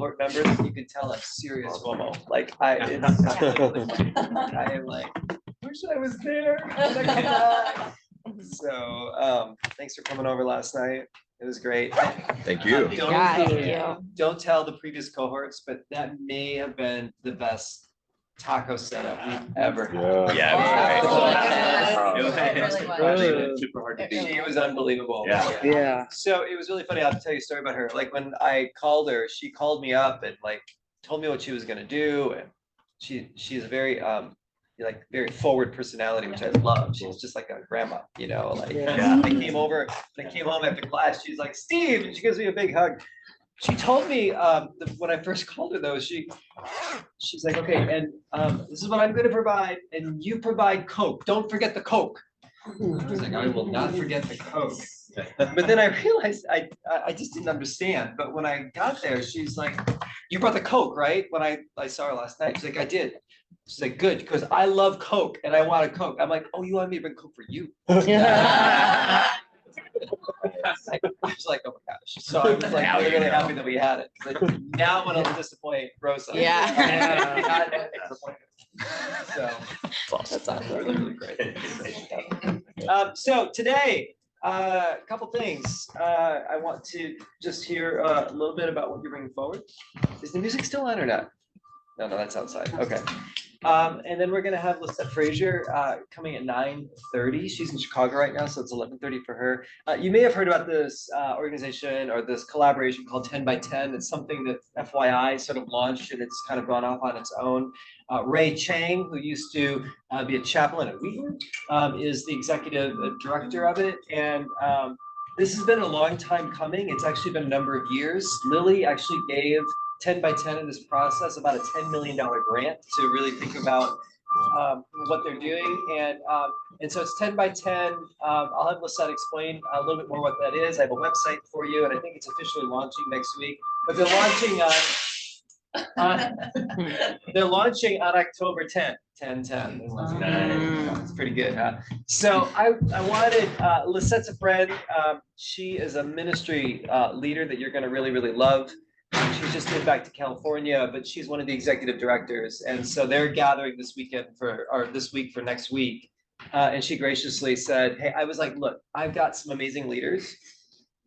cohort members, you can tell I'm serious FOMO. Like I am like, wish I was there. So thanks for coming over last night. It was great. Thank you. Don't tell the previous cohorts, but that may have been the best taco setup we've ever had. Super hard to beat. It was unbelievable. Yeah. So it was really funny. I'll tell you a story about her. Like when I called her, she called me up and like told me what she was gonna do, and she's a very like very forward personality, which I love. She was just like a grandma, you know. Like I came over, I came home after class. She's like, Steve, and she gives me a big hug. She told me when I first called her though, she's like, okay, and this is what I'm going to provide, and you provide Coke. Don't forget the Coke. I was like, I will not forget the Coke. But then I realized I just didn't understand. But when I got there, she's like, you brought the Coke, right? When I saw her last night, she's like, I did. She's like, good, because I love Coke and I want a Coke. I'm like, oh, you want me to bring Coke for you? I was like, oh my gosh. So I was like really happy that we had it. Like, now I'm gonna disappoint Rosa. So that's awesome. Really great. So today, a couple things. I want to just hear a little bit about what you're bringing forward. Is the music still on or not? No, that's outside. Okay. And then we're going to have Lisette Frazier coming at 9:30. She's in Chicago right now, so it's 11:30 for her. You may have heard about this organization or this collaboration called 10 by 10. It's something that FYI sort of launched, and it's kind of gone off on its own. Ray Chang, who used to be a chaplain at Wheaton, is the executive director of it. And this has been a long time coming. It's actually been a number of years. Lily actually gave 10 by 10 in this process, about a $10 million grant to really think about what they're doing. And so it's 10 by 10. I'll have Lisette explain a little bit more what that is. I have a website for you, and I think it's officially launching next week. But they're launching on October 10th. 10/10. It's pretty good, huh? So I wanted, Lisette's a friend. She is a ministry leader that you're going to really, really love. She's just moved back to California, but she's one of the executive directors. And so they're gathering this weekend this week for next week. And she graciously said, hey, I was like, look, I've got some amazing leaders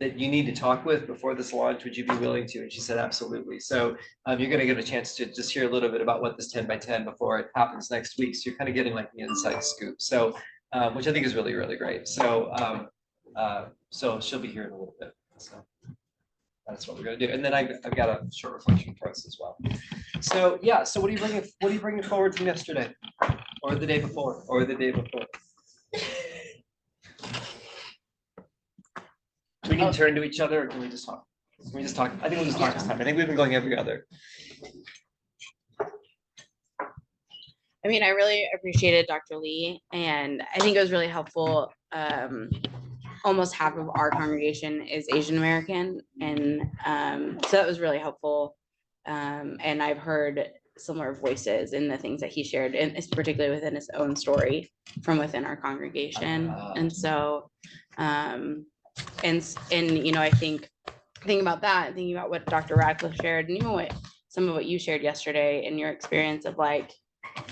that you need to talk with before this launch. Would you be willing to? And she said, absolutely. So you're going to get a chance to just hear a little bit about what this 10 by 10 before it happens next week. So you're kind of getting like the inside scoop. So, which I think is really, really great. So, so she'll be here in a little bit. So that's what we're going to do. And then I've got a short reflection for us as well. So yeah, so what are you bringing forward from yesterday or the day before or the day before? Do we need to turn to each other or can we just talk? Can we just talk? I think we'll just talk this time. I think we've been going every other. I mean, I really appreciated Dr. Lee, and I think it was really helpful. Almost half of our congregation is Asian American, and so that was really helpful. And I've heard similar voices in the things that he shared, and it's particularly within his own story from within our congregation. And so, and you know, I think thinking about that, thinking about what Dr. Radcliffe shared, and even what some of what you shared yesterday in your experience of like,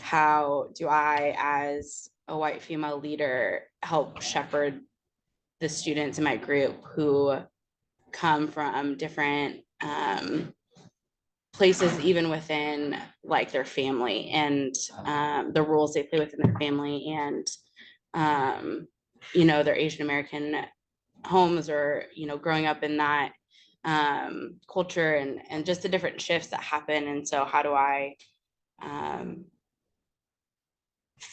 how do I, as a white female leader, help shepherd the students in my group who come from different places, even within like their family and the roles they play within their family, and you know, their Asian American homes, or you know, growing up in that culture, and just the different shifts that happen. And so how do I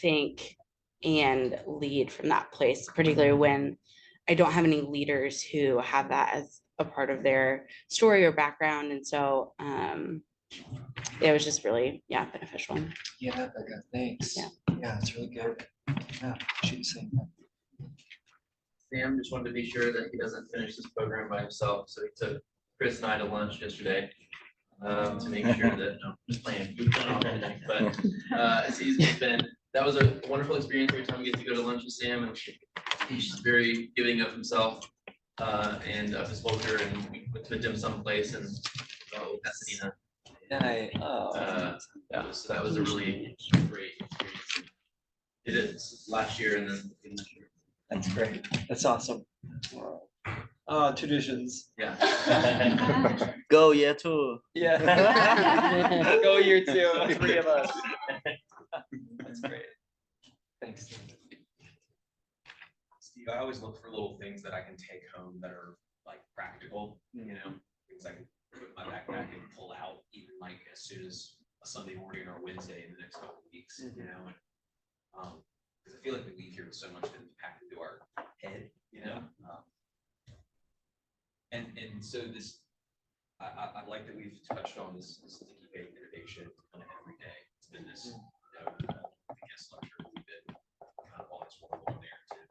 think and lead from that place, particularly when I don't have any leaders who have that as a part of their story or background. And so it was just really, beneficial. Yeah, Becca, thanks. Yeah, it's really good. Yeah, appreciate you saying that. Sam just wanted to be sure that he doesn't finish this program by himself. So he took Chris and I to lunch yesterday to make sure that, no, just playing. But that was a wonderful experience every time we get to go to lunch with Sam, and he's very giving of himself. and Miss Volker, and we went to a dim sum place in Pasadena. That was a really great experience. Did it last year and then again this year. That's great. That's awesome. Traditions. Yeah. Go year two. Yeah. Go year two, 3 of us. That's great. Thanks. Steve, I always look for little things that I can take home that are like practical, things I can put in my backpack and pull out even like as soon as a Sunday morning or a Wednesday in the next couple of weeks, and because I feel like we leave here with so much that's packed into our head, and so this, I like that we've touched on this sticky faith innovation kind of every day. It's been this, I guess lecture we've been kind of all this work on narrative,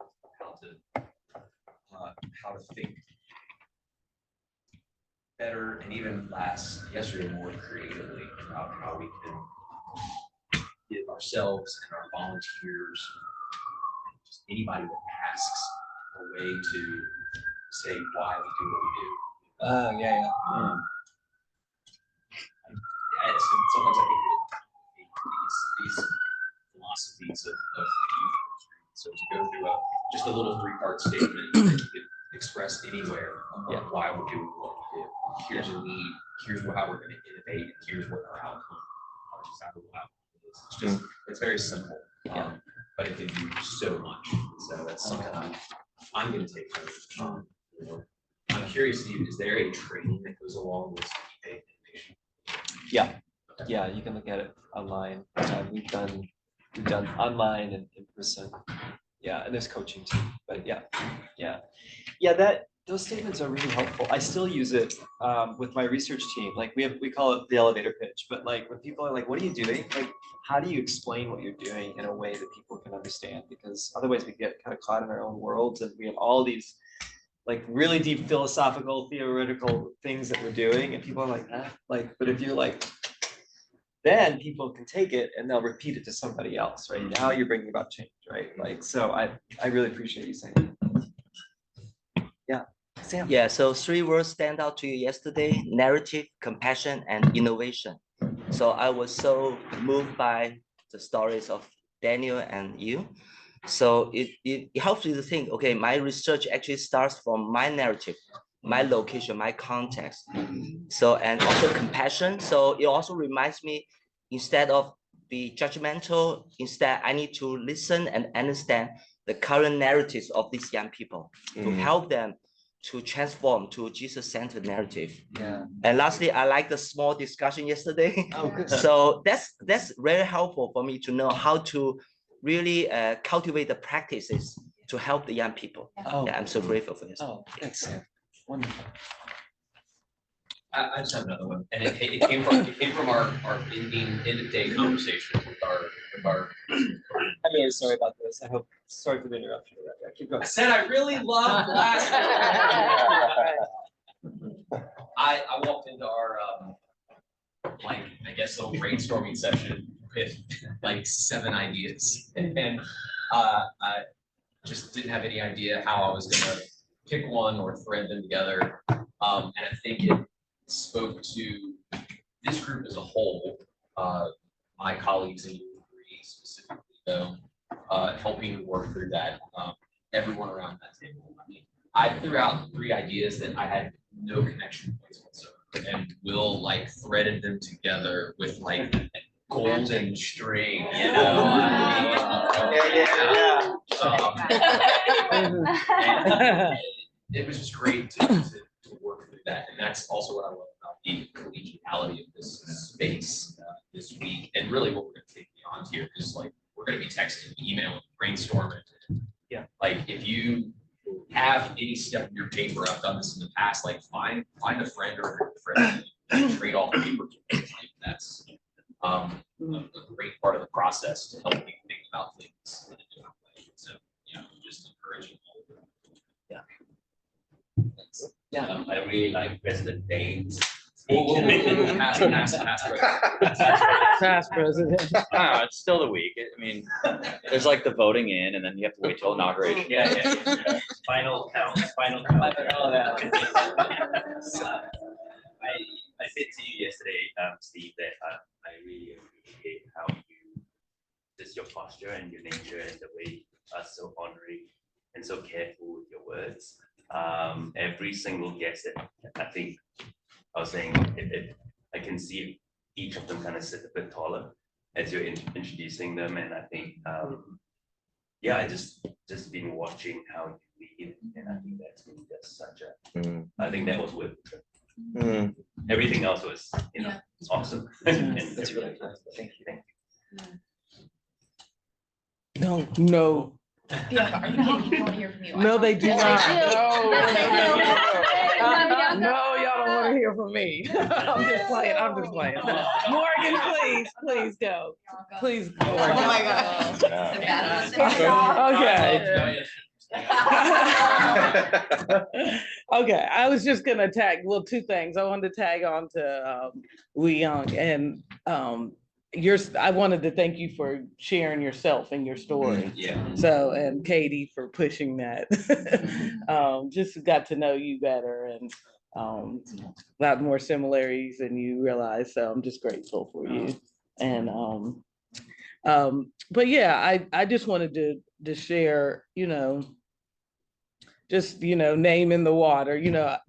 how to think better and even yesterday more creatively about how we can give ourselves and our volunteers, just anybody that asks, a way to say why we do what we do. Yeah. And sometimes I think these philosophies of youth. So to go through just a little 3-part statement that you could express anywhere on why we're doing what we do. Here's a need, here's how we're going to innovate, and here's what our outcome, our desirable outcome is. It's very simple, but it can do so much. So that's something I'm going to take from. I'm curious, Steve, is there a training that goes along with innovation? Yeah, you can look at it online. We've done online and in person. Yeah, and there's coaching too. But those statements are really helpful. I still use it with my research team. Like we call it the elevator pitch. But like when people are like, "What are you doing?" Like, how do you explain what you're doing in a way that people can understand? Because otherwise we get kind of caught in our own worlds, and we have all these like really deep philosophical, theoretical things that we're doing, and people are like, but if you're like, then people can take it and they'll repeat it to somebody else, right? Now you're bringing about change, right? Like, so I really appreciate you saying that. Yeah, Sam. Yeah, so 3 words stand out to you yesterday: narrative, compassion, and innovation. So I was so moved by the stories of Daniel and you. So it helps you to think, okay, my research actually starts from my narrative, my location, my context. So, and also compassion. So it also reminds me, instead of be judgmental, instead I need to listen and understand the current narratives of these young people to help them to transform to Jesus-centered narrative. Yeah. And lastly, I like the small discussion yesterday. Oh, good. So that's very helpful for me to know how to really cultivate the practices to help the young people. I'm so grateful for this. Oh, thanks, Sam. Wonderful. I just have another one, and it came from our end of day conversation with our. I'm really sorry about this. Sorry for the interruption. Keep going. I said I really loved last. I walked into our like I guess little brainstorming session with like 7 ideas, and I just didn't have any idea how I was gonna pick one or thread them together, and I think it spoke to this group as a whole, my colleagues in U3 specifically, though, helping work through that, everyone around that table. I mean, I threw out 3 ideas that I had no connection points whatsoever, and Will like threaded them together with like golden string, you know. It was just great to work through that, and that's also what I love about the collegiality of this space this week, and really what we're going to take beyond here is like we're going to be texting, emailing, brainstorming. Yeah. Like if you have any step in your paper, I've done this in the past. Like find a friend or a friend and trade off paper. Like that's a great part of the process to help you think about things in a different way. So just encouraging all of them. Yeah. I really like President Dane's We'll pass, Past president. I don't know, it's still the week. I mean, there's like the voting in and then you have to wait till inauguration. Yeah. Final count, final count. I said to you yesterday, Steve, that I really appreciate how you, just your posture and your nature and the way you are so honoring and so careful with your words. Every single guest that I think I was saying, I can see each of them kind of sit a bit taller as you're introducing them, and I think, yeah, I just been watching how you lead, and I think that's been just such a. I think that was worth it. Everything else was, it's awesome. That's really nice. Thank you. No, Yeah, are you kidding? You want to hear from you? no, they do Yes, not. they do. No, Yes, they do. no, y'all don't want to hear from me. I'm just playing. Morgan, please go. Please. Oh my gosh. Okay. Okay, I was just gonna tag, well, two things. I wanted to tag on to Wee Young, and I wanted to thank you for sharing yourself and your story. Yeah. So, and Katie for pushing that. Just got to know you better, and a lot more similarities than you realize. So I'm just grateful for you. And but yeah, I just wanted to share, just, name in the water,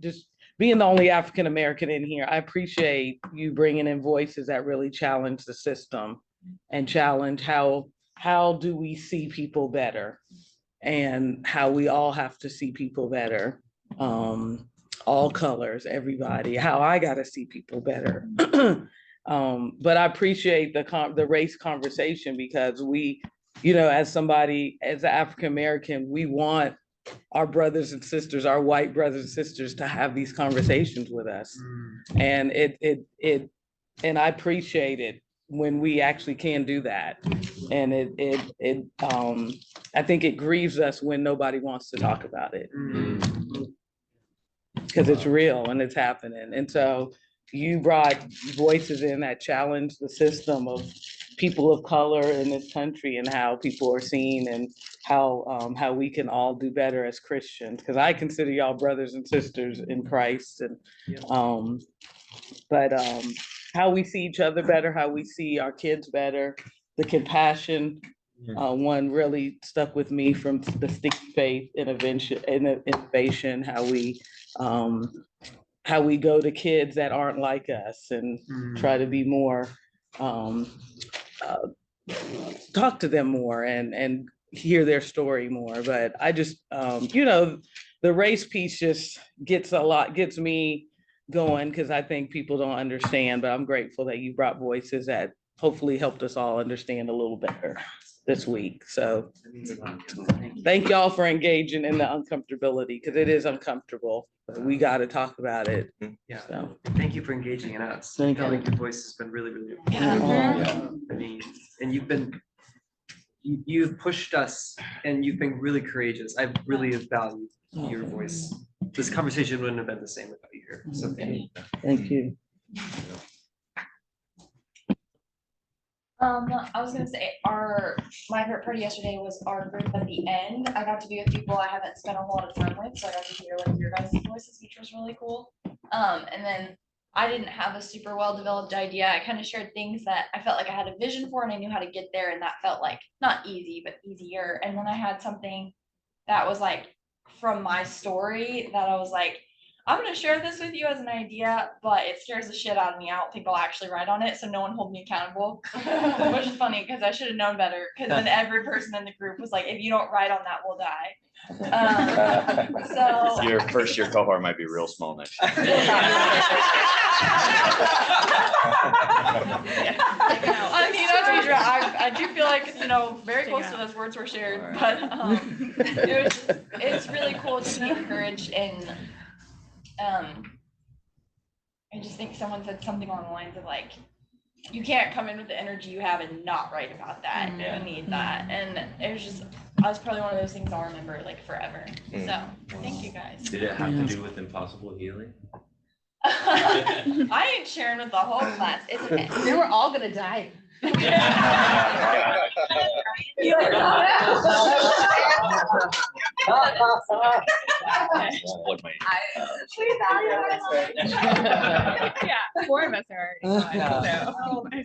just being the only African American in here. I appreciate you bringing in voices that really challenge the system and challenge how do we see people better, and how we all have to see people better. All colors, everybody, how I got to see people better. But I appreciate the race conversation, because we, as somebody, as an African American, we want our brothers and sisters, our white brothers and sisters, to have these conversations with us. And and I appreciate it when we actually can do that. And I think it grieves us when nobody wants to talk about it, because it's real and it's happening. And so you brought voices in that challenge the system of people of color in this country, and how people are seen, and how we can all do better as Christians, because I consider y'all brothers and sisters in Christ. And how we see each other better, how we see our kids better, the compassion. One really stuck with me from the Sticky Faith innovation, how we go to kids that aren't like us and try to be more, talk to them more and hear their story more. But I just, the race piece just gets me going, because I think people don't understand, but I'm grateful that you brought voices that hopefully helped us all understand a little better this week. So thank y'all for engaging in the uncomfortability, because it is uncomfortable, but we got to talk about it. Yeah. So Thank you for engaging in us. I Thank feel you. like your voice has been really, really. Yeah. I mean, and you've pushed us, and you've been really courageous. I really have valued your voice. This conversation wouldn't have been the same without you here. So thank you. thank you. I was gonna say my favorite part yesterday was our group at the end. I got to be with people I haven't spent a lot of time with, so I got to hear like your guys' voices, which was really cool. And then I didn't have a super well developed idea. I kind of shared things that I felt like I had a vision for and I knew how to get there, and that felt like not easy, but easier. And then I had something that was like from my story that I was like, I'm gonna share this with you as an idea, but it scares the shit out of me. I don't think I'll actually write on it, so no one hold me accountable. Which is funny, because I should have known better, because then every person in the group was like, if you don't write on that, we'll die. So Your first year cohort might be real small next year. I mean, that's true. I do feel like, very close to those words were shared, but it's really cool to be encouraged. And I just think someone said something along the lines of like, you can't come in with the energy you have and not write about that. You need that. And it was just, I was probably one of those things I'll remember like forever. So thank you guys. Did it have to do with impossible healing? I ain't sharing with the whole class. It's okay. They were all gonna die. Plug my- Yeah, 4 of us are already gone, so.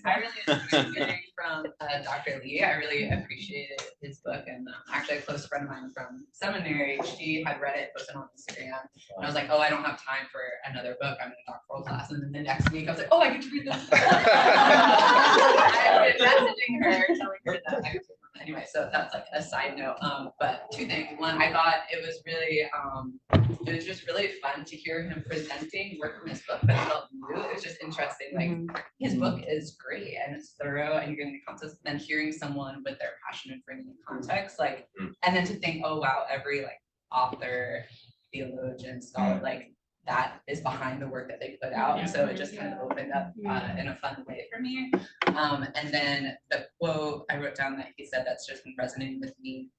I really enjoyed hearing from Dr. Lee. I really appreciated his book, and actually a close friend of mine from seminary, she had read it, posted on Instagram, and I was like, oh, I don't have time for another book. I'm in a doctoral class, and then the next week I was like, oh, I get to read this. I've been messaging her, telling her that I was anyway, so that's like a side note. But 2 things. One, I thought it was just really fun to hear him presenting work from his book that felt new. It was just interesting. Like his book is great and it's thorough and you're getting the context, then hearing someone with their passion and bringing the context, like, and then to think, oh wow, every like author, theologian, scholar, like that is behind the work that they put out. And so it just kind of opened up in a fun way for me. And then the quote I wrote down that he said that's just been resonating with me,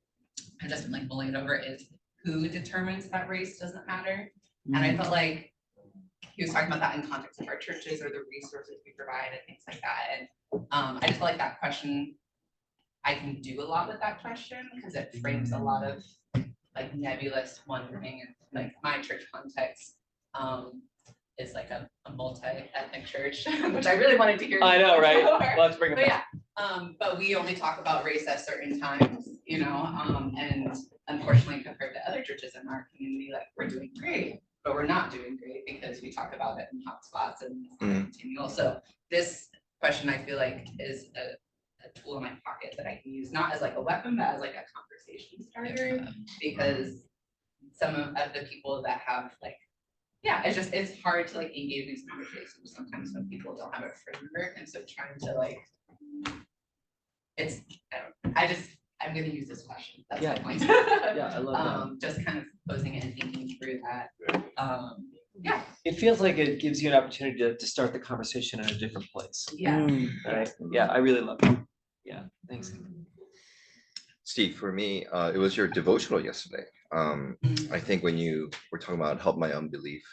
I've just been like mulling it over, is who determines that race doesn't matter. And I felt like he was talking about that in context of our churches or the resources we provide and things like that. And I just felt like that question, I can do a lot with that question because it frames a lot of like nebulous wondering. And like my church context is like a multi-ethnic church, which I really wanted to hear. I know, right? before. Let's bring it But back. yeah, but we only talk about race at certain times, you know, and unfortunately compared to other churches in our community, like we're doing great, but we're not doing great because we talk about it in hotspots and it's not continual. So this question I feel like is a tool in my pocket that I can use, not as like a weapon, but as like a conversation starter, because some of the people that have like, yeah, it's hard to like engage these conversations sometimes when people don't have a framework. And so trying to like, I'm gonna use this question. That's my point. Yeah, I love that. Just kind of posing it and thinking through that. Yeah. It feels like it gives you an opportunity to start the conversation in a different place. Yeah. Right? Yeah, I really love it. Yeah, thanks. Steve, for me, it was your devotional yesterday. I think when you were talking about help my unbelief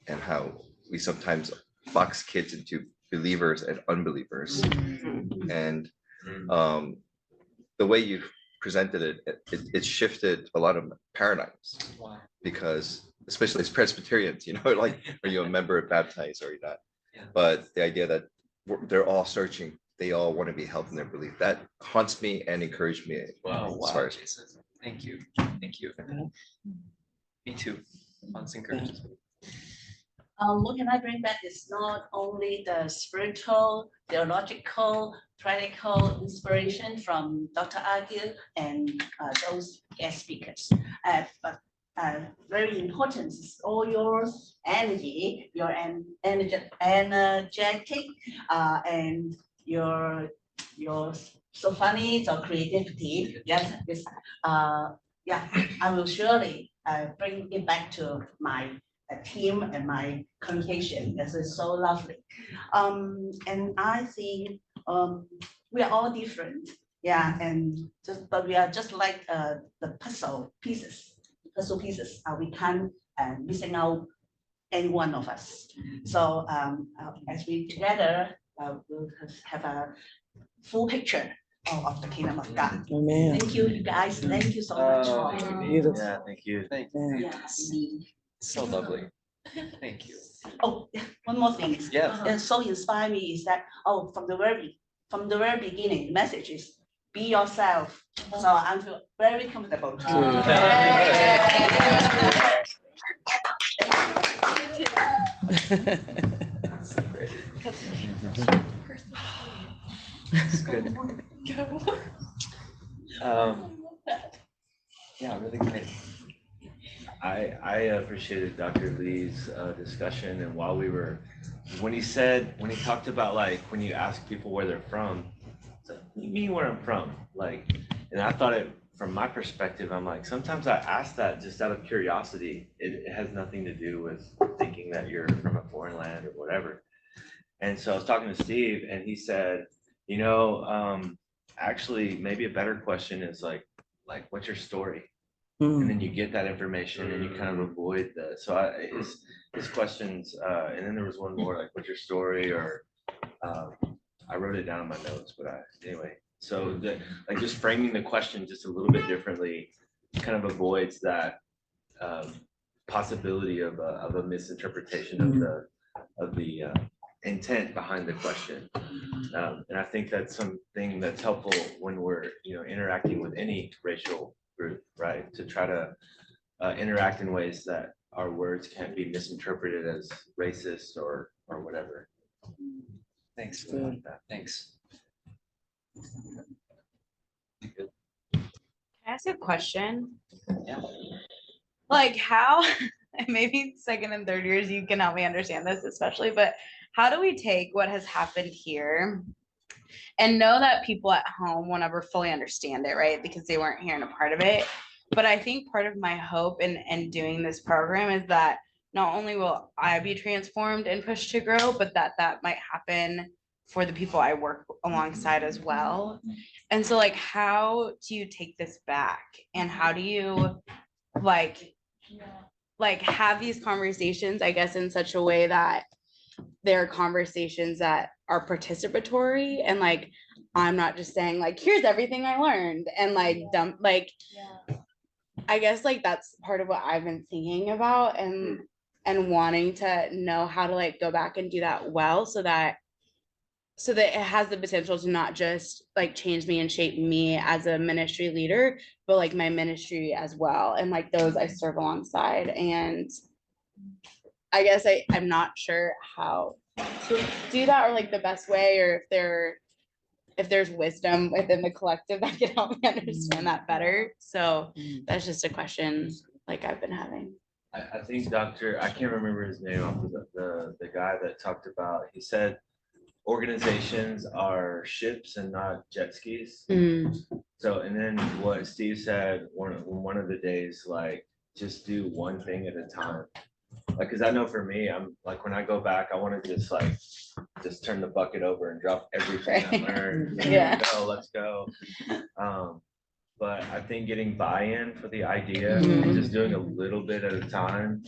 and how we sometimes box kids into believers and unbelievers. And the way you presented it shifted a lot of paradigms. Wow. Because especially as Presbyterians, you know, like, are you a member of baptized or not? Yeah. But the idea that they're all searching, they all want to be helped in their belief, that haunts me and encouraged me. Wow, as far as Jason. Thank you. Thank you. Me too. Once encouraged. What can I bring back is not only the spiritual, theological, practical inspiration from Dr. Agil and those guest speakers, but very important is all your energy, your energetic, and your so funny, so creativity. Yes, this yeah, I will surely bring it back to my team and my congregation. This is so lovely. And I think we are all different. Yeah, and but we are just like the puzzle pieces. We can't missing out any one of us. So as we together we'll have a full picture of the kingdom of God. Amen. Thank you, guys. Thank you so much. Beautiful. Yeah, thank you. Thank you. Yeah, indeed. So lovely. Thank you. Oh, one more thing. Yeah. That so inspired me is that from the very beginning, the message is be yourself. So I feel very comfortable. It's good. Yeah, really great. I appreciated Dr. Lee's discussion, and when he talked about like when you ask people where they're from, it's like, what do you mean where I'm from? Like, and I thought from my perspective, I'm like, sometimes I ask that just out of curiosity. It has nothing to do with thinking that you're from a foreign land or whatever. And so I was talking to Steve, and he said, you know, actually maybe a better question is like what's your story? And then you get that information and you kind of avoid that. So his questions, and then there was one more like, what's your story? Or I wrote it down in my notes, but anyway. So like just framing the question just a little bit differently kind of avoids that possibility of a misinterpretation of the intent behind the question. And I think that's something that's helpful when we're interacting with any racial group, right? To try to interact in ways that our words can't be misinterpreted as racist or whatever. Thanks. Thanks. Can I ask a question? Yeah. Like how, maybe second and third years, you can help me understand this especially, but how do we take what has happened here and know that people at home won't ever fully understand it, right? Because they weren't here and a part of it. But I think part of my hope in doing this program is that not only will I be transformed and pushed to grow, but that might happen for the people I work alongside as well. And so like, how do you take this back? And how do you like have these conversations, I guess, in such a way that they're conversations that are participatory and like, I'm not just saying like, here's everything I learned and like dump, like, I guess like that's part of what I've been thinking about and wanting to know how to like go back and do that well so that it has the potential to not just like change me and shape me as a ministry leader, but like my ministry as well. And like those I serve alongside. And I guess I'm not sure how to do that or like the best way, or if there's wisdom within the collective that can help me understand that better. So that's just a question like I've been having. I think I can't remember his name off the guy that talked about, he said, organizations are ships and not jet skis. So, and then what Steve said, one of the days, like, just do one thing at a time. Like, cause I know for me, I'm like, when I go back, I want to just turn the bucket over and drop everything I learned. Let's go. But I think getting buy-in for the idea and just doing a little bit at a time,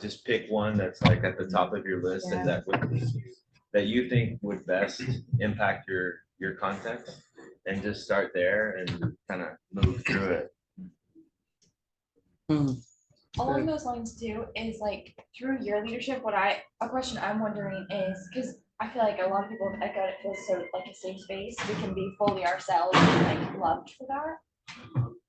just pick one that's like at the top of your list and that you think would best impact your context, and just start there and kind of move through it. Along those lines too, is like through your leadership, a question I'm wondering is, because I feel like a lot of people have echoed, it feels so like a safe space, we can be fully ourselves and like loved for that.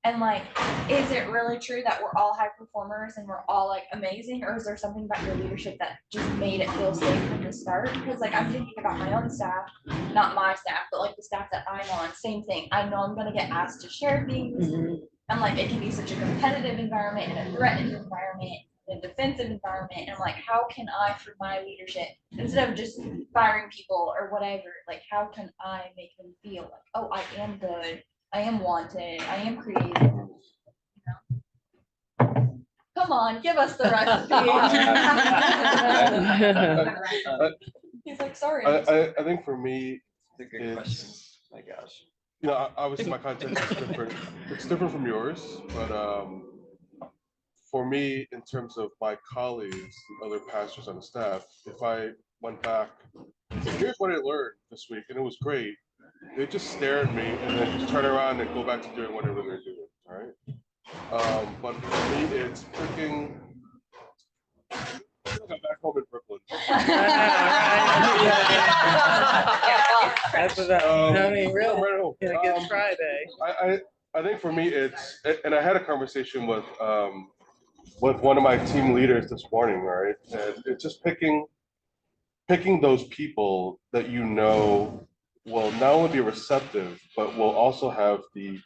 And like, is it really true that we're all high performers and we're all like amazing, or is there something about your leadership that just made it feel safe from the start? Because like I'm thinking about my own staff, not my staff, but like the staff that I'm on, same thing. I know I'm gonna get asked to share things. And like, it can be such a competitive environment and a threatened environment, a defensive environment. And I'm like, how can I, through my leadership, instead of just firing people or whatever, like, how can I make them feel like, oh, I am good, I am wanted, I am creative, you know? Come on, give us the recipe. He's like, sorry. I think for me, it's a good question. My gosh. You know, obviously my context is different. It's different from yours, but for me, in terms of my colleagues, the other pastors on the staff, if I went back, here's what I learned this week, and it was great. They just stare at me and then just turn around and go back to doing whatever they're doing. All right. But for me, it's freaking. I'm back home in Brooklyn. That's what I mean, really. It's Friday. I think for me it's, and I had a conversation with one of my team leaders this morning, right? And it's just picking those people that you know will not only be receptive, but will also have the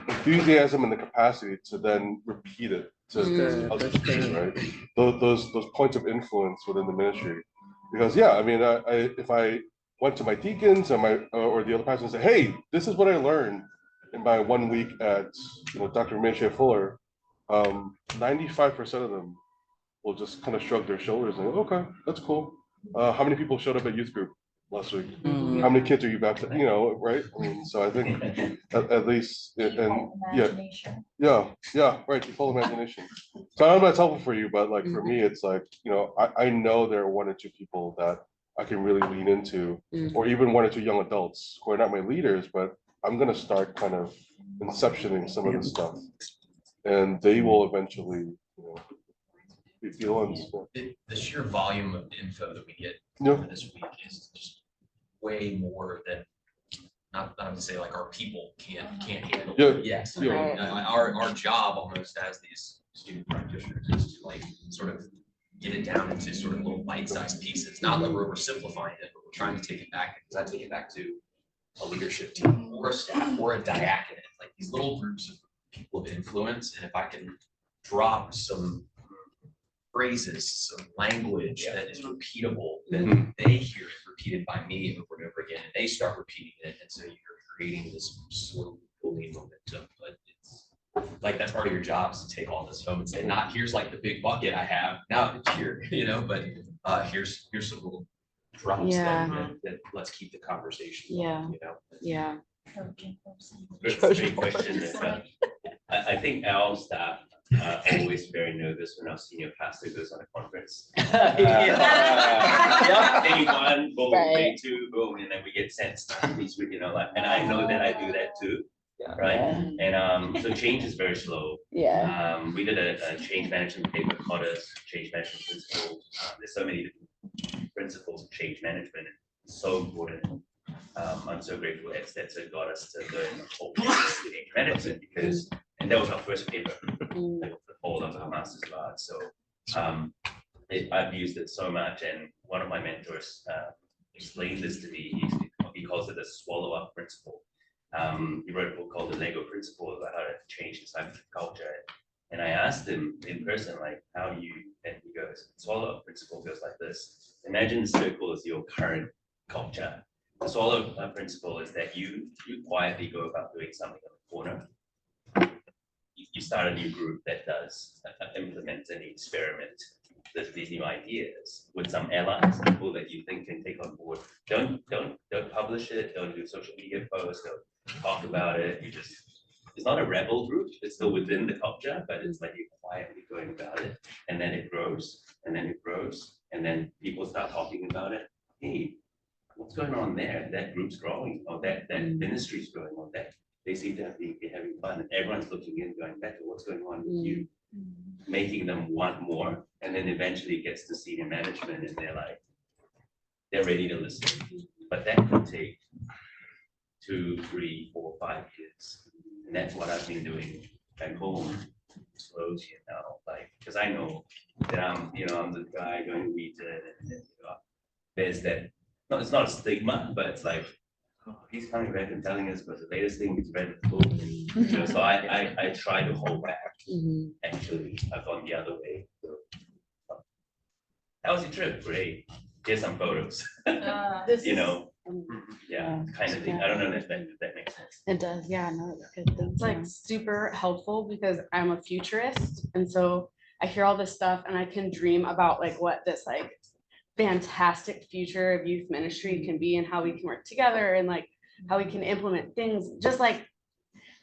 enthusiasm and the capacity to then repeat it to others, right? Those points of influence within the ministry. Because yeah, I mean, if I went to my deacons or the other pastors and say, hey, this is what I learned in my 1 week at Dr. Minche Fuller, 95% of them will just kind of shrug their shoulders and okay, that's cool. How many people showed up at youth group? last week. Mm. How many kids are you baptizing, you know, right? I mean, so I think at least, and, yeah, right, the full imagination. So I don't know if that's helpful for you, but like for me, it's like, you know, I know there are one or two people that I can really lean into, or even one or two young adults who are not my leaders, but I'm gonna start kind of inceptioning some of this stuff. And they will eventually, you know, be the ones. The sheer volume of info that we get Yeah. this week is just way more than, not to say like our people can't handle. Yeah. Yes, Yeah. right. Our job almost as these student practitioners is to like sort of get it down into sort of little bite-sized pieces. Not that we're oversimplifying it, but we're trying to take it back, because I take it back to a leadership team or a staff or a diaconate, like these little groups of people of influence. And if I can drop some phrases, some language that is repeatable, then they hear it repeated by me over and over again, and they start repeating it, and so you're creating this slow building momentum. But it's like, that's part of your job, is to take all this home and say, not here's like the big bucket I have, now it's here, you know, but here's some little drops that let's keep the conversation going, you know? Yeah. That's a great question. I think our staff are always very nervous when our senior pastor goes on a conference. Day one, boom, day two, boom, and then we get sent stuff this week, you know, like, and I know that I do that too. Right, and so change is very slow. We did a change management paper called us change management principles. There's so many different principles of change management. It's so important. I'm so grateful that Stetson got us to learn the whole change management, because, and that was our first paper, like all of our master's of arts. So I've used it so much, and one of my mentors explained this to me. He calls it the swallow up principle. He wrote a book called The Lego Principle about how to change the scientific culture. And I asked him in person, like, how you, and he goes, swallow up principle goes like this. Imagine the circle is your current culture. The swallow up principle is that you quietly go about doing something on the corner. You start a new group that does implement and experiment these new ideas with some allies, people that you think can take on board. Don't publish it, don't do social media posts, don't talk about it. It's not a rebel group, it's still within the culture, but it's like you're quietly going about it, and then it grows, and then it grows, and then people start talking about it. Hey, what's going on there? That group's growing, or that ministry's growing, or that they seem to be having fun, and everyone's looking in, going back to what's going on with you, making them want more, and then eventually it gets to senior management, and they're ready to listen. But that can take 2, 3, 4, 5 years, and that's what I've been doing back home, slowly now, like, because I know that I'm the guy going to read it, and there's that. No, it's not a stigma, but it's like, oh, he's coming back and telling us about the latest thing he's read in the book. You know, so I try to hold back. Actually, I've gone the other way. So, how was your trip? Great. Here's some photos. You know, yeah, kind of thing. I don't know if that makes sense. It does, yeah, no, it's good. It's like super helpful, because I'm a futurist, and so I hear all this stuff and I can dream about like what this like fantastic future of youth ministry can be, and how we can work together, and like how we can implement things, just like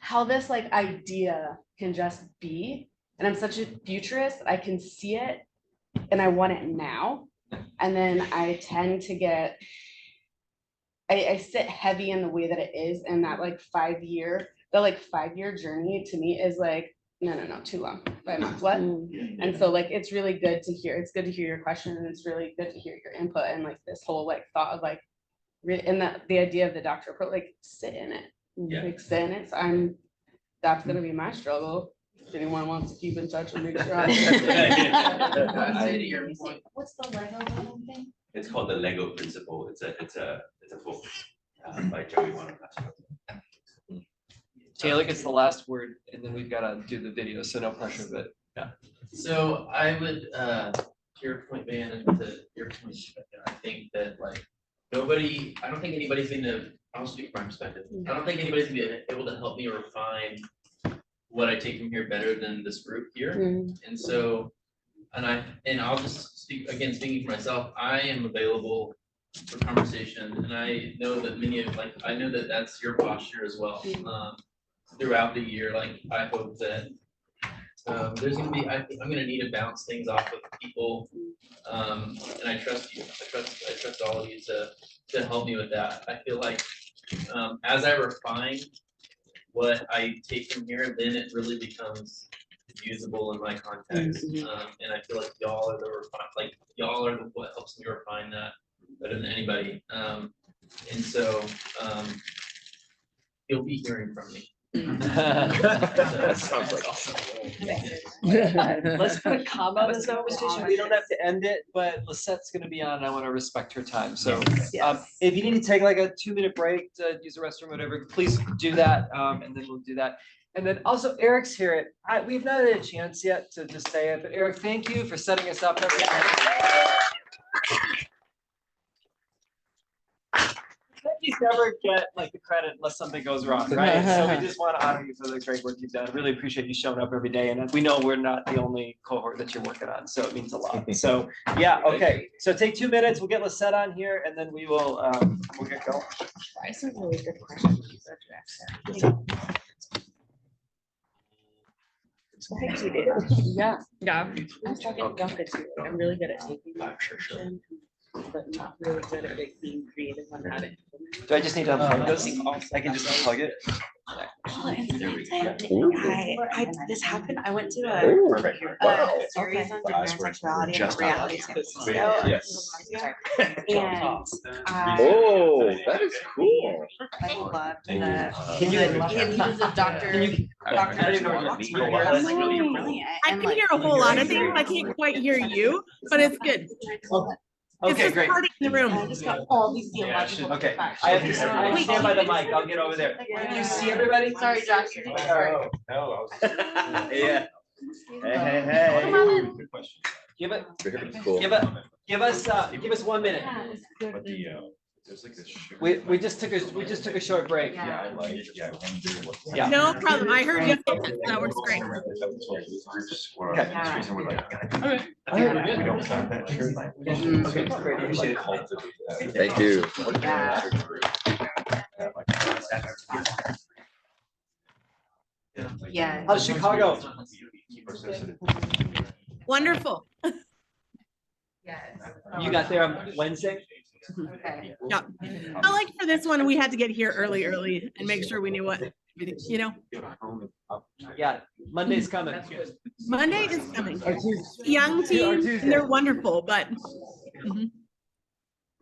how this like idea can just be. And I'm such a futurist, I can see it and I want it now. And then I tend to get, I sit heavy in the way that it is, and that like 5-year journey to me is like, no, too long, 5 months, what? And so like, it's really good to hear, it's good to hear your question, and it's really good to hear your input, and like this whole like thought of like, and the idea of the doctoral approach, like sit in it, like sit in it. So that's gonna be my struggle. If anyone wants to keep in touch and make sure I'm. What's the Lego building thing? It's called the Lego Principle. It's a book by Joey Bonamassa. Taylor gets the last word, and then we've got to do the video, so no pressure, but yeah. So I would, to your point, man, and to your point, I think that like I don't think anybody's I'll speak from my perspective. I don't think anybody's gonna be able to help me refine what I take from here better than this group here. And so, and I'll just speak, again, speaking for myself, I am available for conversation, and I know that many of, like, I know that that's your posture as well, throughout the year, like, I hope that there's gonna be, I'm gonna need to bounce things off of people, and I trust you, I trust all of you to help me with that. I feel like, as I refine what I take from here, then it really becomes usable in my context. And I feel like y'all are the what helps me refine that better than anybody. And so you'll be hearing from me. That sounds like Let's put a comma on this conversation. We don't have to end it, but Lisette's gonna be on, and I wanna respect her time. So if you need to take like a 2-minute break to use the restroom, whatever, please do that, and then we'll do that. And then also Eric's here. We've not had a chance yet to just say it, but Eric, thank you for setting us up. You never get like the credit unless something goes wrong, right? So we just want to honor you for the great work you've done. Really appreciate you showing up every day, and we know we're not the only cohort that you're working on, so it means a lot. So yeah, okay. So take 2 minutes. We'll get Lisette on here, and then we will we'll get going. That's a really good question. I think you did. Yeah. Yeah. I was talking to Duncan too. I'm really good at taking action, but not really good at like being creative on how to. Do I just need to unplug this? I can just unplug it. This happened. I went to Wow. series on gender and sexuality and Just reality. Yes. And Oh, that is cool. I loved the. Can you- And he was a doctor. Doctor. I didn't know Talks you were about it. meeting. It's like really brilliant. I And, can like, hear a whole lot of things. I can't quite hear you, but it's good. It's Okay, just great. party in the room. I just got all these theological. Okay, facts. I have to stand by the mic. I'll get over there. Can you see everybody? Sorry, Josh. you didn't- sorry. Yeah. Hey. Come on in. Give it, Cool. give us 1 minute. We just took a short break. Yeah. No problem. I heard you. That works great. Okay, great, appreciate it. Thank you. Yeah. How's Chicago? Wonderful. You got there on Wednesday? Okay. Yeah. I like for this one, we had to get here early and make sure we knew what, you know, Yeah, Monday's coming. Monday is coming. Or Tuesday. Young Or team, Tuesday. and they're wonderful, but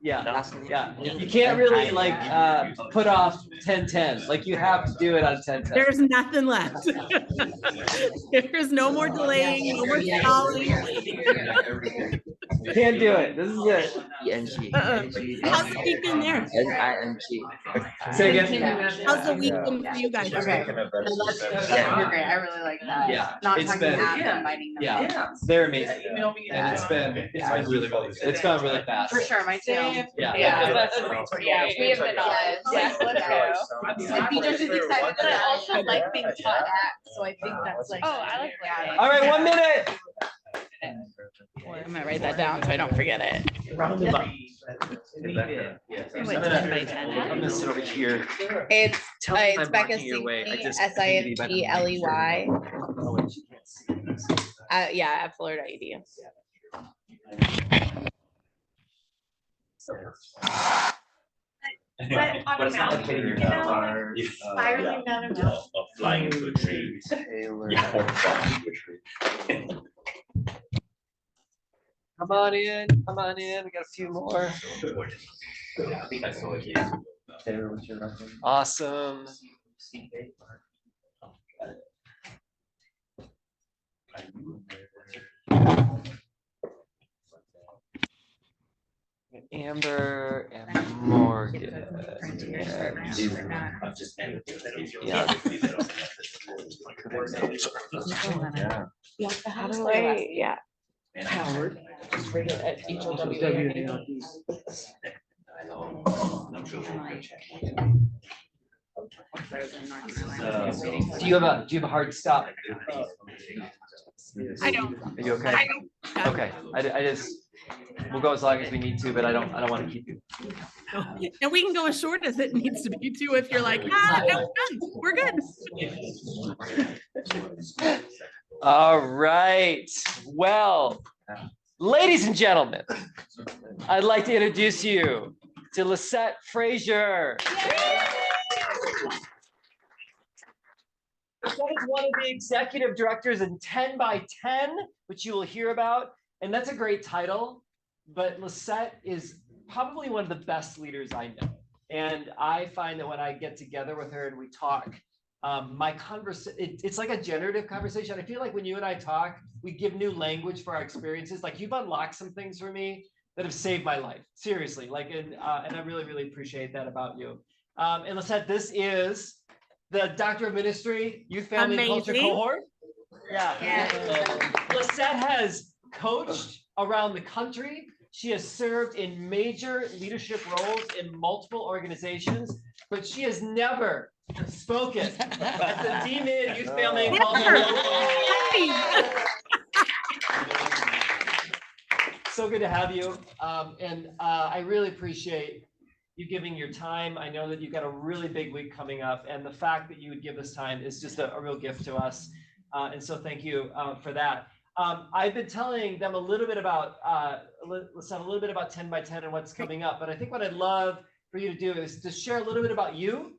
Yeah, you can't really like put off 10-10. Like you have to do it on 10-10. there's nothing left. There's no more delaying, no more stalling. Can't do it. This is it. ENG. How's the week been there? NING. Say again. How's the week been for you guys? Okay. You're great. I really like that. Yeah, Not it's talking been- about them, inviting them. Yeah, they're amazing. And it's been really, it's gone really fast. For sure, mine too. Yeah. Yeah, we have been on. Yeah, let's go. And Peter's is excited. But I also like being taught at, so I think that's like. Oh, I like that. All right, 1 minute. I'm gonna write that down so I don't forget it. I'm gonna sit over here. It's Tell me it's I'm Becca blocking your way. I Sinkney, just- SIFGLEY. Yeah, at Florida.edu. But it's not like you are, Spiraling down a mountain. flying into a tree. Yeah, or falling into a tree. Come on in, come on in. We got a few more. I think I saw it. Taylor, what's your reference? Awesome. Amber and Morgan. Yeah. How do I, yeah. Howard. Just read it at HLW. Do you have a hard stop? I don't. Are you okay? I don't. Okay, I just, We'll go as long as we need to, but I don't want to keep you. And we can go as short as it needs to be too, if you're like, no, we're done. We're good. All right. Well, ladies and gentlemen, I'd like to introduce you to Lisette Frazier. Lisette is one of the executive directors in 10 by 10, which you will hear about. And that's a great title, but Lisette is probably one of the best leaders I know. And I find that when I get together with her and we talk, it's like a generative conversation. I feel like when you and I talk, we give new language for our experiences. Like you've unlocked some things for me that have saved my life. Seriously, like, and I really, really appreciate that about you. And Lisette, this is the Doctor of Ministry, Youth, Family, and Culture cohort. Yeah. Lisette has coached around the country. She has served in major leadership roles in multiple organizations, but she has never spoken at the D-Mid Youth, Family, and Culture. So good to have you. And I really appreciate you giving your time. I know that you've got a really big week coming up, and the fact that you would give this time is just a real gift to us. And so thank you for that. I've been telling them a little bit about, Lisette, a little bit about 10 by 10 and what's coming up, but I think what I'd love for you to do is to share a little bit about you,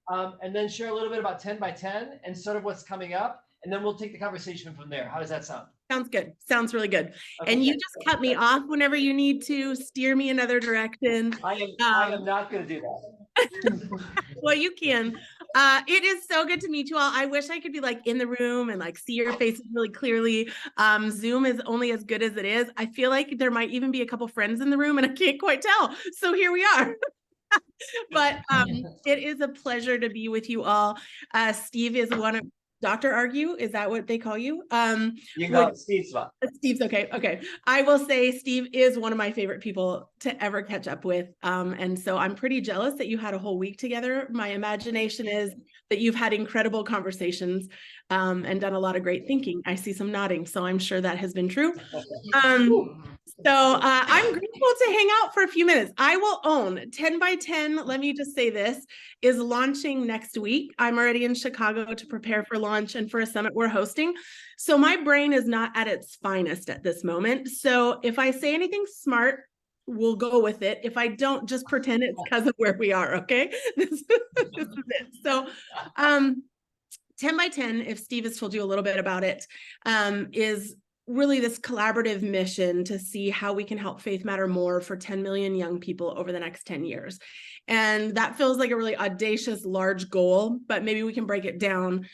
and then share a little bit about 10 by 10 and sort of what's coming up, and then we'll take the conversation from there. How does that sound? Sounds good. Sounds really good. Okay. And you just cut me off whenever you need to steer me another direction. I am not going to do that. Well, you can. It is so good to meet you all. I wish I could be like in the room and like see your faces really clearly. Zoom is only as good as it is. I feel like there might even be a couple friends in the room and I can't quite tell. So here we are. But it is a pleasure to be with you all. Steve is one of Dr. Argue, is that what they call you? You got Steve's spot. Steve's okay. Okay. I will say Steve is one of my favorite people to ever catch up with. And so I'm pretty jealous that you had a whole week together. My imagination is that you've had incredible conversations and done a lot of great thinking. I see some nodding, so I'm sure that has been true. So I'm grateful to hang out for a few minutes. I will own 10 by 10. Let me just say this is launching next week. I'm already in Chicago to prepare for launch and for a summit we're hosting. So my brain is not at its finest at this moment. So if I say anything smart, we'll go with it. If I don't, just pretend it's because of where we are. Okay. This is it. So 10 by 10, if Steve has told you a little bit about it, is really this collaborative mission to see how we can help faith matter more for 10 million young people over the next 10 years. And that feels like a really audacious, large goal, but maybe we can break it down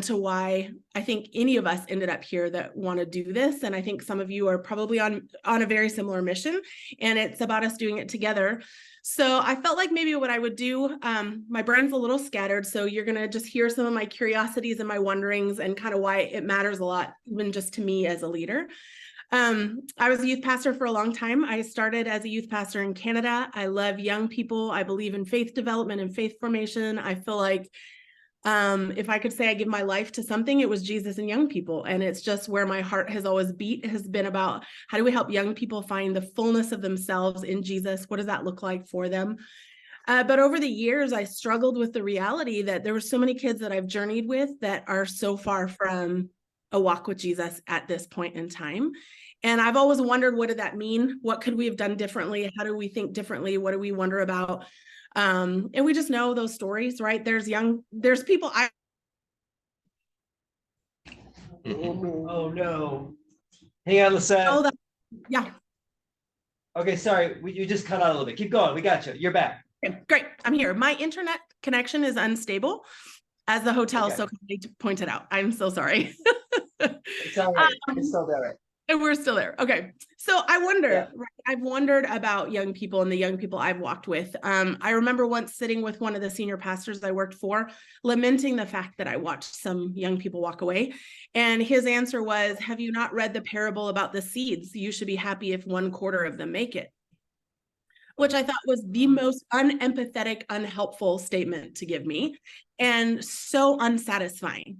to why I think any of us ended up here that want to do this. And I think some of you are probably on a very similar mission, and it's about us doing it together. So I felt like maybe what I would do, my brain's a little scattered, so you're going to just hear some of my curiosities and my wonderings and kind of why it matters a lot, even just to me as a leader. I was a youth pastor for a long time. I started as a youth pastor in Canada. I love young people. I believe in faith development and faith formation. I feel like if I could say I give my life to something, it was Jesus and young people. And it's just where my heart has always beat, has been about how do we help young people find the fullness of themselves in Jesus? What does that look like for them? But over the years, I struggled with the reality that there were so many kids that I've journeyed with that are so far from a walk with Jesus at this point in time. And I've always wondered, what did that mean? What could we have done differently? How do we think differently? What do we wonder about? And we just know those stories, right? There's people Oh no. Hang on, Lisette. Yeah. Okay, sorry. You just cut out a little bit. Keep going. We got you. You're back. Okay, great. I'm here. My internet connection is unstable, as the hotel so kindly pointed out. I'm so sorry. It's all right. It's still there, right? And we're still there. Okay. So I wonder, right, I've wondered about young people and the young people I've walked with. I remember once sitting with one of the senior pastors I worked for, lamenting the fact that I watched some young people walk away. And his answer was, have you not read the parable about the seeds? You should be happy if 1/4 of them make it. Which I thought was the most unempathetic, unhelpful statement to give me, and so unsatisfying.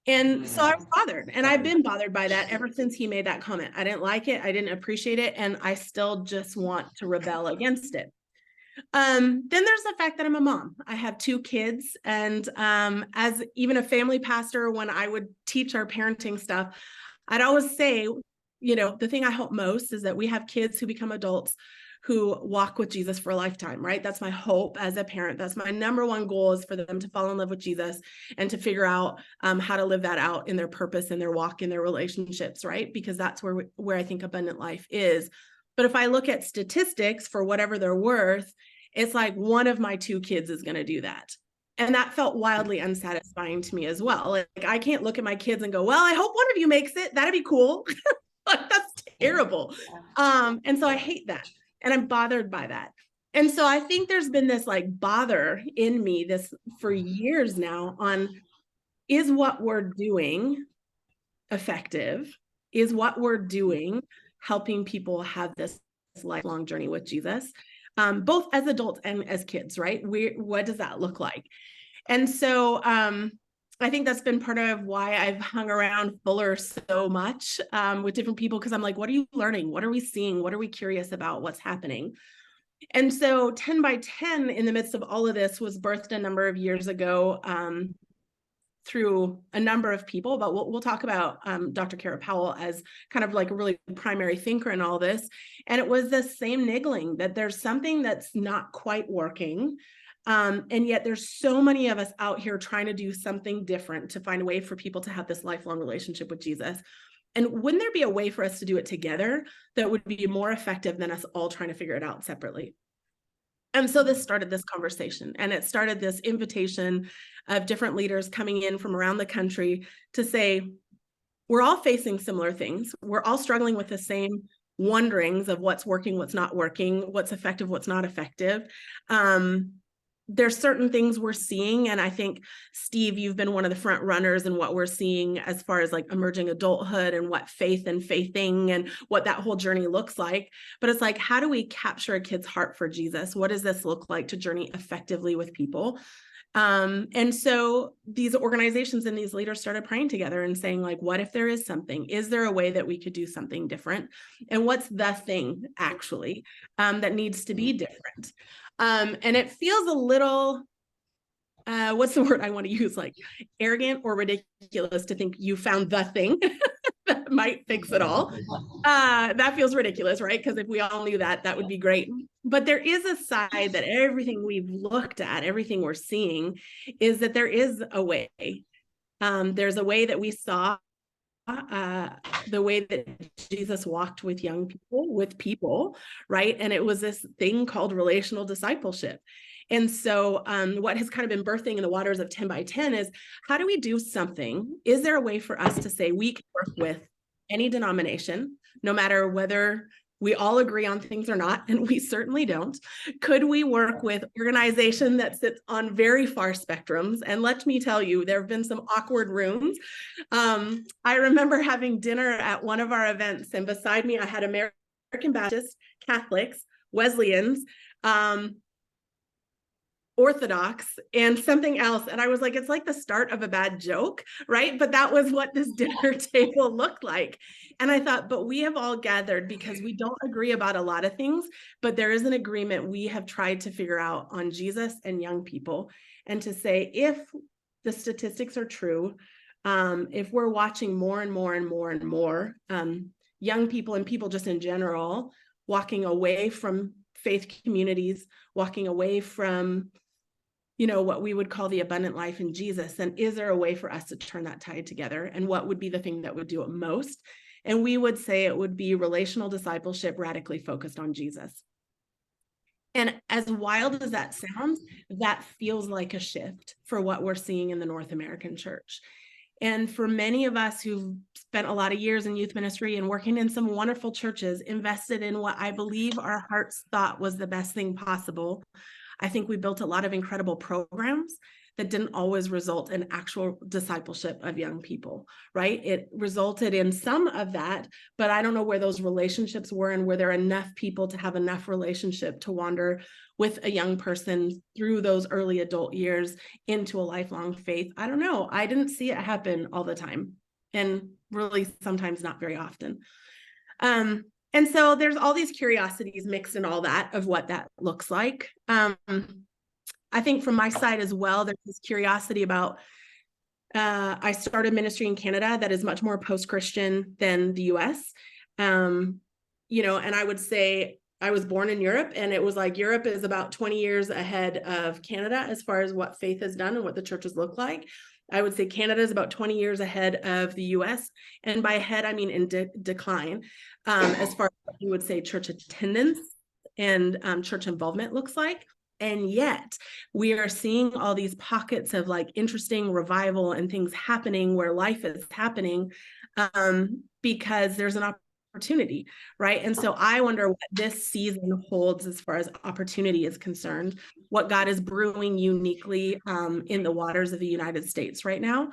And so I was bothered, and I've been bothered by that ever since he made that comment. I didn't like it. I didn't appreciate it. And I still just want to rebel against it. Then there's the fact that I'm a mom. I have 2 kids. And as even a family pastor, when I would teach our parenting stuff, I'd always say, you know, the thing I hope most is that we have kids who become adults who walk with Jesus for a lifetime, right? That's my hope as a parent. That's my number one goal, is for them to fall in love with Jesus and to figure out how to live that out in their purpose, in their walk, in their relationships, right? Because that's where I think abundant life is. But if I look at statistics for whatever they're worth, it's like one of my 2 kids is going to do that. And that felt wildly unsatisfying to me as well. Like, I can't look at my kids and go, well, I hope one of you makes it. That'd be cool. Like, that's terrible. And so I hate that. And I'm bothered by that. And so I think there's been this like bother in me this for years now on, is what we're doing effective? Is what we're doing helping people have this lifelong journey with Jesus? Both as adults and as kids, right? What does that look like? And so I think that's been part of why I've hung around Fuller so much with different people, because I'm like, what are you learning? What are we seeing? What are we curious about? What's happening? And so 10 by 10 in the midst of all of this was birthed a number of years ago through a number of people, but we'll talk about Dr. Kara Powell as kind of like a really primary thinker in all this. And it was the same niggling that there's something that's not quite working. And yet there's so many of us out here trying to do something different to find a way for people to have this lifelong relationship with Jesus. And wouldn't there be a way for us to do it together that would be more effective than us all trying to figure it out separately? And so this started this conversation, and it started this invitation of different leaders coming in from around the country to say, we're all facing similar things. We're all struggling with the same wonderings of what's working, what's not working, what's effective, what's not effective. There's certain things we're seeing. And I think, Steve, you've been one of the front runners in what we're seeing as far as like emerging adulthood and what faith and faithing and what that whole journey looks like. But it's like, how do we capture a kid's heart for Jesus? What does this look like to journey effectively with people? And so these organizations and these leaders started praying together and saying, like, what if there is something? Is there a way that we could do something different? And what's the thing actually that needs to be different? And it feels a little, what's the word I want to use? Like arrogant or ridiculous to think you found the thing that might fix it all. That feels ridiculous, right? Because if we all knew that, that would be great. But there is a side that everything we've looked at, everything we're seeing, is that there is a way. There's a way that we saw the way that Jesus walked with young people, right? And it was this thing called relational discipleship. And so what has kind of been birthing in the waters of 10 by 10 is, how do we do something? Is there a way for us to say we can work with any denomination, no matter whether we all agree on things or not, and we certainly don't? Could we work with organization that sits on very far spectrums? And let me tell you, there have been some awkward rooms. I remember having dinner at one of our events, and beside me, I had American Baptists, Catholics, Wesleyans, Orthodox, and something else. And I was like, it's like the start of a bad joke, right? But that was what this dinner table looked like. And I thought, but we have all gathered because we don't agree about a lot of things, but there is an agreement we have tried to figure out on Jesus and young people. And to say, if the statistics are true, if we're watching more and more and more and more young people and people just in general walking away from faith communities, walking away from, you know, what we would call the abundant life in Jesus, then is there a way for us to turn that tide together? And what would be the thing that would do it most? And we would say it would be relational discipleship radically focused on Jesus. And as wild as that sounds, that feels like a shift for what we're seeing in the North American church. And for many of us who've spent a lot of years in youth ministry and working in some wonderful churches, invested in what I believe our hearts thought was the best thing possible, I think we built a lot of incredible programs that didn't always result in actual discipleship of young people, right? It resulted in some of that, but I don't know where those relationships were and were there enough people to have enough relationship to wander with a young person through those early adult years into a lifelong faith. I don't know. I didn't see it happen all the time, and really sometimes not very often. And so there's all these curiosities mixed in all that of what that looks like. I think from my side as well, there's this curiosity about, I started ministry in Canada that is much more post-Christian than the US. And I would say I was born in Europe, and it was like Europe is about 20 years ahead of Canada as far as what faith has done and what the churches look like. I would say Canada is about 20 years ahead of the US. And by ahead, I mean in decline, as far as what you would say church attendance and church involvement looks like. And yet we are seeing all these pockets of like interesting revival and things happening where life is happening, because there's an opportunity, right? And so I wonder what this season holds as far as opportunity is concerned, what God is brewing uniquely in the waters of the United States right now.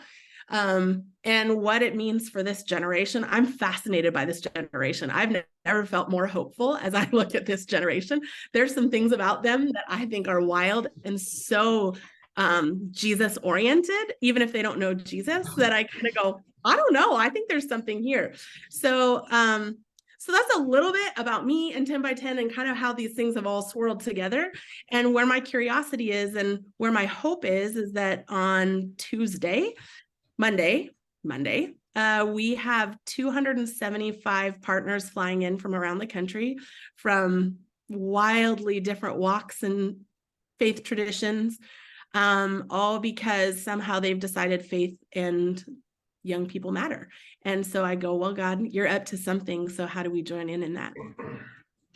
And what it means for this generation. I'm fascinated by this generation. I've never felt more hopeful as I look at this generation. There's some things about them that I think are wild and so Jesus oriented, even if they don't know Jesus, that I kind of go, I don't know, I think there's something here. So that's a little bit about me and 10 by 10 and kind of how these things have all swirled together, and where my curiosity is and where my hope is that on Monday, we have 275 partners flying in from around the country from wildly different walks and faith traditions, all because somehow they've decided faith and young people matter. And so I go, well, God, you're up to something. So how do we join in that?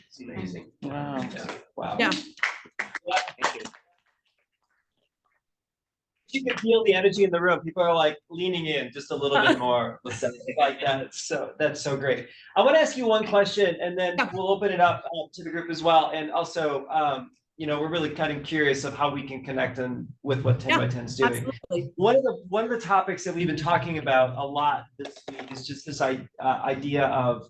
It's amazing. Wow. Wow. Yeah. Thank you. You can feel the energy in the room. People are like leaning in just a little bit more. Like that. So that's so great. I want to ask you one question, and then we'll open it up to the group as well. And also, we're really kind of curious of how we can connect with what 10 by 10 is doing. Absolutely. One of the topics that we've been talking about a lot this week is just this idea of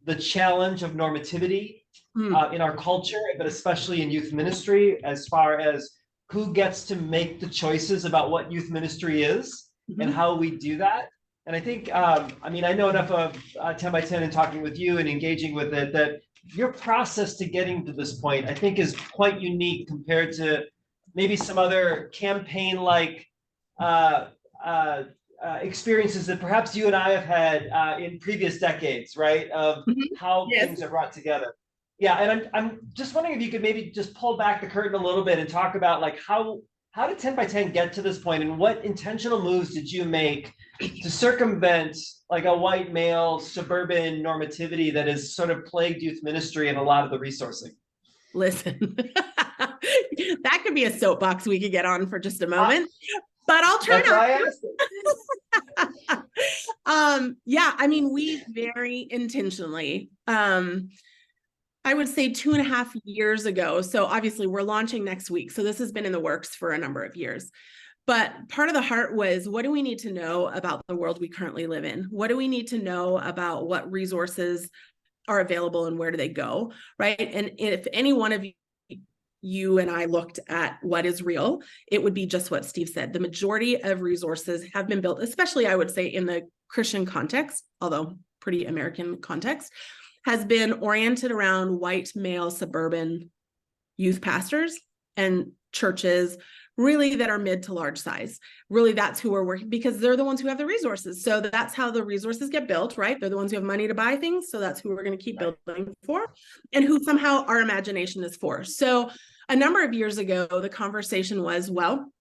the challenge of normativity in our culture, but especially in youth ministry, as far as who gets to make the choices about what youth ministry is and how we do that. And I think, I know enough of 10 by 10 and talking with you and engaging with it, that your process to getting to this point, I think, is quite unique compared to maybe some other campaign-like experiences that perhaps you and I have had in previous decades, right? Of how things are brought together. Yeah, and I'm just wondering if you could maybe just pull back the curtain a little bit and talk about like how did 10 by 10 get to this point, and what intentional moves did you make to circumvent like a white male suburban normativity that has sort of plagued youth ministry and a lot of the resourcing? Listen, that could be a soapbox we could get on for just a moment, but I'll try not. We very intentionally, I would say 2.5 years ago. So obviously we're launching next week. So this has been in the works for a number of years. But part of the heart was, what do we need to know about the world we currently live in? What do we need to know about what resources are available and where do they go, right? And if any one of you and I looked at what is real, it would be just what Steve said. The majority of resources have been built, especially I would say in the Christian context, although pretty American context, has been oriented around white male suburban youth pastors and churches really that are mid to large size. Really, that's who we're working, because they're the ones who have the resources. So that's how the resources get built, right? They're the ones who have money to buy things. So that's who we're going to keep building for, and who somehow our imagination is for. So a number of years ago, the conversation was, well,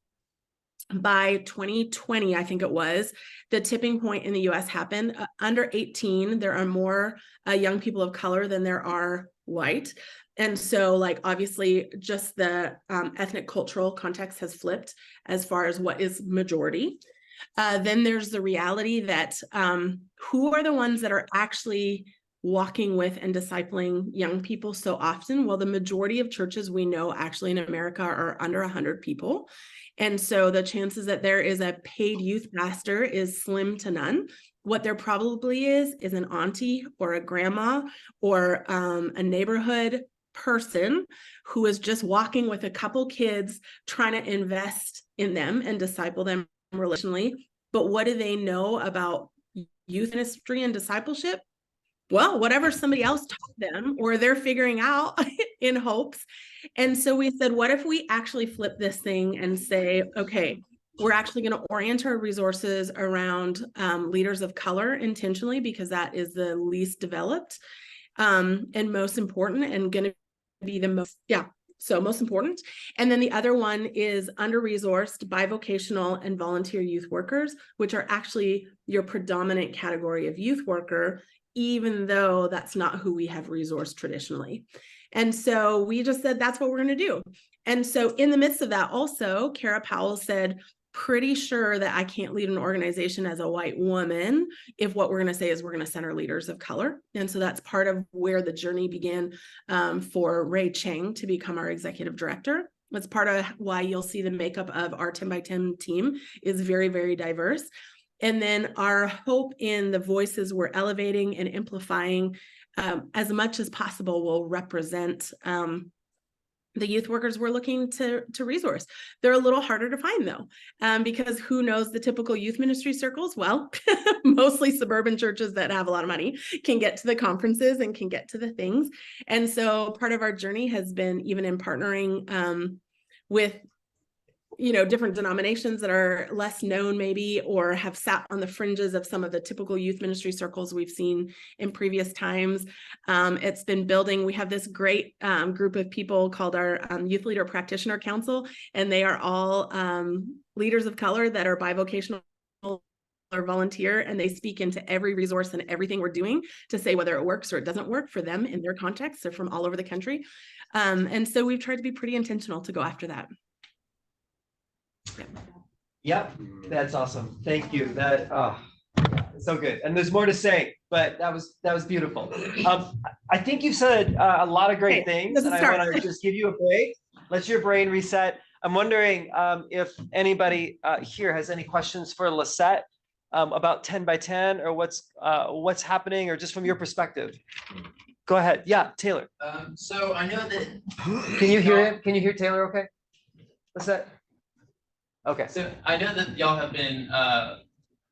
by 2020, I think it was, the tipping point in the US happened. Under 18, there are more young people of color than there are white. And so like, obviously just the ethnic cultural context has flipped as far as what is majority. Then there's the reality that who are the ones that are actually walking with and discipling young people so often. Well, the majority of churches we know actually in America are under 100 people. And so the chances that there is a paid youth pastor is slim to none. What there probably is an auntie or a grandma or a neighborhood person who is just walking with a couple kids, trying to invest in them and disciple them relationally. But what do they know about youth ministry and discipleship? Well, whatever somebody else taught them or they're figuring out in hopes. And so we said, what if we actually flip this thing and say, okay, we're actually going to orient our resources around leaders of color intentionally, because that is the least developed and most important and going to be the most, so most important. And then the other one is under-resourced bivocational and volunteer youth workers, which are actually your predominant category of youth worker, even though that's not who we have resourced traditionally. And so we just said, that's what we're going to do. And so in the midst of that also, Kara Powell said, pretty sure that I can't lead an organization as a white woman if what we're going to say is we're going to center leaders of color. And so that's part of where the journey began for Ray Chang to become our executive director. That's part of why you'll see the makeup of our 10 by 10 team is very, very diverse. And then our hope in the voices we're elevating and amplifying as much as possible will represent the youth workers we're looking to resource. They're a little harder to find though, because who knows the typical youth ministry circles? Well, mostly suburban churches that have a lot of money can get to the conferences and can get to the things. And so part of our journey has been even in partnering with different denominations that are less known maybe, or have sat on the fringes of some of the typical youth ministry circles we've seen in previous times. It's been building. We have this great group of people called our Youth Leader Practitioner Council, and they are all leaders of color that are bivocational or volunteer, and they speak into every resource and everything we're doing to say whether it works or it doesn't work for them in their context. They're from all over the country. And so we've tried to be pretty intentional to go after that. Yep, that's awesome. Thank you. That so good. And there's more to say, but that was beautiful. I think you've said a lot of great things, and I want to just give you a break. Let your brain reset. I'm wondering if anybody here has any questions for Lisette about 10 by 10 or what's happening, or just from your perspective. Go ahead. Yeah, Taylor. So I know that. Can you hear him? Can you hear Taylor? Okay. Lisette. Okay. So I know that y'all have been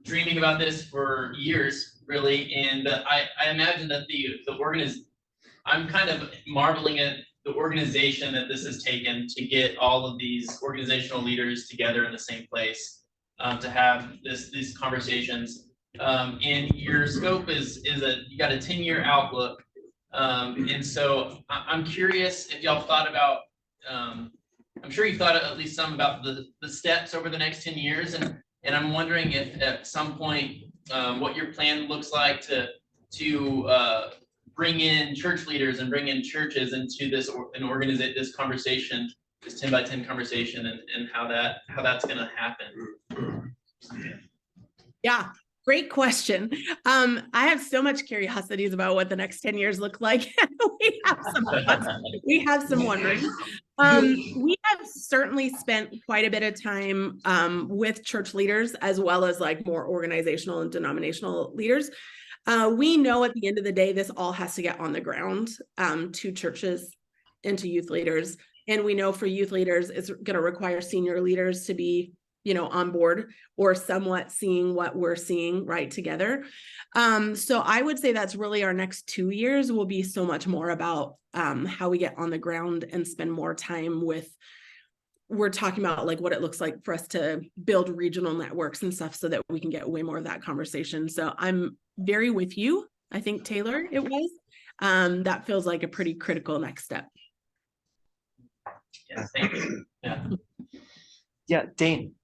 dreaming about this for years, really, and I imagine that I'm kind of marveling at the organization that this has taken to get all of these organizational leaders together in the same place to have these conversations. And your scope is you got a 10-year outlook, and so I'm curious if y'all thought about. I'm sure you've thought at least some about the steps over the next 10 years, and I'm wondering if at some point what your plan looks like to bring in church leaders and bring in churches into this and organize this conversation, this 10 by 10 conversation, and how that's going to happen. Yeah. Great question. I have so much curiosities about what the next 10 years look like. We have some wondering. We have certainly spent quite a bit of time with church leaders, as well as like more organizational and denominational leaders. We know at the end of the day, this all has to get on the ground to churches and to youth leaders. And we know for youth leaders, it's going to require senior leaders to be on board or somewhat seeing what we're seeing right together. So I would say that's really our next 2 years will be so much more about how we get on the ground and spend more time we're talking about like what it looks like for us to build regional networks and stuff so that we can get way more of that conversation. So I'm very with you. I think Taylor, it was, that feels like a pretty critical next step. Yeah, thank you. Yeah, Dane.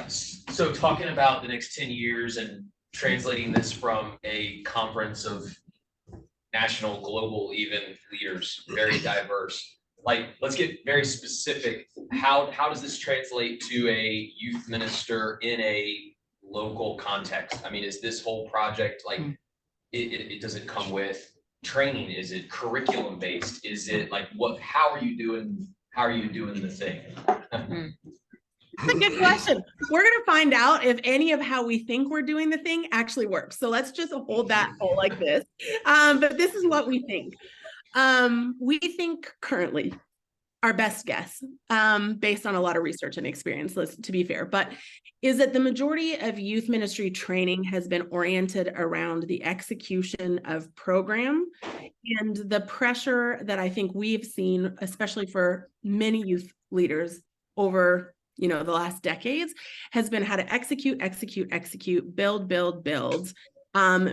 So talking about the next 10 years and translating this from a conference of national, global, even leaders, very diverse. Like, let's get very specific. How does this translate to a youth minister in a local context? I mean, is this whole project like does it come with training? Is it curriculum based? Is it like how are you doing the thing? That's a good question. We're going to find out if any of how we think we're doing the thing actually works. So let's just hold that poll like this. But this is what we think. We think currently, our best guess, based on a lot of research and experience, to be fair, but is that the majority of youth ministry training has been oriented around the execution of program, and the pressure that I think we've seen, especially for many youth leaders over the last decades, has been how to execute, build,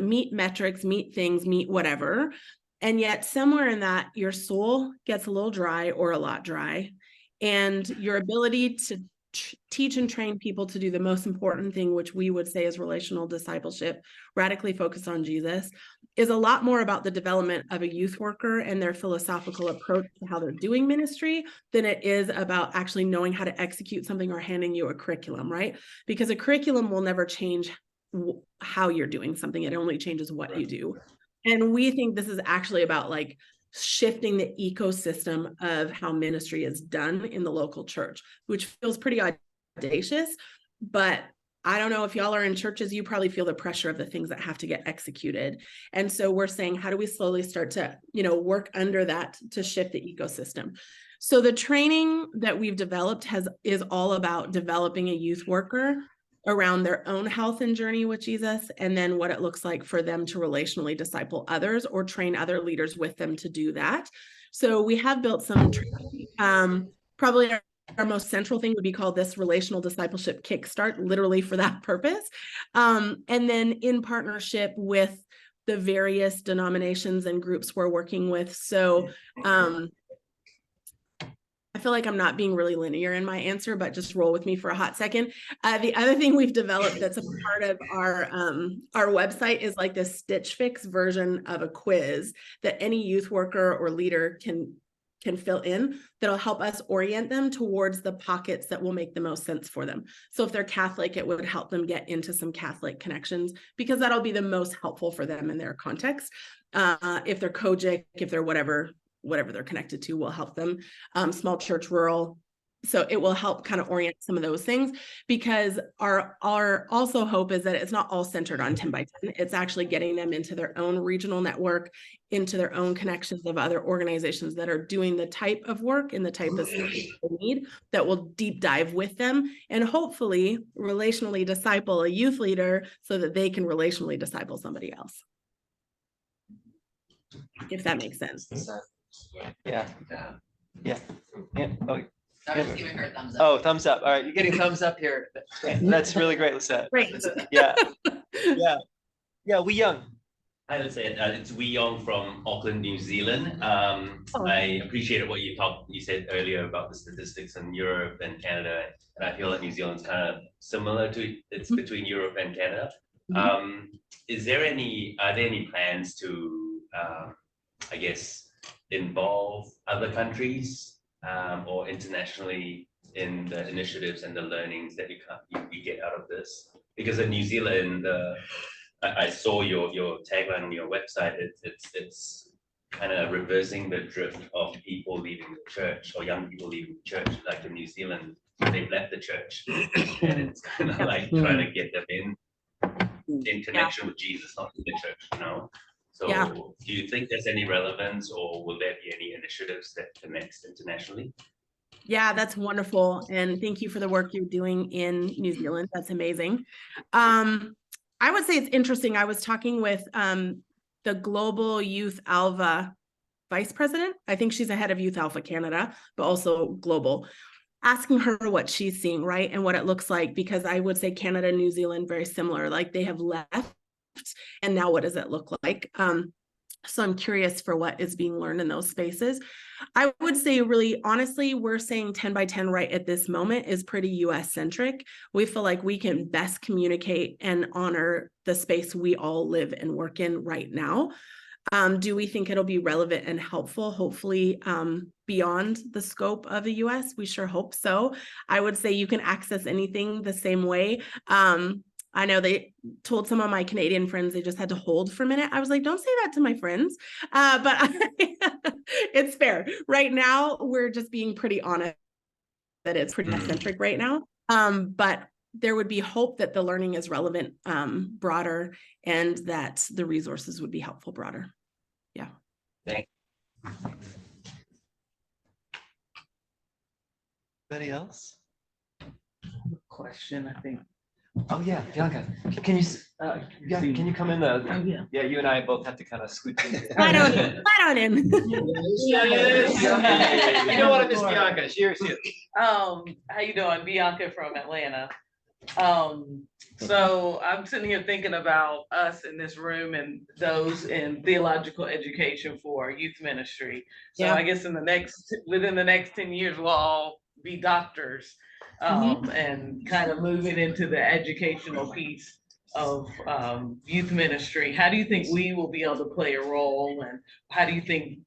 meet metrics, meet things, meet whatever. And yet somewhere in that, your soul gets a little dry or a lot dry. And your ability to teach and train people to do the most important thing, which we would say is relational discipleship, radically focused on Jesus, is a lot more about the development of a youth worker and their philosophical approach to how they're doing ministry than it is about actually knowing how to execute something or handing you a curriculum, right? Because a curriculum will never change how you're doing something. It only changes what you do. And we think this is actually about like shifting the ecosystem of how ministry is done in the local church, which feels pretty audacious, but I don't know if y'all are in churches, you probably feel the pressure of the things that have to get executed. And so we're saying, how do we slowly start to, work under that to shift the ecosystem? So the training that we've developed is all about developing a youth worker around their own health and journey with Jesus, and then what it looks like for them to relationally disciple others or train other leaders with them to do that. So we have built some training. Probably our most central thing would be called this Relational Discipleship Kickstart, literally for that purpose. And then in partnership with the various denominations and groups we're working with. So I feel like I'm not being really linear in my answer, but just roll with me for a hot second. The other thing we've developed that's a part of our website is like this Stitch Fix version of a quiz that any youth worker or leader can fill in that'll help us orient them towards the pockets that will make the most sense for them. So if they're Catholic, it would help them get into some Catholic connections because that'll be the most helpful for them in their context. If they're Kojic, if they're whatever they're connected to will help them, small church, rural. So it will help kind of orient some of those things, because our also hope is that it's not all centered on 10 by 10. It's actually getting them into their own regional network, into their own connections of other organizations that are doing the type of work and the type of stuff they need that will deep dive with them and hopefully relationally disciple a youth leader so that they can relationally disciple somebody else. If that makes sense. Yeah. Oh, I was giving her a thumbs up. oh, thumbs up. All right, you're getting thumbs up here. That's really great, Lisette. Great. Yeah. We young. Hi, Lisette. It's Wee Yong from Auckland, New Zealand. I appreciated what you said earlier about the statistics in Europe and Canada, and I feel that New Zealand's kind of similar to it's between Europe and Canada. Are there any plans to, I guess, involve other countries or internationally in the initiatives and the learnings that you get out of this? Because in New Zealand, I saw your tagline on your website. It's kind of reversing the drift of people leaving the church or young people leaving the church. Like in New Zealand, they've left the church, and it's kind of like trying to get them in connection with Jesus, not in the church, So do you think there's any relevance, or will there be any initiatives that connects internationally? Yeah, that's wonderful. And thank you for the work you're doing in New Zealand. That's amazing. I would say it's interesting. I was talking with the Global Youth Alpha Vice President. I think she's the head of Youth Alpha Canada, but also global, asking her what she's seeing, right? And what it looks like, because I would say Canada and New Zealand, very similar, like they have left. And now what does it look like? So I'm curious for what is being learned in those spaces. I would say really honestly, we're saying 10 by 10 right at this moment is pretty US centric. We feel like we can best communicate and honor the space we all live and work in right now. Do we think it'll be relevant and helpful, hopefully beyond the scope of the US? We sure hope so. I would say you can access anything the same way. I know they told some of my Canadian friends they just had to hold for a minute. I was like, don't say that to my friends. But it's fair. Right now, we're just being pretty honest that it's pretty eccentric right now. But there would be hope that the learning is relevant, broader, and that the resources would be helpful broader. Yeah. Thank you. Anybody else? Question, I think. Oh, yeah, Bianca, can you, yeah, can you come in? Oh, yeah. Yeah, you and I both have to kind of scoot in. Slide on in. You know what, I miss Bianca, cheers. How you doing? Bianca from Atlanta. So I'm sitting here thinking about us in this room and those in theological education for youth ministry. So Yeah. I guess within the next 10 years, we'll all be doctors, and kind of moving into the educational piece of youth ministry. How do you think we will be able to play a role, and how do you think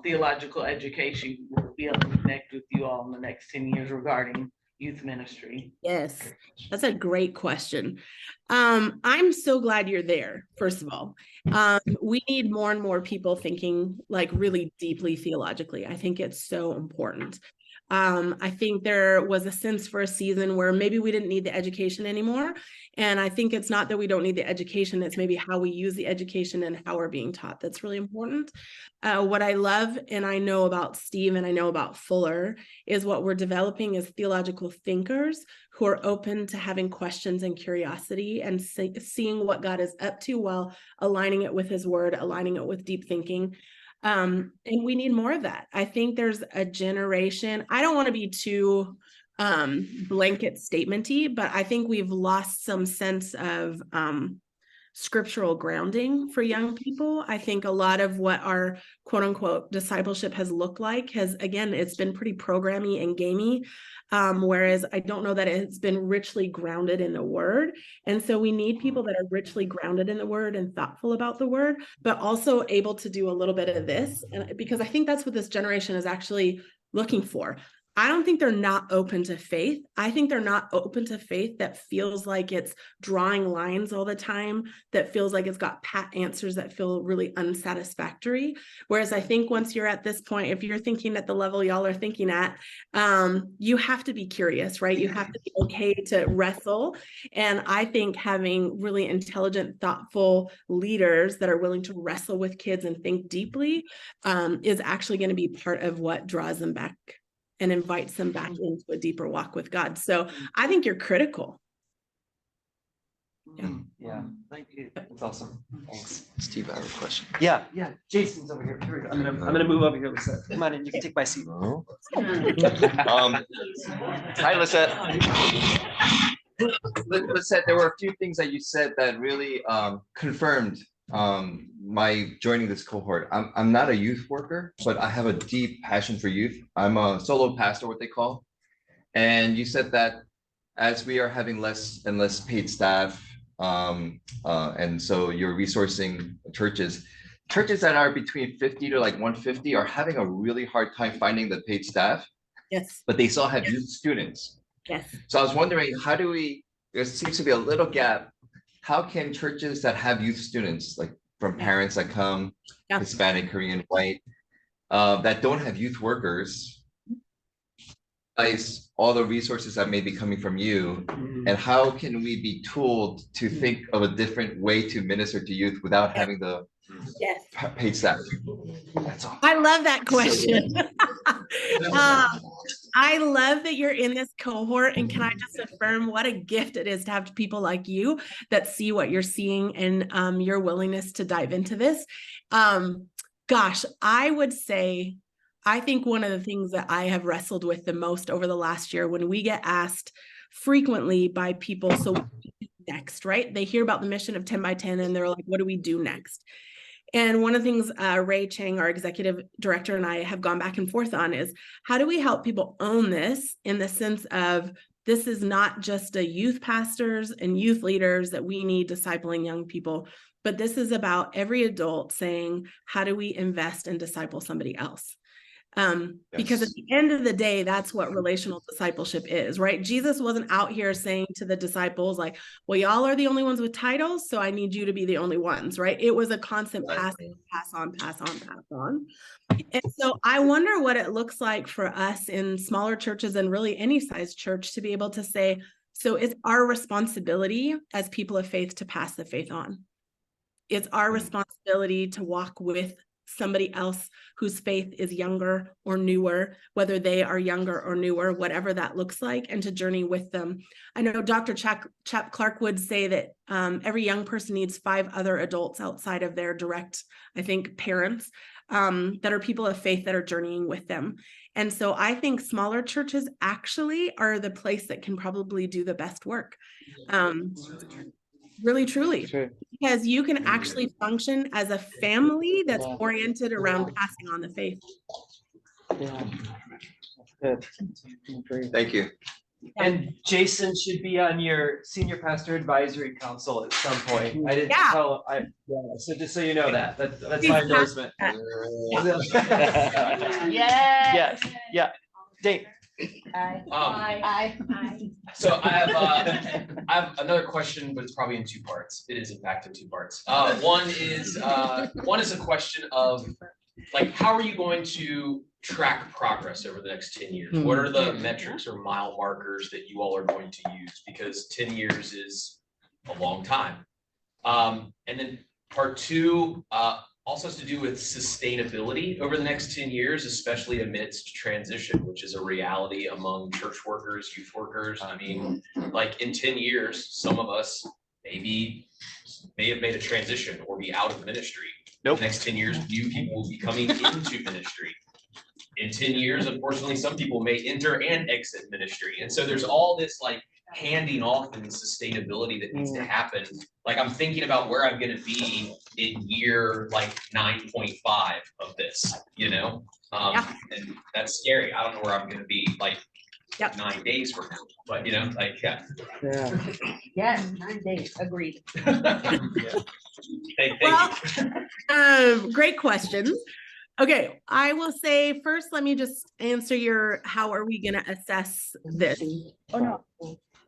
theological education will be able to connect with you all in the next 10 years regarding youth ministry? Yes, that's a great question. I'm so glad you're there, first of all. We need more and more people thinking like really deeply theologically. I think it's so important. I think there was a sense for a season where maybe we didn't need the education anymore. And I think it's not that we don't need the education, it's maybe how we use the education and how we're being taught that's really important. What I love and I know about Steve and I know about Fuller is what we're developing as theological thinkers who are open to having questions and curiosity and seeing what God is up to while aligning it with his word, aligning it with deep thinking. And we need more of that. I think there's a generation, I don't want to be too blanket statementy, but I think we've lost some sense of scriptural grounding for young people. I think a lot of what our quote unquote discipleship has looked like again, it's been pretty programmy and gamey. Whereas I don't know that it's been richly grounded in the word. And so we need people that are richly grounded in the word and thoughtful about the word, but also able to do a little bit of this. And because I think that's what this generation is actually looking for. I don't think they're not open to faith. I think they're not open to faith that feels like it's drawing lines all the time, that feels like it's got pat answers that feel really unsatisfactory. Whereas I think once you're at this point, if you're thinking at the level y'all are thinking at, you have to be curious, right? You have to be okay to wrestle. And I think having really intelligent, thoughtful leaders that are willing to wrestle with kids and think deeply is actually going to be part of what draws them back and invites them back into a deeper walk with God. So I think you're critical. Yeah, thank you. That's awesome. Thanks. Steve, I have a question. Yeah, Jason's over here. Here we go. I'm gonna move over here, Lisa. Come on in, you can take my seat. Hi, Lisette. Lisette, there were a few things that you said that really confirmed my joining this cohort. I'm not a youth worker, but I have a deep passion for youth. I'm a solo pastor, what they call. And you said that as we are having less and less paid staff, and so you're resourcing churches that are between 50 to like 150 are having a really hard time finding the paid staff. Yes. But they still have youth students. Yes. So I was wondering, there seems to be a little gap. How can churches that have youth students, like from parents that come, Hispanic, Korean, white, that don't have youth workers, utilize all the resources that may be coming from you, and how can we be tooled to think of a different way to minister to youth without having the paid staff? That's all. I love that question. I love that you're in this cohort, and can I just affirm what a gift it is to have people like you that see what you're seeing and your willingness to dive into this. Gosh, I would say, I think one of the things that I have wrestled with the most over the last year, when we get asked frequently by people, so what do we do next, right? They hear about the mission of 10 by 10 and they're like, what do we do next? And one of the things Ray Chang, our executive director, and I have gone back and forth on is how do we help people own this in the sense of this is not just a youth pastors and youth leaders that we need discipling young people, but this is about every adult saying, how do we invest and disciple somebody else? Because at Yes. the end of the day, that's what relational discipleship is, right? Jesus wasn't out here saying to the disciples, like, well, y'all are the only ones with titles, so I need you to be the only ones, right? It was a constant pass on, pass on, pass on. And so I wonder what it looks like for us in smaller churches and really any size church to be able to say, so it's our responsibility as people of faith to pass the faith on. It's our responsibility to walk with somebody else whose faith is younger or newer, whether they are younger or newer, whatever that looks like, and to journey with them. I know Dr. Chap Clark would say that every young person needs 5 other adults outside of their direct, I think, parents that are people of faith that are journeying with them. And so I think smaller churches actually are the place that can probably do the best work. Really, truly, because you can actually function as a family that's oriented around passing on the faith. Yeah. Good. Great. Thank you. And Jason should be on your senior pastor advisory council at some point. I didn't Yeah. tell, so just so you know that's my endorsement. Yes, yeah. Dave. So I have another question, but it's probably in 2 parts. It is in fact in 2 parts. One is a question of, like, how are you going to track progress over the next 10 years? What are the metrics or mile markers that you all are going to use? Because 10 years is a long time. And then part 2 also has to do with sustainability over the next 10 years, especially amidst transition, which is a reality among church workers, youth workers. I mean, like in 10 years, some of us may have made a transition or be out of ministry. Nope. The next 10 years, new people will be coming into ministry. In 10 years, unfortunately, some people may enter and exit ministry. And so there's all this like handing off and sustainability that needs to happen. Like I'm thinking about where I'm gonna be in year like 9.5 of this, you know? And that's scary. I don't know where I'm gonna be like 9 days from now, but you know, like, yeah. Yes, 9 days, agreed. Thank you. Great questions. Okay, I will say first, let me just answer your, how are we gonna assess this? Oh no.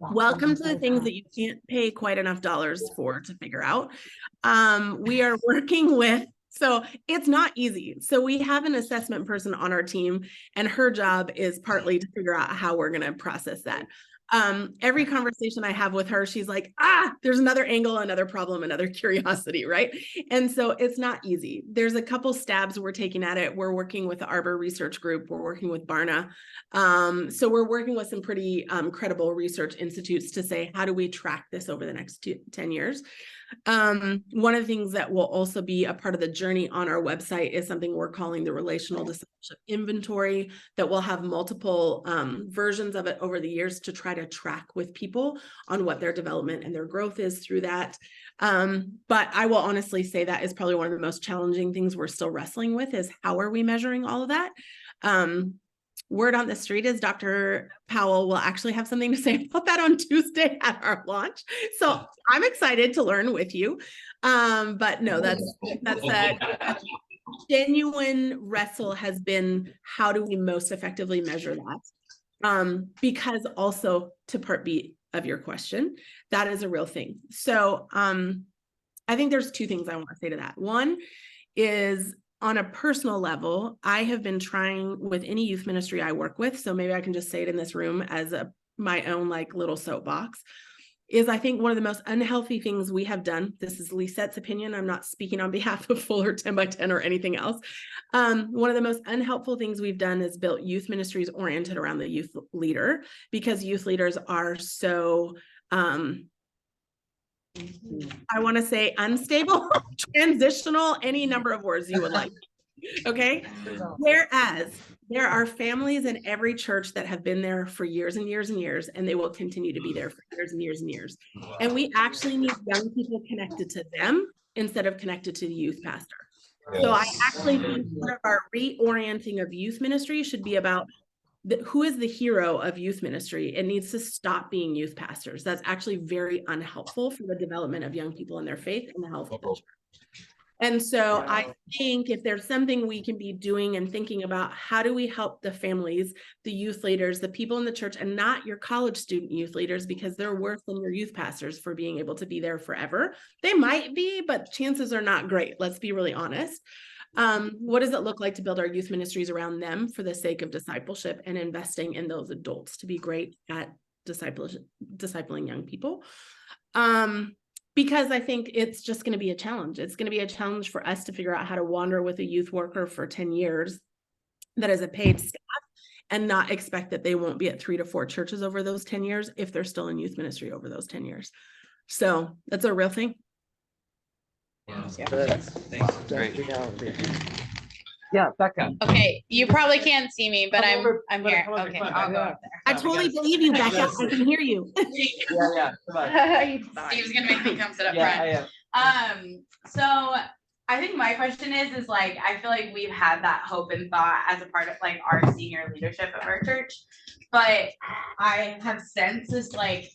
Welcome to the things that you can't pay quite enough dollars for to figure out. We are working with, so it's not easy. So we have an assessment person on our team and her job is partly to figure out how we're gonna process that. Every conversation I have with her, she's like, there's another angle, another problem, another curiosity, right? And so it's not easy. There's a couple stabs we're taking at it. We're working with the Arbor Research Group. We're working with Barna. So we're working with some pretty credible research institutes to say, how do we track this over the next 10 years? One of the things that will also be a part of the journey on our website is something we're calling the Relational Discipleship Inventory, that will have multiple versions of it over the years to try to track with people on what their development and their growth is through that. But I will honestly say that is probably one of the most challenging things we're still wrestling with, is how are we measuring all of that? Word on the street is Dr. Powell will actually have something to say about that on Tuesday at our launch. So I'm excited to learn with you. But no, that's a genuine wrestle, has been, how do we most effectively measure that? Because also, to part B of your question, that is a real thing. So I think there's 2 things I want to say to that. One is, on a personal level, I have been trying with any youth ministry I work with, so maybe I can just say it in this room as my own like little soapbox, is I think one of the most unhealthy things we have done, this is Lisette's opinion, I'm not speaking on behalf of Fuller 10 by 10 or anything else. One of the most unhelpful things we've done is built youth ministries oriented around the youth leader, because youth leaders are so, I want to say unstable, transitional, any number of words you would like. Okay. Whereas there are families in every church that have been there for years and years and years, and they will continue to be there for years and years and years. And we actually need young people connected to them instead of connected to the youth pastor. So I actually think part of our reorienting of youth ministry should be about who is the hero of youth ministry. It needs to stop being youth pastors. That's actually very unhelpful for the development of young people in their faith and the health of the church. And so I think if there's something we can be doing and thinking about, how do we help the families, the youth leaders, the people in the church, and not your college student youth leaders, because they're worse than your youth pastors for being able to be there forever. They might be, but chances are not great. Let's be really honest. What does it look like to build our youth ministries around them for the sake of discipleship and investing in those adults to be great at discipling young people? Because I think it's just going to be a challenge. It's going to be a challenge for us to figure out how to wander with a youth worker for 10 years that is a paid staff and not expect that they won't be at 3 to 4 churches over those 10 years if they're still in youth ministry over those 10 years. So that's a real thing. Yeah, Becca. Okay, you probably can't see me, but I'm here. Okay, I'll go up I totally believe you, Becca. I can hear you. Yeah, come on. there. Steve's gonna make me come sit up Yeah, front. So I think my question is like, I feel like we've had that hope and thought as a part of like our senior leadership of our church, but I have sensed this like,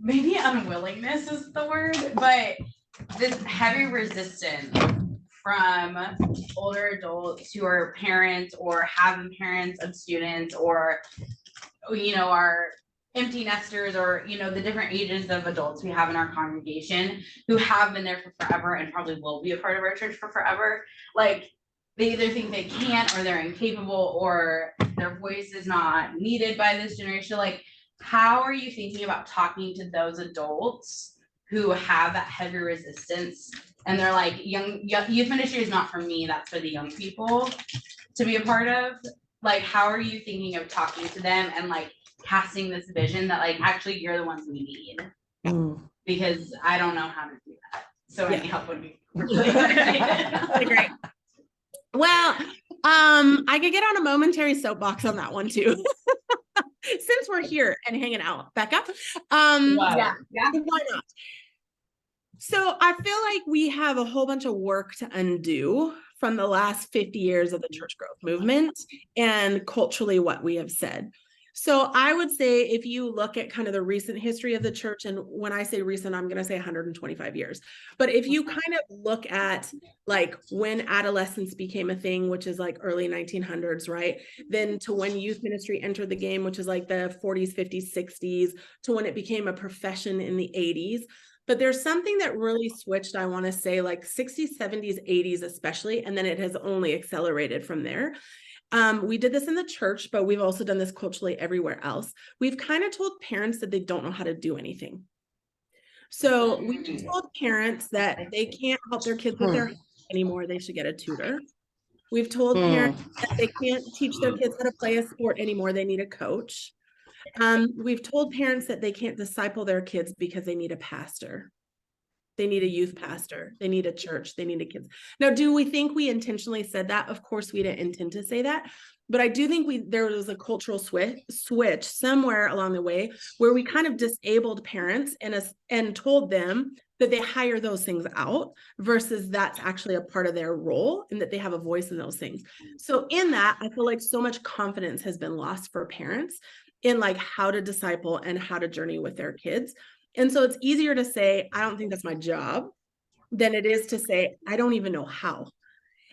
maybe unwillingness is the word, but this heavy resistance from older adults who are parents or have been parents of students, or, you know, are empty nesters, or, you know, the different ages of adults we have in our congregation who have been there for forever and probably will be a part of our church for forever. Like, they either think they can't, or they're incapable, or their voice is not needed by this generation. Like, how are you thinking about talking to those adults who have that heavy resistance and they're like, youth ministry is not for me, that's for the young people to be a part of? Like, how are you thinking of talking to them and like casting this vision that like, actually you're the ones we need? Because I don't know how to do that. So any help would be really great. Well, I could get on a momentary soapbox on that one too. Since we're here and hanging out, Becca. Why not? So I feel like we have a whole bunch of work to undo from the last 50 years of the church growth movement and culturally what we have said. So I would say if you look at kind of the recent history of the church, and when I say recent, I'm going to say 125 years. But if you kind of look at like when adolescence became a thing, which is like early 1900s, right? Then to when youth ministry entered the game, which is like the 40s, 50s, 60s, to when it became a profession in the 80s. But there's something that really switched, I want to say like 60s, 70s, 80s, especially, and then it has only accelerated from there. We did this in the church, but we've also done this culturally everywhere else. We've kind of told parents that they don't know how to do anything. So we've told parents that they can't help their kids with their homework anymore, they should get a tutor. We've told parents that they can't teach their kids how to play a sport anymore, they need a coach. We've told parents that they can't disciple their kids because they need a pastor. They need a youth pastor. They need a church. They need a kids. Now, do we think we intentionally said that? Of course, we didn't intend to say that. But I do think there was a cultural switch somewhere along the way where we kind of disabled parents and told them that they hire those things out versus that's actually a part of their role and that they have a voice in those things. So in that, I feel like so much confidence has been lost for parents in like how to disciple and how to journey with their kids. And so it's easier to say, I don't think that's my job, than it is to say, I don't even know how.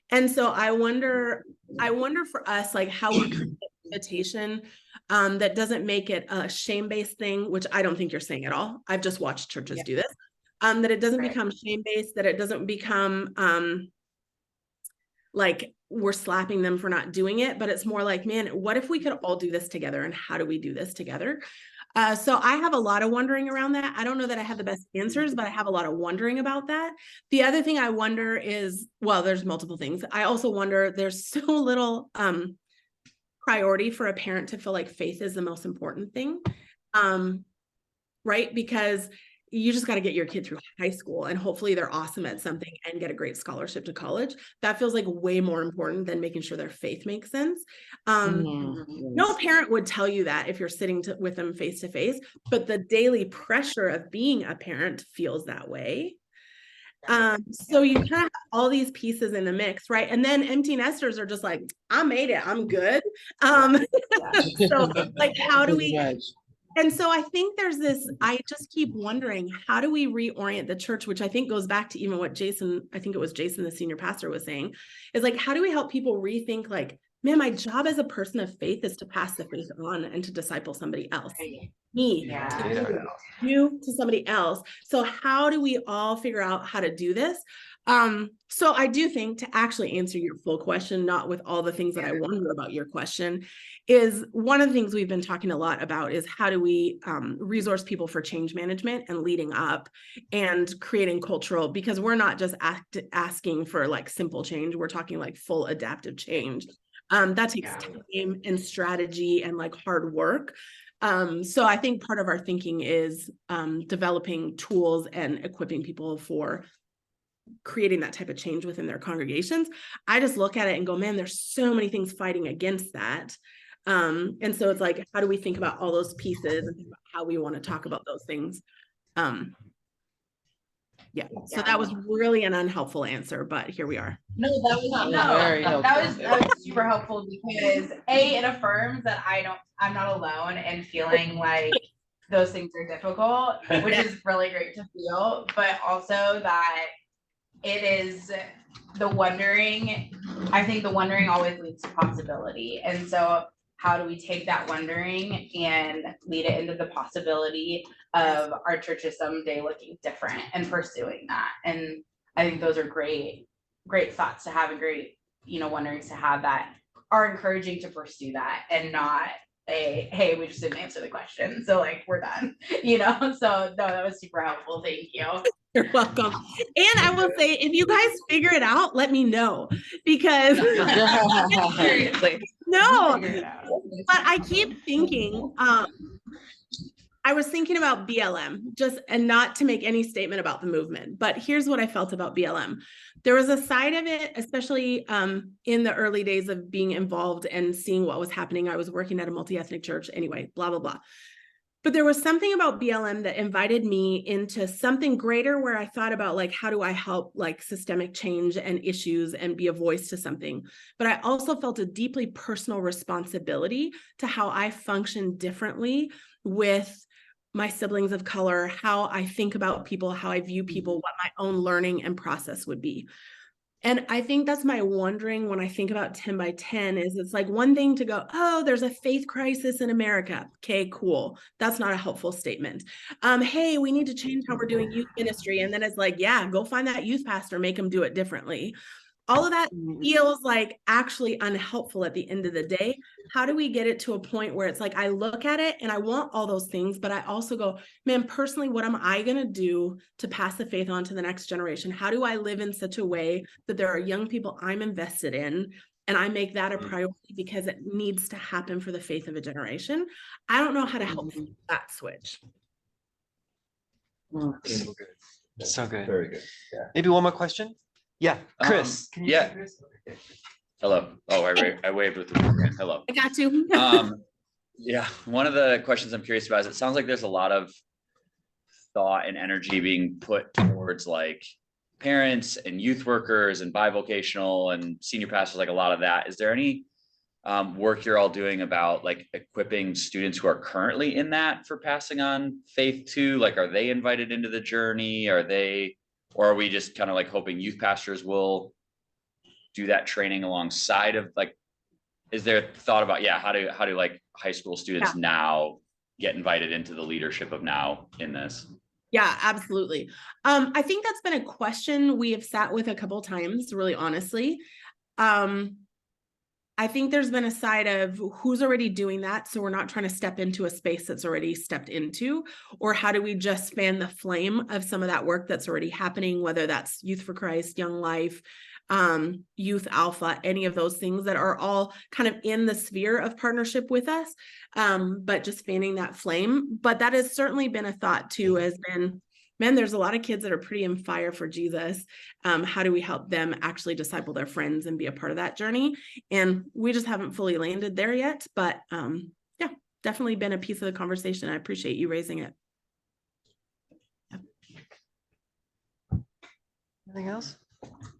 And so I wonder for us, like how we create an invitation that doesn't make it a shame-based thing, which I don't think you're saying at all. I've just watched churches do this, that it doesn't become shame-based, that it doesn't become like we're slapping them for not doing it, but it's more like, man, what if we could all do this together, and how do we do this together? So I have a lot of wondering around that. I don't know that I have the best answers, but I have a lot of wondering about that. The other thing I wonder is, well, there's multiple things. I also wonder there's so little priority for a parent to feel like faith is the most important thing, right? Because you just got to get your kid through high school and hopefully they're awesome at something and get a great scholarship to college. That feels like way more important than making sure their faith makes sense. No parent would tell you that if you're sitting with them face to face, but the daily pressure of being a parent feels that way. So you kind of have all these pieces in the mix, right? And then empty nesters are just like, I made it, I'm good. So like, how do we And so I think there's this, I just keep wondering, how do we reorient the church, which I think goes back to even what Jason, I think it was Jason, the senior pastor, was saying, is like, how do we help people rethink, like, man, my job as a person of faith is to pass the faith on and to disciple somebody else. Me, you to somebody else. So how do we all figure out how to do this? So I do think, to actually answer your full question, not with all the things that I wonder about your question, is one of the things we've been talking a lot about is how do we resource people for change management and leading up and creating cultural, because we're not just asking for like simple change, we're talking like full adaptive change. That takes time and strategy and like hard work. So I think part of our thinking is developing tools and equipping people for creating that type of change within their congregations. I just look at it and go, man, there's so many things fighting against that. And so it's like, how do we think about all those pieces and think about how we want to talk about those things? So that was really an unhelpful answer, but here we are. No, that was not, that was super helpful, because it affirms that I'm not alone in feeling like those things are difficult, which is really great to feel, but also that it is the wondering. I think the wondering always leads to possibility. And so how do we take that wondering and lead it into the possibility of our churches someday looking different and pursuing that? And I think those are great thoughts to have, and great, wonderings to have that are encouraging to pursue that, and not hey, we just didn't answer the question, so like we're done, so no, that was super helpful. Thank you. You're welcome. And I will say, if you guys figure it out, let me know, because Seriously. no, but I keep thinking, I was thinking about BLM, and not to make any statement about the movement, but here's what I felt about BLM. There was a side of it, especially in the early days of being involved and seeing what was happening. I was working at a multi-ethnic church anyway, blah, blah, blah. But there was something about BLM that invited me into something greater, where I thought about like, how do I help like systemic change and issues and be a voice to something? But I also felt a deeply personal responsibility to how I function differently with my siblings of color, how I think about people, how I view people, what my own learning and process would be. And I think that's my wondering when I think about 10 by 10 is, it's like one thing to go, oh, there's a faith crisis in America. Okay, cool. That's not a helpful statement. Hey, we need to change how we're doing youth ministry. And then it's like, yeah, go find that youth pastor, make them do it differently. All of that feels like actually unhelpful at the end of the day. How do we get it to a point where it's like, I look at it and I want all those things, but I also go, man, personally, what am I going to do to pass the faith on to the next generation? How do I live in such a way that there are young people I'm invested in, and I make that a priority because it needs to happen for the faith of a generation? I don't know how to help that switch. So good. Very good. Yeah. Maybe one more question? Yeah, Chris. Can you yeah. see Chris? Okay. Hello. Oh, I waved with the hand. Hello. I got you. Yeah, one of the questions I'm curious about is, it sounds like there's a lot of thought and energy being put towards like parents and youth workers and bivocational and senior pastors, like a lot of that. Is there any work you're all doing about like equipping students who are currently in that for passing on faith to? Like, are they invited into the journey? Or are we just kind of like hoping youth pastors will do that training alongside of, like, is there thought about, how do like high school students now get invited into the leadership of now in this? Yeah, absolutely. I think that's been a question we have sat with a couple of times, really honestly. I think there's been a side of who's already doing that, so we're not trying to step into a space that's already stepped into, or how do we just fan the flame of some of that work that's already happening, whether that's Youth for Christ, Young Life, Youth Alpha, any of those things that are all kind of in the sphere of partnership with us, but just fanning that flame. But that has certainly been a thought too, has been, man, there's a lot of kids that are pretty in fire for Jesus. How do we help them actually disciple their friends and be a part of that journey? And we just haven't fully landed there yet, but yeah, definitely been a piece of the conversation. I appreciate you raising it. Anything else?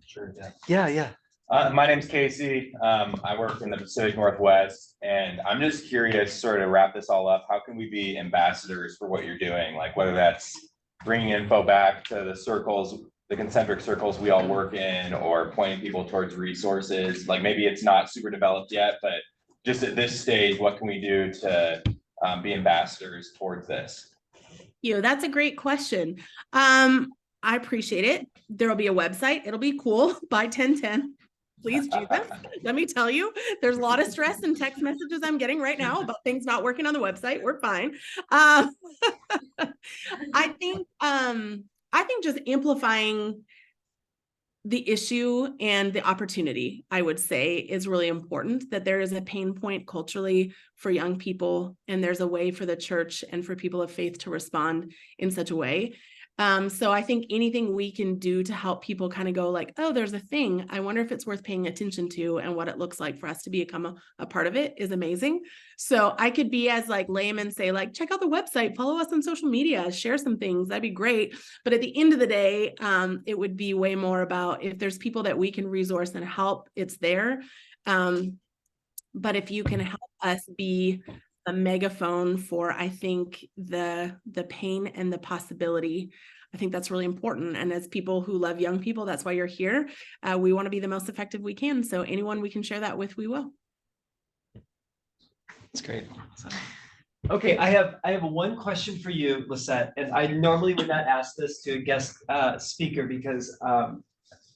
Sure. Yeah. My name's Casey. I work in the Pacific Northwest, and I'm just curious, sort of wrap this all up. How can we be ambassadors for what you're doing? Like whether that's bringing info back to the circles, the concentric circles we all work in, or pointing people towards resources. Like maybe it's not super developed yet, but just at this stage, what can we do to be ambassadors towards this? That's a great question. I appreciate it. There'll be a website. It'll be cool by 1010. Please, Jesus. Let me tell you, there's a lot of stress and text messages I'm getting right now about things not working on the website. We're fine. I think just amplifying the issue and the opportunity, I would say, is really important, that there is a pain point culturally for young people, and there's a way for the church and for people of faith to respond in such a way. So I think anything we can do to help people kind of go like, oh, there's a thing, I wonder if it's worth paying attention to and what it looks like for us to become a part of it is amazing. So I could be as like layman say like, check out the website, follow us on social media, share some things, that'd be great. But at the end of the day, it would be way more about if there's people that we can resource and help, it's there. But if you can help us be a megaphone for, I think, the pain and the possibility, I think that's really important. And as people who love young people, that's why you're here. We want to be the most effective we can. So anyone we can share that with, we will. That's great. Okay, I have one question for you, Lisette, and I normally would not ask this to a guest speaker because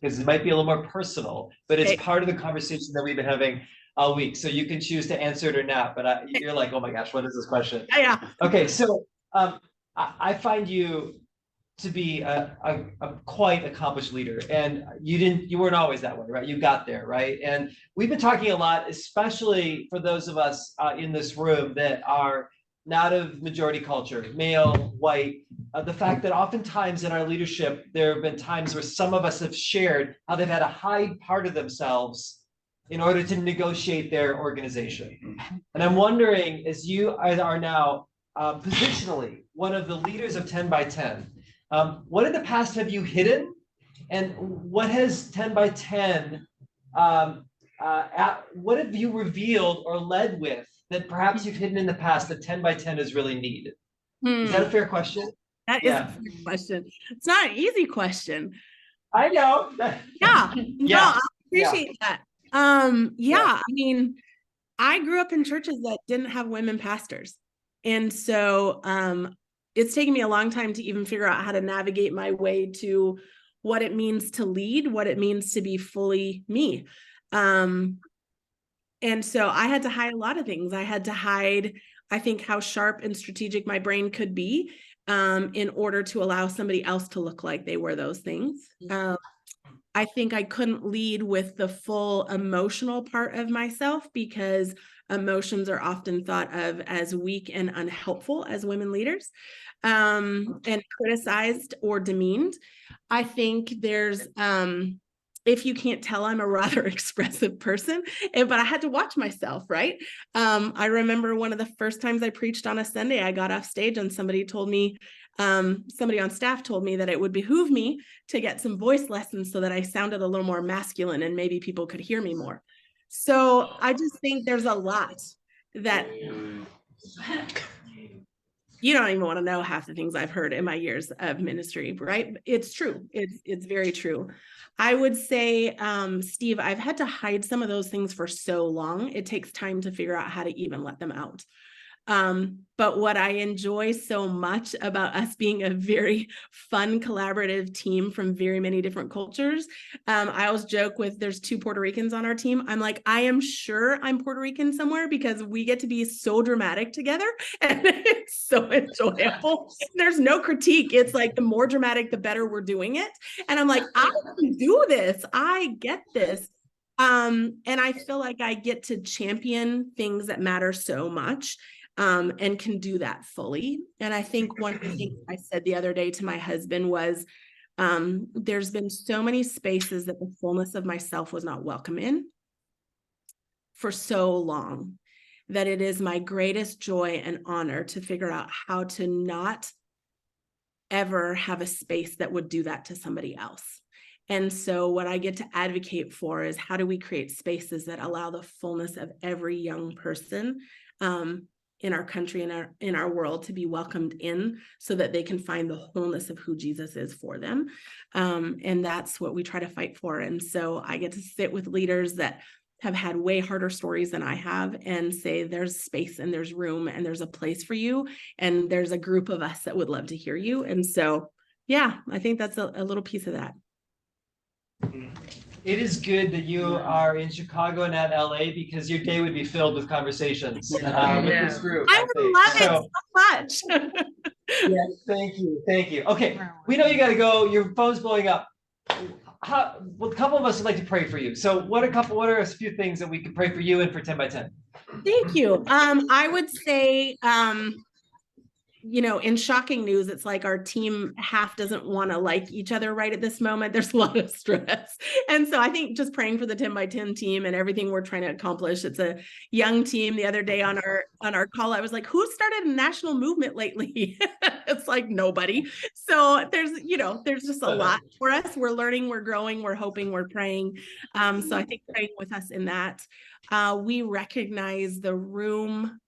it might be a little more personal, but it's part of the conversation that we've been having all week. So you can choose to answer it or not, but you're like, oh my gosh, what is this question? Yeah. Okay, so I find you to be a quite accomplished leader, and you weren't always that way, right? You got there, right? And we've been talking a lot, especially for those of us in this room that are not of majority culture, male, white, the fact that oftentimes in our leadership, there have been times where some of us have shared how they've had to hide part of themselves in order to negotiate their organization. And I'm wondering, as you are now positionally one of the leaders of 10 by 10, what in the past have you hidden? And what has 10 by 10, what have you revealed or led with that perhaps you've hidden in the past that 10 by 10 is really needed? Is that a fair question? That is a fair question. It's not an easy question. I know. Yeah. No, I appreciate that. I mean, I grew up in churches that didn't have women pastors. And so it's taken me a long time to even figure out how to navigate my way to what it means to lead, what it means to be fully me. And so I had to hide a lot of things. I had to hide, I think, how sharp and strategic my brain could be in order to allow somebody else to look like they were those things. I think I couldn't lead with the full emotional part of myself because emotions are often thought of as weak and unhelpful as women leaders, and criticized or demeaned. I think there's, if you can't tell, I'm a rather expressive person, but I had to watch myself, right? I remember one of the first times I preached on a Sunday, I got off stage and somebody told me, somebody on staff told me that it would behoove me to get some voice lessons so that I sounded a little more masculine and maybe people could hear me more. So I just think there's a lot that you don't even want to know half the things I've heard in my years of ministry, right? It's true. It's very true. I would say, Steve, I've had to hide some of those things for so long. It takes time to figure out how to even let them out. But what I enjoy so much about us being a very fun, collaborative team from very many different cultures, I always joke with there's 2 Puerto Ricans on our team. I'm like, I am sure I'm Puerto Rican somewhere because we get to be so dramatic together and it's so enjoyable. There's no critique. It's like the more dramatic, the better we're doing it. And I'm like, I can do this. I get this. And I feel like I get to champion things that matter so much. And can do that fully. And I think one of the things I said the other day to my husband was, there's been so many spaces that the fullness of myself was not welcome in for so long, that it is my greatest joy and honor to figure out how to not ever have a space that would do that to somebody else. And so what I get to advocate for is how do we create spaces that allow the fullness of every young person in our country, in our world, to be welcomed in, so that they can find the wholeness of who Jesus is for them. And that's what we try to fight for. And so I get to sit with leaders that have had way harder stories than I have and say there's space and there's room and there's a place for you. And there's a group of us that would love to hear you. And so, yeah, I think that's a little piece of that. It is good that you are in Chicago and not LA, because your day would be filled with conversations with this group. I would think. love it so much. Yeah, thank you, thank you. Okay, we know you got to go. Your phone's blowing up. Well, a couple of us would like to pray for you. So, what are a few things that we could pray for you and for 10 by 10? Thank you. I would say, you know, in shocking news, it's like our team half doesn't want to like each other right at this moment. There's a lot of stress. And so I think just praying for the 10 by 10 team and everything we're trying to accomplish. It's a young team. The other day on our call, I was like, who started a national movement lately? It's like nobody. So there's just a lot for us. We're learning, we're growing, we're hoping, we're praying. So I think praying with us in that. We recognize the room,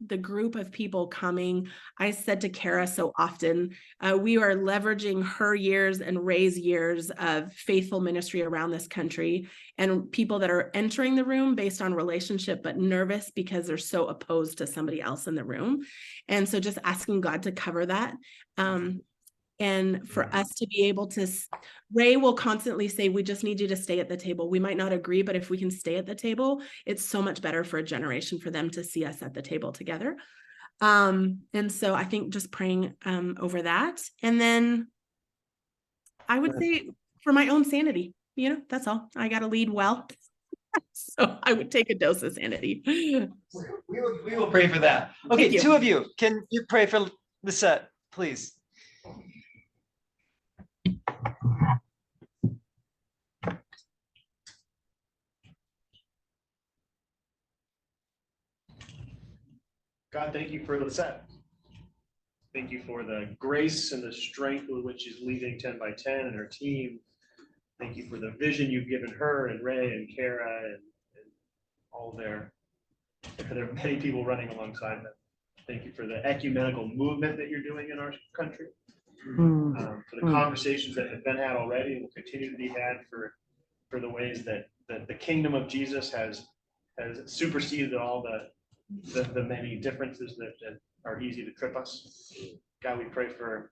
the group of people coming. I said to Kara so often, we are leveraging her years and Ray's years of faithful ministry around this country, and people that are entering the room based on relationship, but nervous because they're so opposed to somebody else in the room. And so just asking God to cover that. And for us to be able to, Ray will constantly say, we just need you to stay at the table. We might not agree, but if we can stay at the table, it's so much better for a generation for them to see us at the table together. And so I think just praying over that. And then I would say for my own sanity, that's all. I got to lead well. So I would take a dose of sanity. We will pray for that. Okay, two of you, can you pray for Lisette, please? God, thank you for Lisette. Thank you for the grace and the strength with which she's leading 10 by 10 and her team. Thank you for the vision you've given her and Ray and Kara and all there are many people running alongside them. Thank you for the ecumenical movement that you're doing in our country. For the conversations that have been had already and will continue to be had for the ways that the kingdom of Jesus has superseded all the many differences that are easy to trip us. God, we pray for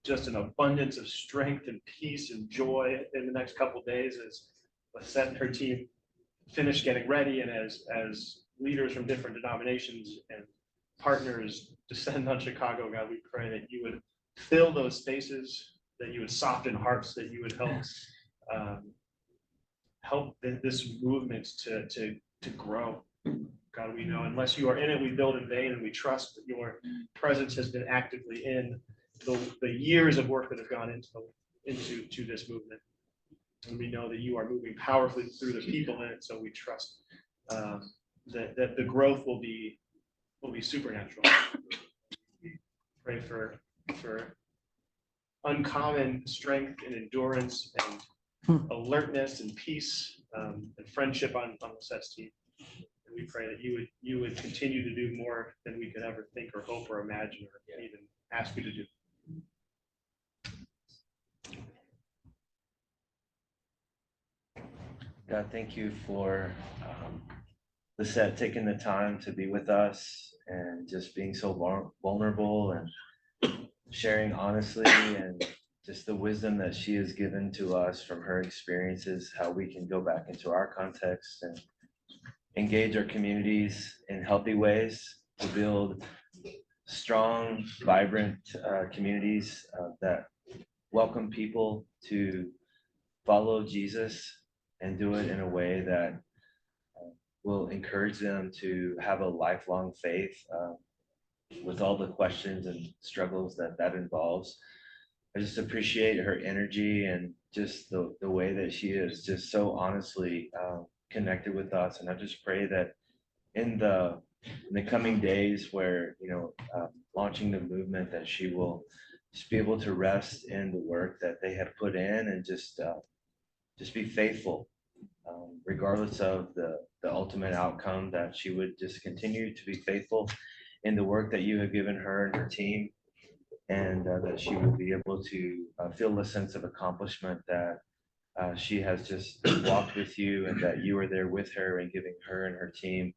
just an abundance of strength and peace and joy in the next couple of days as Lisette and her team finish getting ready, and as leaders from different denominations and partners descend on Chicago. God, we pray that you would fill those spaces, that you would soften hearts, that you would help this movement to grow. God, we know unless you are in it, we build in vain, and we trust that your presence has been actively in the years of work that have gone into this movement. And we know that you are moving powerfully through the people in it, so we trust that the growth will be supernatural. Pray for uncommon strength and endurance and alertness and peace and friendship on Lisette's team. And we pray that you would continue to do more than we could ever think or hope or imagine or even ask you to do. God, thank you for Lisette taking the time to be with us and just being so vulnerable and sharing honestly, and just the wisdom that she has given to us from her experiences, how we can go back into our context and engage our communities in healthy ways to build strong, vibrant communities that welcome people to follow Jesus and do it in a way that will encourage them to have a lifelong faith with all the questions and struggles that involves. I just appreciate her energy and just the way that she is just so honestly connected with us. And I just pray that in the coming days where, launching the movement, that she will just be able to rest in the work that they have put in and just be faithful, regardless of the ultimate outcome, that she would just continue to be faithful in the work that you have given her and her team, and that she will be able to feel a sense of accomplishment that she has just walked with you, and that you are there with her and giving her and her team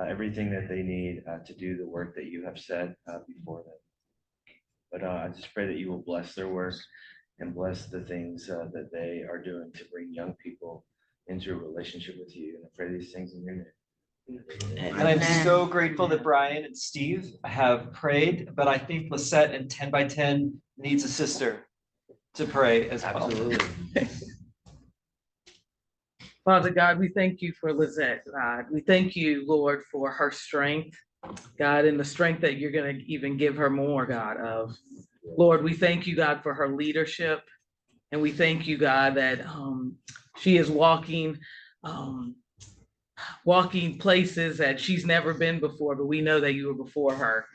everything that they need to do the work that you have said before them. But I just pray that you will bless their work and bless the things that they are doing to bring young people into a relationship with you. And I pray these things in your name. And I'm so grateful that Brian and Steve have prayed, but I think Lisette and 10 by 10 needs a sister to pray as well. Absolutely. Father God, we thank you for Lizette, God. We thank you, Lord, for her strength, God, and the strength that you're going to even give her more, God, of. Lord, we thank you, God, for her leadership. And we thank you, God, that she is walking places that she's never been before, but we know that you were before her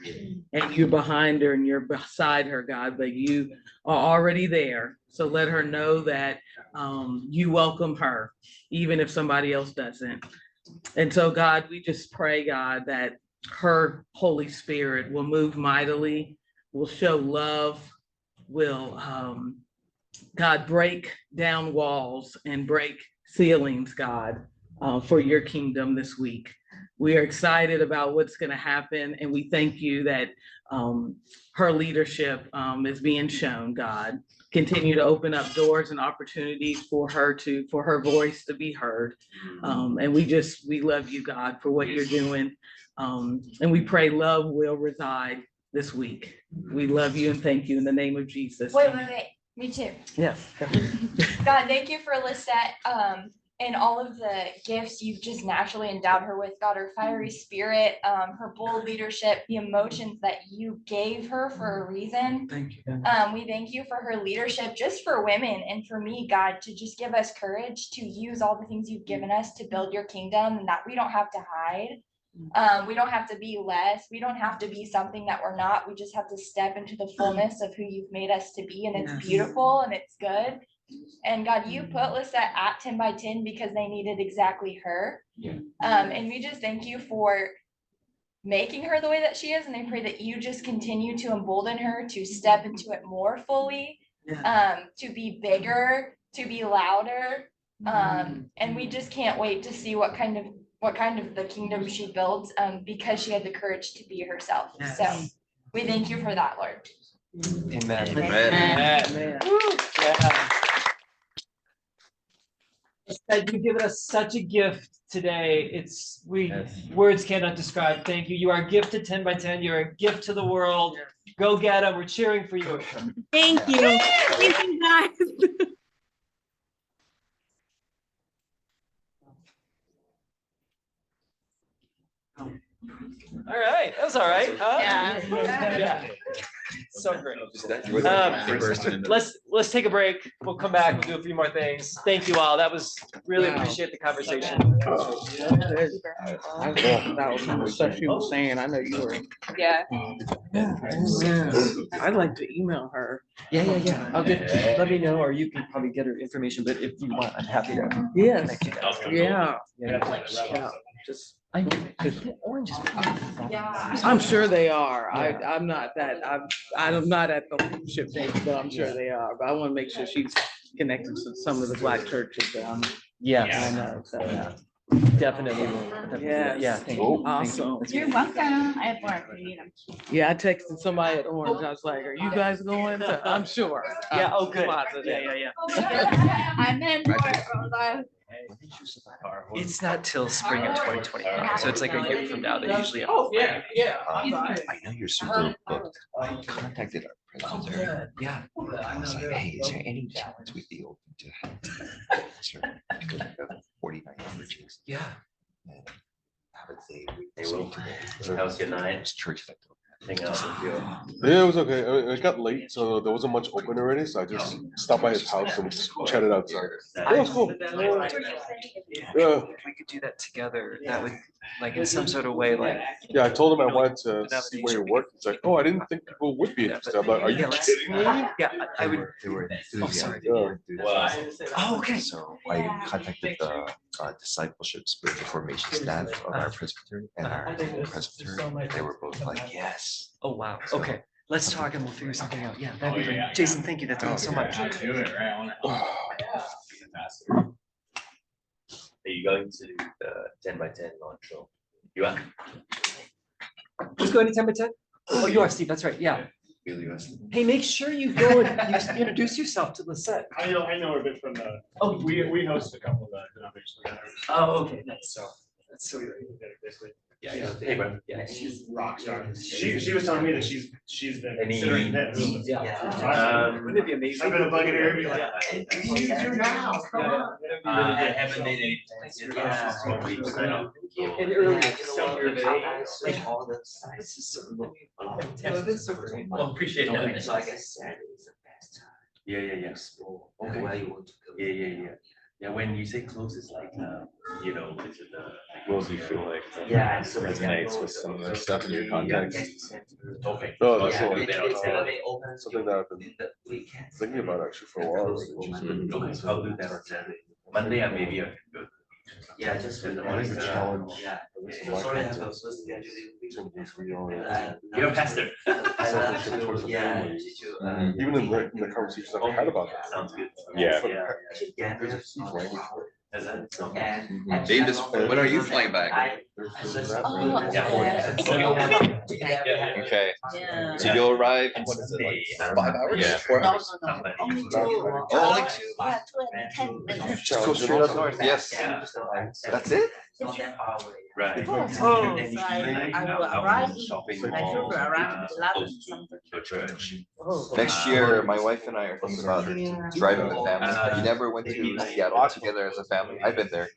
and you're behind her and you're beside her, God, but you are already there. So let her know that you welcome her, even if somebody else doesn't. And so, God, we just pray, God, that her Holy Spirit will move mightily, will show love, will, God, break down walls and break ceilings, God, for your kingdom this week. We are excited about what's going to happen, and we thank you that her leadership is being shown, God. Continue to open up doors and opportunities for her voice to be heard. And we love you, God, for what you're doing. And we pray love will reside this week. We love you and thank you in the name of Jesus. Wait. Me too. Yes. God, thank you for Lisette, and all of the gifts you've just naturally endowed her with. God, her fiery spirit, her bold leadership, the emotions that you gave her for a reason. Thank you, God. We thank you for her leadership, just for women and for me, God, to just give us courage to use all the things you've given us to build your kingdom, and that we don't have to hide. We don't have to be less. We don't have to be something that we're not. We just have to step into the fullness of who you've made us to be. And it's beautiful and it's good. And God, you put Lisette at 10 by 10 because they needed exactly her. And we just thank you for making her the way that she is. And I pray that you just continue to embolden her to step into it more fully, to be bigger, to be louder. And we just can't wait to see what kind of the kingdom she builds, because she had the courage to be herself. Yes. So we thank you for that, Lord. Amen. Amen. Woo, yeah. You've given us such a gift today. Words cannot describe. Thank you. You are a gift to 10 by 10. You're a gift to the world. Go get them. We're cheering for you. Thank you. Thank you, guys. All right, that was all right, huh? Yeah. So great. Person. Let's take a break. We'll come back. We'll do a few more things. Thank you all. That was really appreciate the conversation. That was some of the stuff she was saying. I know you were. Yeah. I'd like to email her. Yeah. I'll let me know, or you can probably get her information, but if you want, I'm happy to. Yes. connect you guys. Yeah. Just. Oranges. I'm sure they are. I'm not at the leadership thing, but I'm sure they are. But I want to make sure she's connected to some of the Black churches that I know. So. Definitely. Yeah. Thank you. Awesome. You're welcome. I have more if you need them. Yeah, I texted somebody at Orange. I was like, "Are you guys going?" So I'm sure. Yeah. Oh, good. Positive. Yeah. I'm in for It's not till spring of 2025, so it's like a year from now. They usually have. I know you're super booked. I contacted our president there. Yeah. I was like, hey, is there any chance we'd be open to certain 49 churches? Yeah. But they They will. How's your night? It's church that don't hang out with you. Yeah, it was okay. It got late, so there wasn't much open already, so I just stopped by his house and we just chatted outside. Yeah, it was cool. Yeah. If we could do that together, that would, like, in some sort of way, like. Yeah, I told him I wanted to see where you work. He's like, oh, I didn't think people would be interested. I'm like, are you Yeah, let's- kidding me? Yeah, I would. They were Oh, sorry. enthusiastic. Oh, okay. So I contacted the discipleship spiritual formation staff of our presbytery and our presbytery. They were both like, yes. Oh, wow. Okay, let's talk and we'll figure something out. Yeah, that'd be great. Jason, thank you. That's all so much. Are you going to the 10x10 launch show? You are? Who's going to 10x10? Oh, you are, Steve. That's right. Yeah. Hey, make sure you go and you introduce yourself to the set. I know her a bit from the, oh, we host a couple of the denominational gathering. Oh, okay, nice. So. That's so great. Yeah. Hey, man. Yeah, she's rock star. She was telling me that she's been Any- considering that. Wouldn't it be amazing? I've been bugging her, be like, you do now, come on. I haven't made any plans yet. She's told me, so I don't go. And earlier, like all this. this is so. Well, appreciate that. So I guess Saturday is the best time Yeah. to explore Okay. where you want to go. Yeah. Yeah, when you say close, it's like, you know, is it What do you feel like Yeah, so resonates with some of the stuff in your context? Okay. No, that's Yeah, all. they open Something that I've been in the weekends. thinking about actually for a while. Okay, I'll do that on Saturday. Monday, I maybe I can go. Yeah, just for the. I think the challenge. Yeah. is So sorry, I have a first scheduling. You're a pastor. Yeah. Even in the conversations I've had about that. Sounds good. Yeah. There's a huge language for it. Dave, when are you flying back? Okay. So you'll arrive in what is it, like 5 hours? Yeah. 4 hours? Only two. Oh, only two? Yeah, 2 and 10 minutes. Just go straight up north. Yes. That's it? Right. Oh, so I will arrive in Vancouver around 11 something. Next year, my wife and I are thinking about driving the family. We never went to Seattle together as a family. I've been there.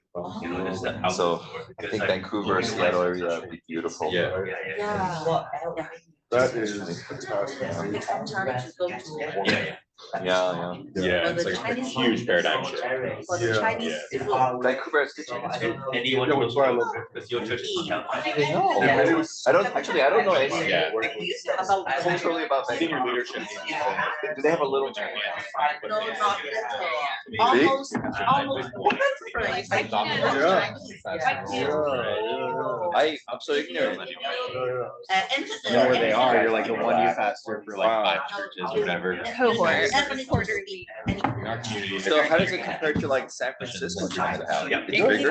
So I think Vancouver, Seattle area would be beautiful. Yeah. Yeah. That is fantastic. Take some time to go to. Yeah. Yeah, it's like a huge paradigm shift. For the Yeah. Chinese food. Vancouver has good Chinese food. And you want Yeah, to which is why I love it. because your church is in town. No, I don't know anything Yeah. culturally about Senior Vancouver. leadership. Do they have a little Chinese? No, not little. Almost Yeah. I'm so ignorant. enter You know where they are, you're like the one youth pastor for like 5 churches or whatever. Cohort. Quarterly. In our community. So how does it compare to like San Francisco? China? Yeah. It's bigger?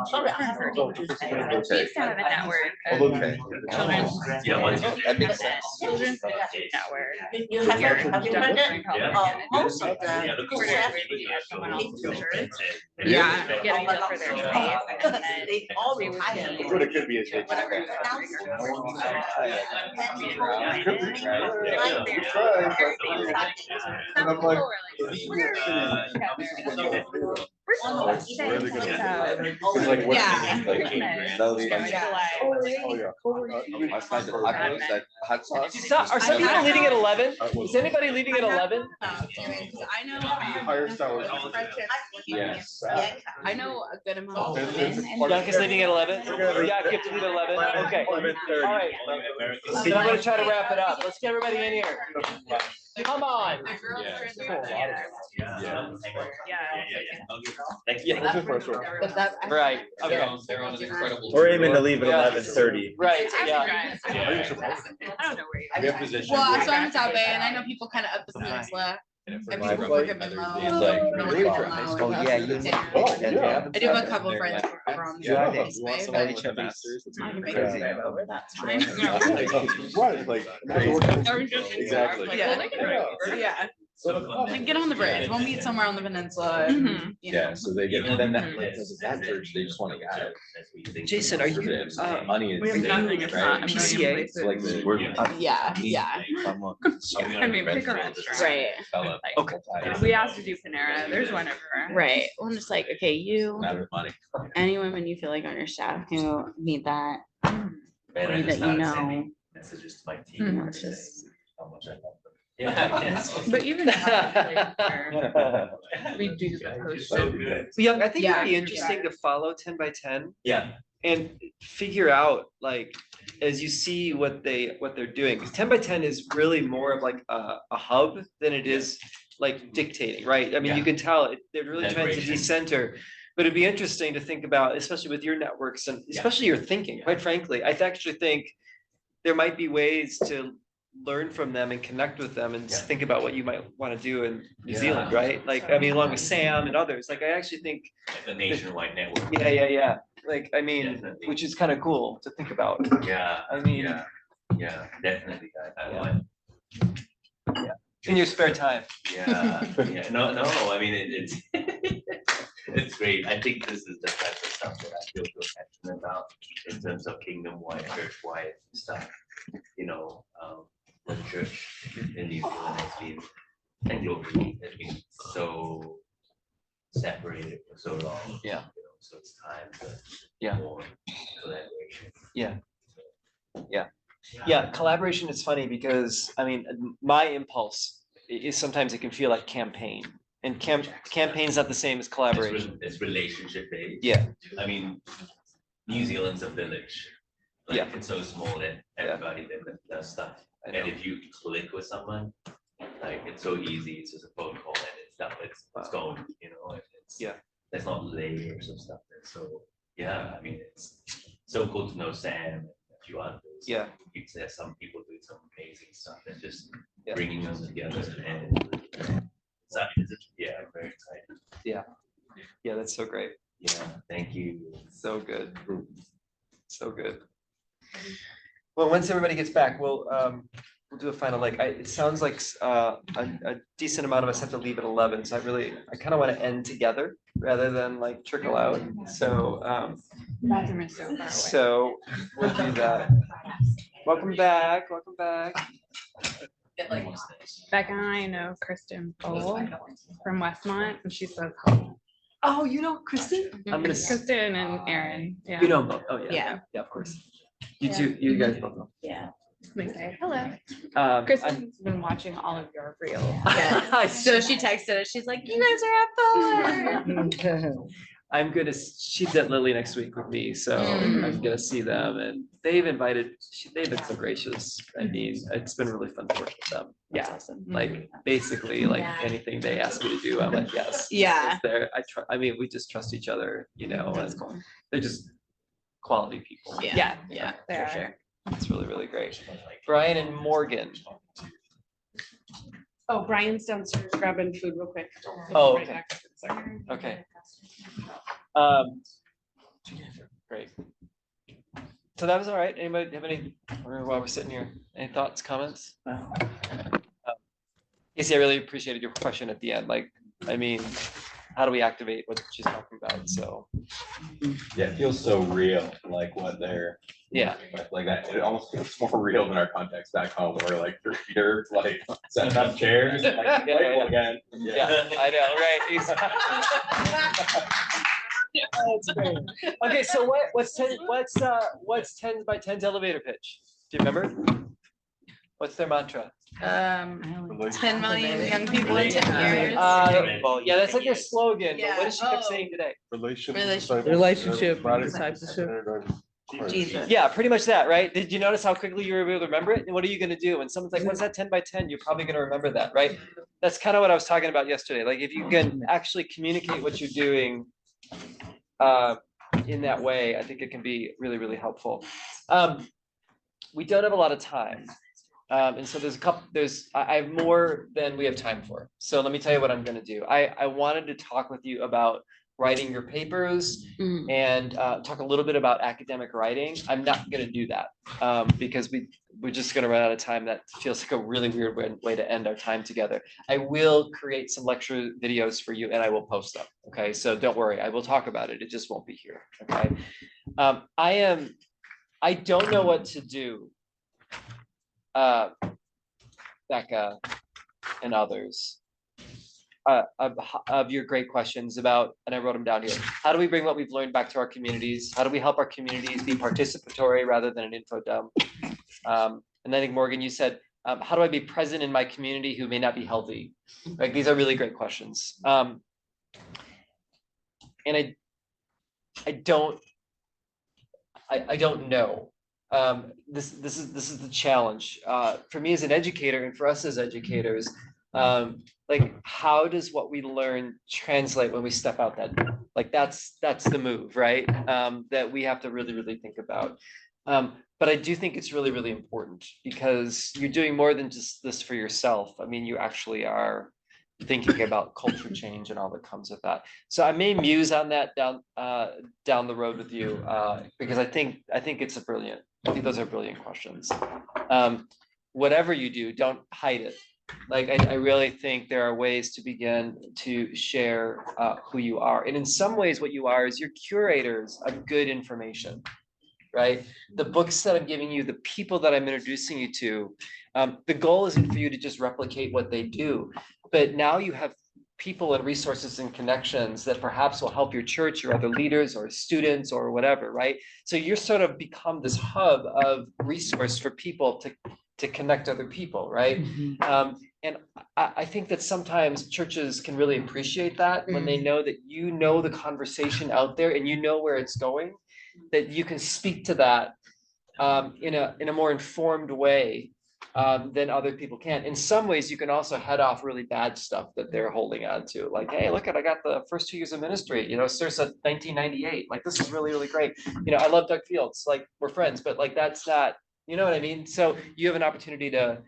Sorry, I haven't been to. We used to have a network of Okay. children's, Yeah, once you. That makes sense. children's network. You have heard it? Most of the Someone else's church. Really? Yeah, getting them for their faith. And then they all we would retire. do What it could be is they. whatever. And I'm like, Yeah. Those like, oh, yeah. I find the tacos, that hot sauce. Are some people leaving at 11? Is anybody leaving at 11? I know. Higher salaries. Yes. I know a good amount of women. and- Bianca's leaving at 11? Yeah, you have to leave at 11? Okay. All right. So I'm gonna try to wrap it up. Let's get everybody in here. Come on. My girls Yeah. are in there. Yeah. Yeah. Yeah, this is my story. But that's. Right, okay. They're on an incredible. We're aiming to leave at Yeah. 11:30. Right, yeah. I don't know where you We have positions. Well, so I'm in South Bay and I know people kind of up the peninsula. And My people flight, have been low. it's like Really really well dry. known. Oh, yeah, you. Oh, yeah. I do have a couple friends from Yeah. the East Bay, but I can make it over that time. Right, like. Exactly. Yeah. Like, get on the bridge. We'll meet somewhere on the peninsula. and, you know. Yeah, so they get, then that, because of that church, they just want to guide. Jason, are you, Money is. We have nothing if not a million PCA? places. Like, we're. Yeah, yeah. I mean, pick a restaurant. Right. Okay. We asked to do Panera, there's one everywhere. Right. Well, I'm just like, okay, you, Matter of money. any women you feel like on your staff who need that, Man, I need that just you started know, sending messages to my team. Mhm. and say how much I love them. Yeah. But even we do the post. So good. Young, I think Yeah, it'd be yeah. interesting to follow 10 by 10 Yeah. and figure out like as you see what they're doing. Because 10 by 10 is really more of like a hub than it is like dictating, right? I mean, you Yeah. can tell they're really trying to Integration. decenter. But it'd be interesting to think about, especially with your networks and especially your thinking, quite frankly. I actually think there might be ways to learn from them and connect with them and Yeah. think about what you might want to do in New Yeah. Zealand, right? Like, I mean, along with Sam and others, like, I actually think, Like the nationwide network. yeah. Like, I mean, Definitely. which is kind of cool to think about. Yeah. I mean, Yeah, definitely. I Yeah. want. in your spare time. Yeah, yeah, no, I mean, it's, it's great. I think this is the type of stuff that I feel passionate about in terms of kingdom-wide, church-wide stuff. You know, the church in New Zealand has been, and globally, has been so separated for so long. Yeah. You know, so it's time to Yeah. more collaboration. Yeah, collaboration is funny because, I mean, my impulse is sometimes it can feel like campaign. And campaign's not the same as collaboration. It's relationship based. Yeah. I mean, New Zealand's a village. Like, Yeah. it's so small that everybody does stuff. I And know. if you click with someone, like, it's so easy, it's just a phone call and it's done, it's going, you know, it's. Yeah. There's not layers of stuff there, so, yeah, I mean, it's so cool to know Sam and a few others. Yeah. There's some people doing some amazing stuff and just Yeah. bringing them together and. So, yeah, I'm very excited. Yeah, that's so great. Yeah, thank you. So good. So good. Well, once everybody gets back, we'll do a final, like, it sounds like a decent amount of us have to leave at 11, so I kind of want to end together rather than like trickle out. So, Bathroom is so far away. so we'll do that. Welcome back. Becca and I know Kristen Cole from Westmont, and she says, Oh, you know Kristen? I'm gonna Kristen and Aaron, yeah. You know both. Oh, yeah. Yeah. Yeah, of course. You guys both know. Yeah. They say hello. I'm- Kristen's been watching all of your reels. I So she texted us, she's like, you guys are at fun. I'm gonna, she's at Lily next week with me, so I'm gonna see them and they've been so gracious. I mean, it's been really fun to work with them. Yeah, like basically like anything they ask me to do, I'm like, yes. Yeah. I mean, we just trust each other, you know, and they're just quality people. Yeah, for sure. It's really, really great. Brian and Morgan. Oh, Brian's downstairs grabbing food real quick. Oh, Right okay. back. Sorry. Okay. Great. So that was all right. Anybody have any, or while we're sitting here, any thoughts, comments? Casey, I really appreciated your question at the end. Like, I mean, how do we activate what she's talking about? So, Yeah, it feels so real, like what they're. yeah. Like that, it almost feels more real than our context back home, where like you're here, like setting up chairs, like, Yeah. again. Yeah, I know, right? That's great. Okay, so what's 10 by 10's elevator pitch? Do you remember? What's their mantra? 10 million young people in 10 years. Yeah, that's like their slogan, but what did she kept Yeah. saying today? Relationship, discipleship. Jesus. Yeah, pretty much that, right? Did you notice how quickly you were able to remember it? And what are you gonna do? When someone's like, what's that 10 by 10? You're probably gonna remember that, right? That's kind of what I was talking about yesterday. Like if you can actually communicate what you're doing in that way, I think it can be really, really helpful. We don't have a lot of time. And so I have more than we have time for. So let me tell you what I'm gonna do. I wanted to talk with you about writing your papers and talk a little bit about academic writing. I'm not gonna do that because we're just gonna run out of time. That feels like a really weird way to end our time together. I will create some lecture videos for you and I will post them. Okay, so don't worry, I will talk about it. It just won't be here. Okay. I don't know what to do. Becca and others. Of your great questions about, and I wrote them down here. How do we bring what we've learned back to our communities? How do we help our communities be participatory rather than an info dump? And I think Morgan, you said, how do I be present in my community who may not be healthy? Like, these are really great questions. And I don't know. This is the challenge for me as an educator, and for us as educators. Like, how does what we learn translate when we step out that door? Like, that's the move, right? That we have to really think about. But I do think it's really important, because you're doing more than just this for yourself. I mean, you actually are thinking about culture change and all that comes with that. So I may muse on that down the road with you, because I think it's I think those are brilliant questions. Whatever you do, don't hide it. Like, I really think there are ways to begin to share who you are. And in some ways, what you are is you're curators of good information, right? The books that I'm giving you, the people that I'm introducing you to, the goal isn't for you to just replicate what they do, but now you have people and resources and connections that perhaps will help your church or other leaders or students or whatever, right? So you're sort of become this hub of resource for people to connect other people, right? And I think that sometimes churches can really appreciate that when they know that you know the conversation out there and you know where it's going, that you can speak to that in a more informed way than other people can. In some ways, you can also head off really bad stuff that they're holding on to. Like, hey, look, I got the first 2 years of ministry, Circa 1998. Like, this is really great. I love Doug Fields. Like, we're friends, but like, that's not, you know what I mean? So you have an opportunity to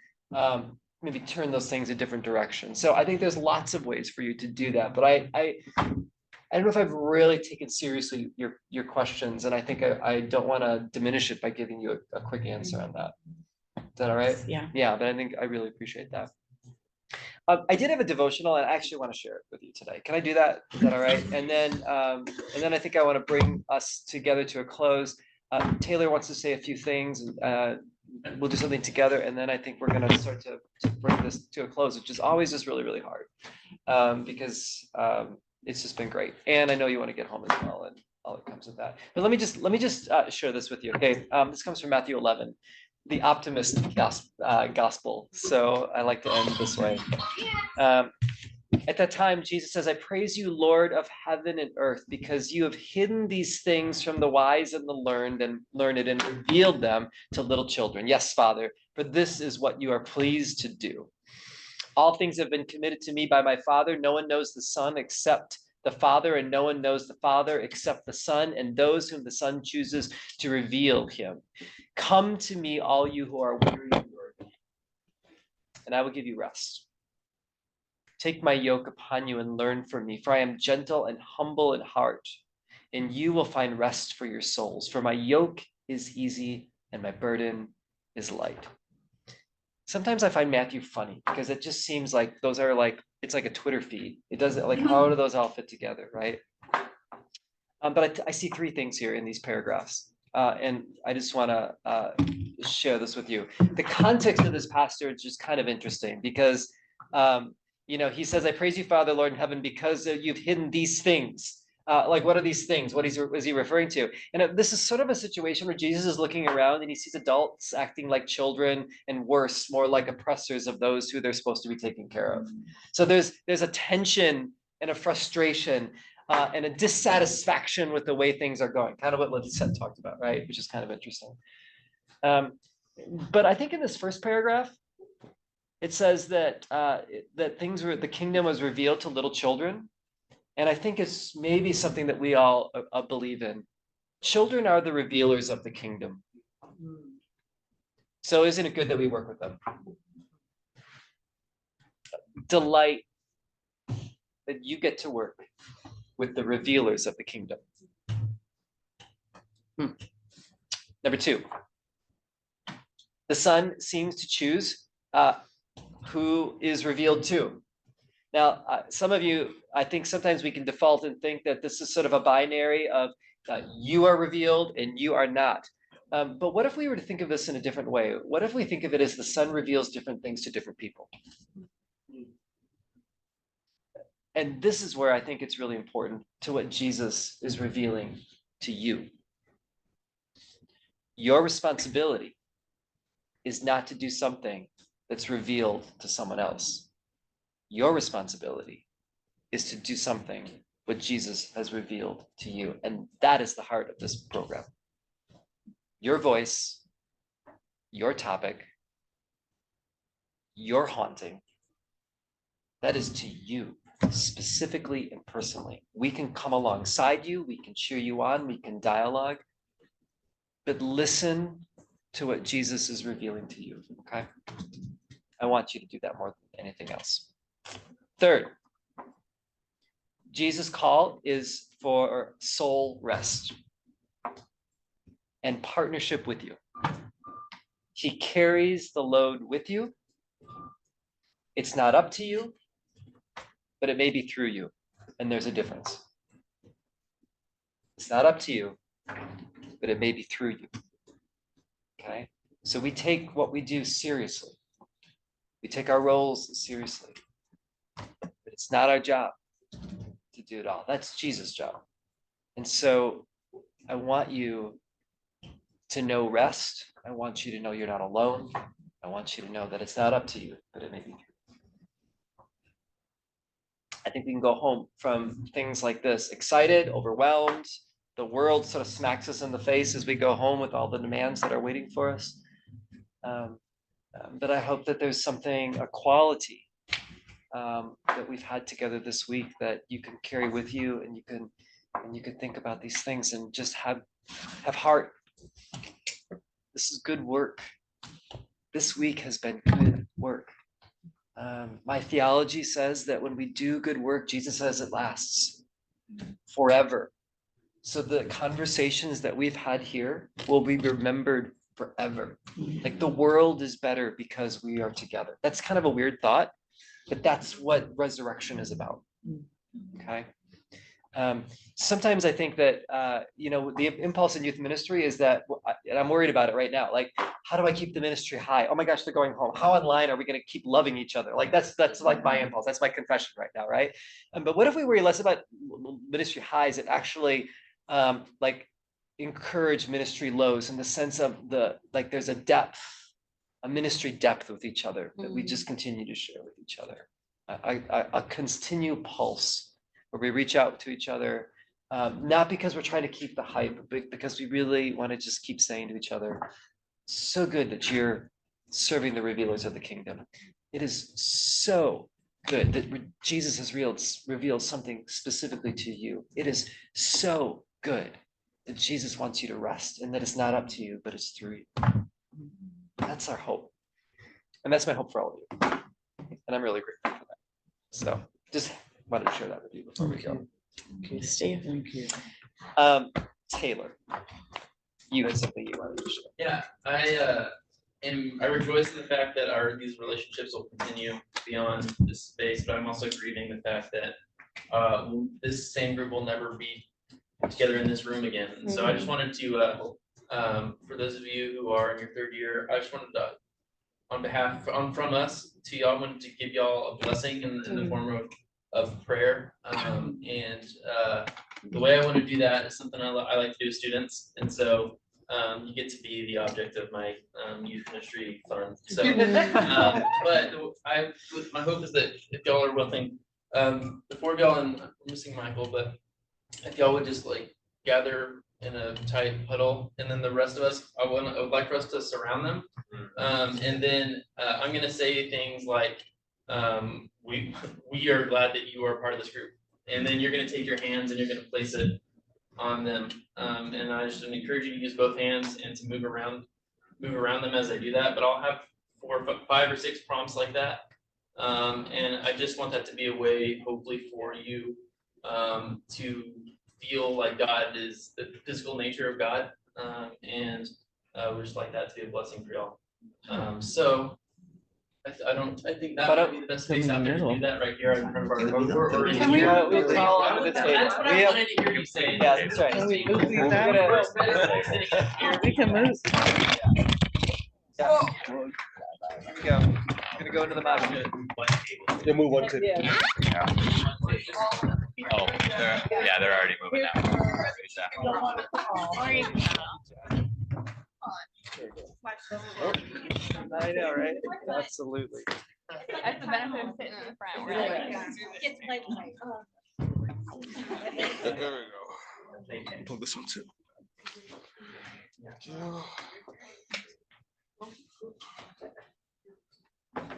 maybe turn those things a different direction. So I think there's lots of ways for you to do that. But I don't know if I've really taken seriously your questions, and I think I don't want to diminish it by giving you a quick answer on that. Is that all right? Yeah. Yeah, but I think I really appreciate that. I did have a devotional, and I actually want to share it with you today. Can I do that? Is that all right? And then I think I want to bring us together to a close. Taylor wants to say a few things, and we'll do something together, and then I think we're going to start to bring this to a close, which is always just really hard, because it's just been great, and I know you want to get home as well, and all that comes with that. But let me just share this with you, okay? This comes from Matthew 11, the optimist gospel. So I like to end this way. At that time, Jesus says, "I praise you, Lord of heaven and earth, because you have hidden these things from the wise and the learned and revealed them to little children. Yes, Father, for this is what you are pleased to do. All things have been committed to me by my Father. No one knows the Son except the Father, and no one knows the Father except the Son, and those whom the Son chooses to reveal him. Come to me, all you who are weary and burdened, and I will give you rest. Take my yoke upon you and learn from me, for I am gentle and humble in heart, and you will find rest for your souls. For my yoke is easy and my burden is light." Sometimes I find Matthew funny, because it just seems like those are like, it's like a Twitter feed. It doesn't, like, how do those all fit together, right? But I see three things here in these paragraphs, and I just want to share this with you. The context of this passage is just kind of interesting, because he says, "I praise you, Father, Lord in heaven, because you've hidden these things." Like, what are these things? What is he referring to? And this is sort of a situation where Jesus is looking around and he sees adults acting like children, and worse, more like oppressors of those who they're supposed to be taking care of. So there's a tension and a frustration and a dissatisfaction with the way things are going, kind of what Lisette talked about, right? Which is kind of interesting. But I think in this first paragraph, it says that the kingdom was revealed to little children. And I think it's maybe something that we all believe in. Children are the revealers of the kingdom. So isn't it good that we work with them? Delight that you get to work with the revealers of the kingdom. Number two, the Son seems to choose who is revealed to. Now, some of you, I think sometimes we can default and think that this is sort of a binary of you are revealed and you are not. But what if we were to think of this in a different way? What if we think of it as the Son reveals different things to different people? And this is where I think it's really important to what Jesus is revealing to you. Your responsibility is not to do something that's revealed to someone else. Your responsibility is to do something what Jesus has revealed to you. And that is the heart of this program. Your voice, your topic, your haunting, that is to you specifically and personally. We can come alongside you, we can cheer you on, we can dialogue, but listen to what Jesus is revealing to you, okay? I want you to do that more than anything else. Third, Jesus' call is for soul rest and partnership with you. He carries the load with you. It's not up to you, but it may be through you, and there's a difference. It's not up to you, but it may be through you. Okay? So we take what we do seriously. We take our roles seriously. But it's not our job to do it all. That's Jesus' job. And so I want you to know rest. I want you to know you're not alone. I want you to know that it's not up to you, but it may be through you. I think we can go home from things like this, excited, overwhelmed. The world sort of smacks us in the face as we go home with all the demands that are waiting for us. But I hope that there's something, a quality that we've had together this week that you can carry with you, and you can think about these things and just have heart. This is good work. This week has been good work. My theology says that when we do good work, Jesus says it lasts forever. So the conversations that we've had here will be remembered forever. Like the world is better because we are together. That's kind of a weird thought, but that's what resurrection is about. Okay. Sometimes I think that, the impulse in youth ministry is that, and I'm worried about it right now. Like, how do I keep the ministry high? Oh my gosh, they're going home. How online are we going to keep loving each other? Like that's like my impulse. That's my confession right now, right? But what if we worry less about ministry highs and actually encourage ministry lows in the sense of there's a depth, a ministry depth with each other that we just continue to share with each other. A continued pulse where we reach out to each other, not because we're trying to keep the hype, but because we really want to just keep saying to each other, so good that you're serving the revealers of the kingdom. It is so good that Jesus has revealed something specifically to you. It is so good that Jesus wants you to rest and that it's not up to you, but it's through you. That's our hope. And that's my hope for all of you. And I'm really grateful for that. So just wanted to share that with you before we go. Okay, Steve. Thank you. Taylor, you had something you wanted to share. Yeah, I rejoice in the fact that these relationships will continue beyond this space, but I'm also grieving the fact that this same group will never be together in this room again. And so I just wanted to, for those of you who are in your third year, I just wanted to, from us to y'all, wanted to give y'all a blessing in the form of prayer. The way I want to do that is something I like to do with students. And so you get to be the object of my youth ministry fun. So, but my hope is that if y'all are willing, before y'all, and I'm missing Michael, but if y'all would just gather in a tight huddle, and then the rest of us, I would like for us to surround them. And then I'm gonna say things like, we are glad that you are part of this group. And then you're gonna take your hands and you're gonna place it on them. And I just encourage you to use both hands and to move around them as I do that. But I'll have 5 or 6 prompts like that. And I just want that to be a way, hopefully, for you to feel like God is the physical nature of God. And we just like that to be a blessing for y'all. So I think that might be the best space out there to do that right here in front of our. Can we call on the table? That's what I wanted to hear you say. Yeah, that's right. Can we move these out? We can move. Yeah. Here we go. I'm gonna go into the mosh pit. Yeah, move one table. Oh, they're already moving out. Sorry. There you go. I know, right? Absolutely. That's the benefit of sitting in the front. We're like, There we go. Pull this one too.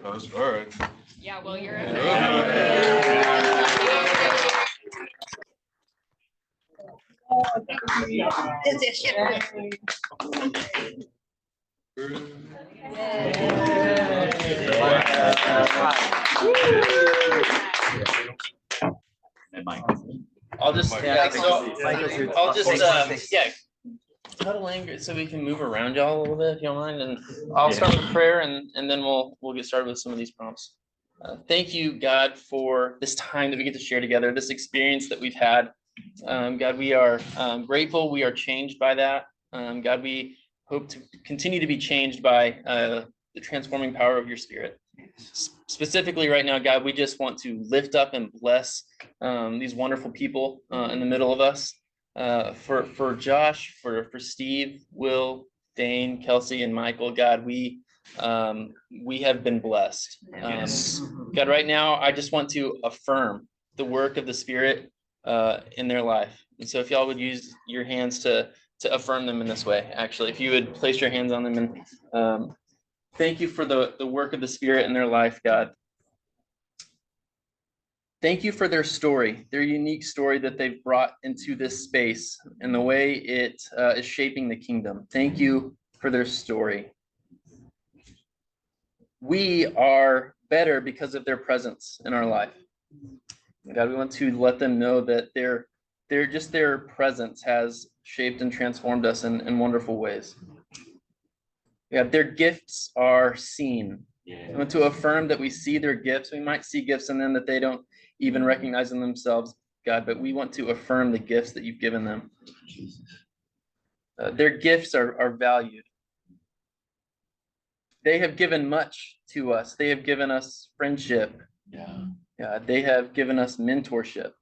That's all right. yeah, well, you're. I'll just, Yeah, I'll just, yeah. Huddle in so we can move around y'all a little bit, if you don't mind, and I'll start with prayer and then we'll get started with some of these prompts. Thank you, God, for this time that we get to share together, this experience that we've had. God, we are grateful. We are changed by that. God, we hope to continue to be changed by the transforming power of your Spirit. Specifically right now, God, we just want to lift up and bless these wonderful people in the middle of us. For Josh, for Steve, Will, Dane, Kelsey, and Michael, God, we have been blessed. God, right now, I just want to affirm the work of the Spirit in their life. And so if y'all would use your hands to affirm them in this way, actually, if you would place your hands on them and thank you for the work of the Spirit in their life, God. Thank you for their story, their unique story that they've brought into this space and the way it is shaping the kingdom. Thank you for their story. We are better because of their presence in our life. God, we want to let them know that their presence has shaped and transformed us in wonderful ways. Yeah, their gifts are seen. I want to affirm that we see their gifts. We might see gifts in them that they don't even recognize in themselves, God, but we want to affirm the gifts that you've given them. Their gifts are valued. They have given much to us. They have given us friendship. They have given us mentorship,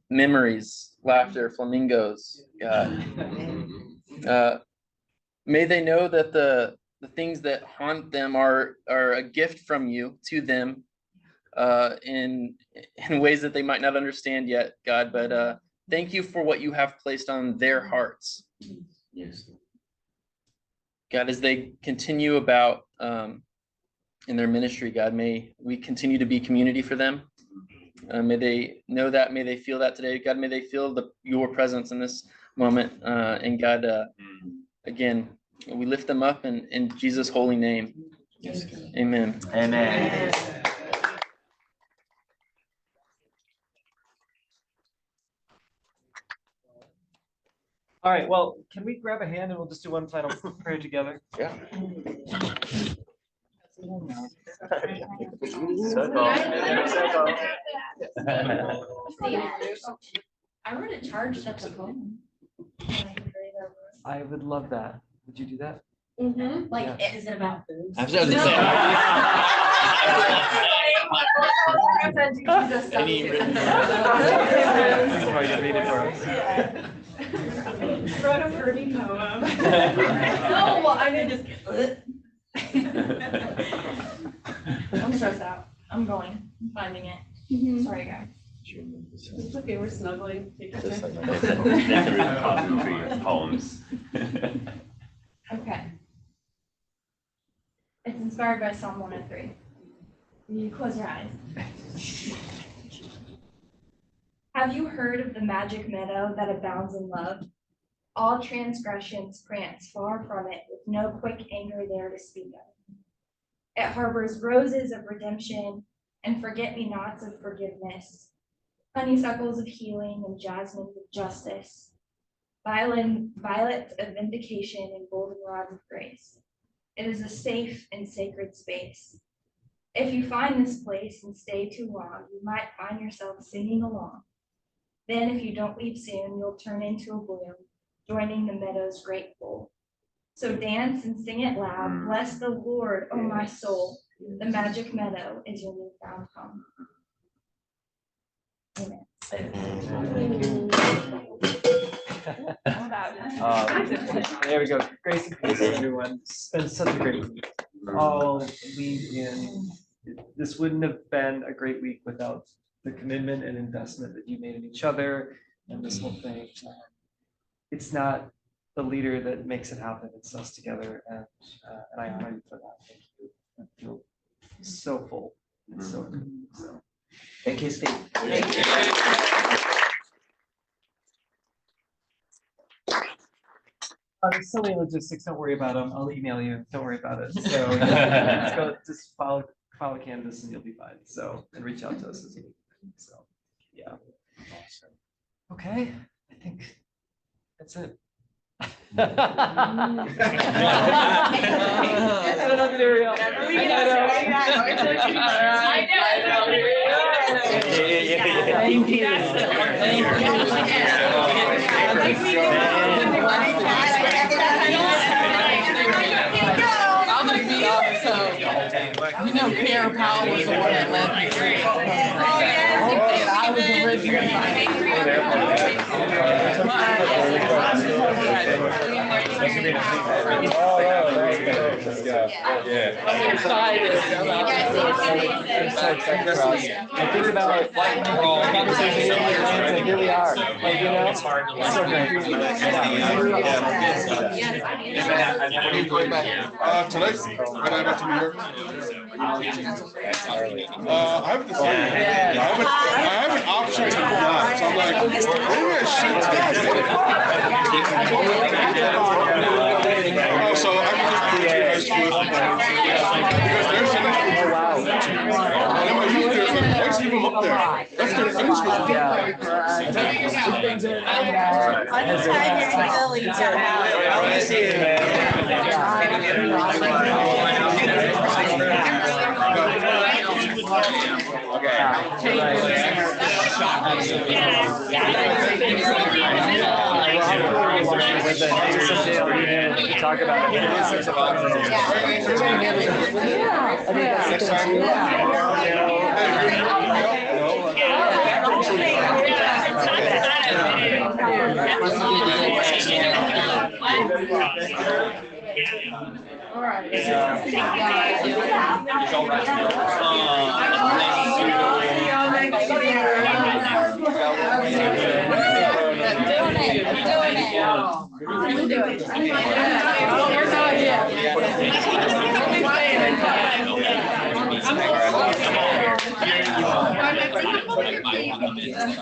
memories, laughter, flamingos. May they know that the things that haunt them are a gift from you to them in ways that they might not understand yet, God. But thank you for what you have placed on their hearts. Yes. God, as they continue about in their ministry, God, may we continue to be community for them. May they know that, may they feel that today. God, may they feel your presence in this moment. And God, again, we lift them up in Jesus' holy name. Yes. Amen. Amen. All right, well, can we grab a hand and we'll just do one final prayer together? Yeah. I wrote a charge that's a poem. I would love that. Would you do that? Mm-hmm. Like, Yeah. is it about boobs? Wrote a pretty poem. No, well, I mean, just. I'm stressed out. I'm going, finding it. Sorry, guys. It's okay, we're snuggling. Take your Just time. like decorative cosmography poems. Okay. It's inspired by Psalm 103. You close your eyes. Have you heard of the magic meadow that abounds in love? All transgressions prance far from it, with no quick anger there to speak of. It harbors roses of redemption and forget-me-nots of forgiveness, honeysuckles of healing and jasmines of justice, violets of vindication and goldenrods of grace. It is a safe and sacred space. If you find this place and stay too long, you might find yourself singing along. Then if you don't leave soon, you'll turn into a bloom, joining the meadow's great pool. So dance and sing it loud. Bless the Lord, O my soul. The magic meadow is your newfound home. Amen. There we go. Grace and peace, everyone. It's been such a great week. All leaned in. This wouldn't have been a great week without the commitment and investment that you made in each other and this whole thing. It's not the leader that makes it happen. It's us together, and I honor you for that. Thank you. I feel so full. It's so good. So, Thank you, Steve. There's so many logistics. Don't worry about them. I'll email you. Don't worry about it. So just go, just follow Canvas and you'll be fine. So, and reach out to us as you need. So, yeah. Okay, I think that's it. I don't know, Muriel. I Thank you. You know, Karen Powell was the one that left me. I was I think about conversations with my friends, they really are. Like, you know, it's hard to so great. Tonight, when I went to New York. I haven't decided. I have an option to fly, so I'm like, maybe I should. Oh, so I can just do it as because there's an there's even up there. That's their finish line. Talk about it. all right.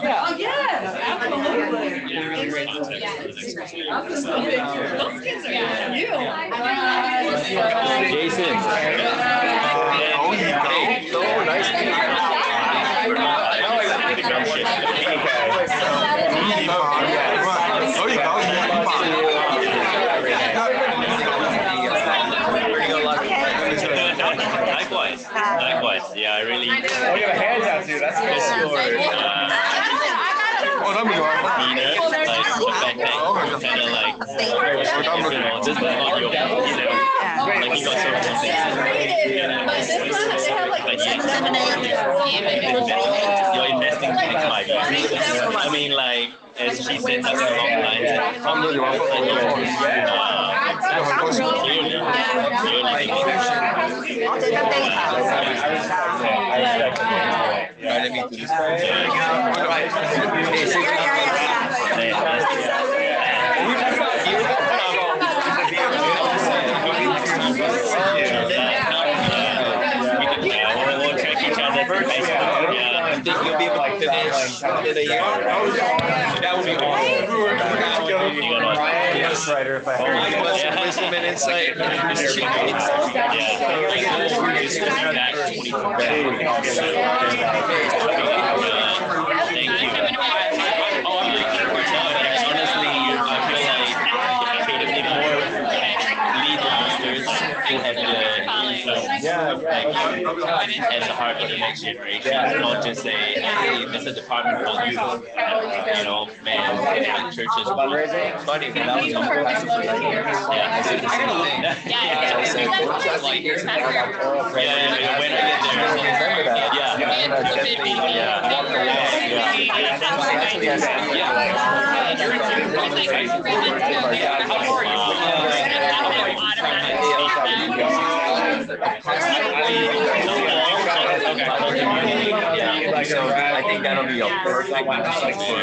Oh, yes, absolutely. Jason. Oh, nice. Likewise. Yeah, I really. Oh, you got a handout too. That's good. Oh, that'd be This is not your fault, like you got so many things. You're investing 25 years. I mean, like, as she said, that's a long line. I'm really wrong. I think you'll be able to finish in a year. That would be Yes, writer, if I heard. Wisdom and insight. Honestly, I feel like creatively more lead leaders who have the As a heart for the next generation, not just say, hey, this is a department called youth. Man, like churches. Funny, when I was in pastor for 9 years, I said the same thing. I said, workshops like this are about oral prayer. When I get there, Remember that. yeah, And I definitely walk the walk. So I think that'll be a perfect message for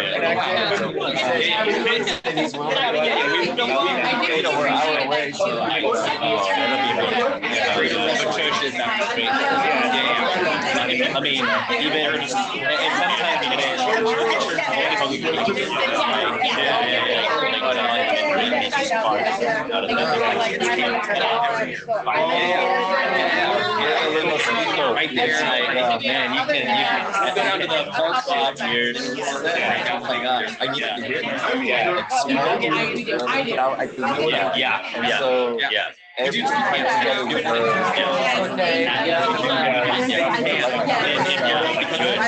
we're an hour away, so that'll I mean, even and sometimes right there, man, you can go down to the park lot here. Oh my gosh, I need to hear that. So every time together with her. Okay.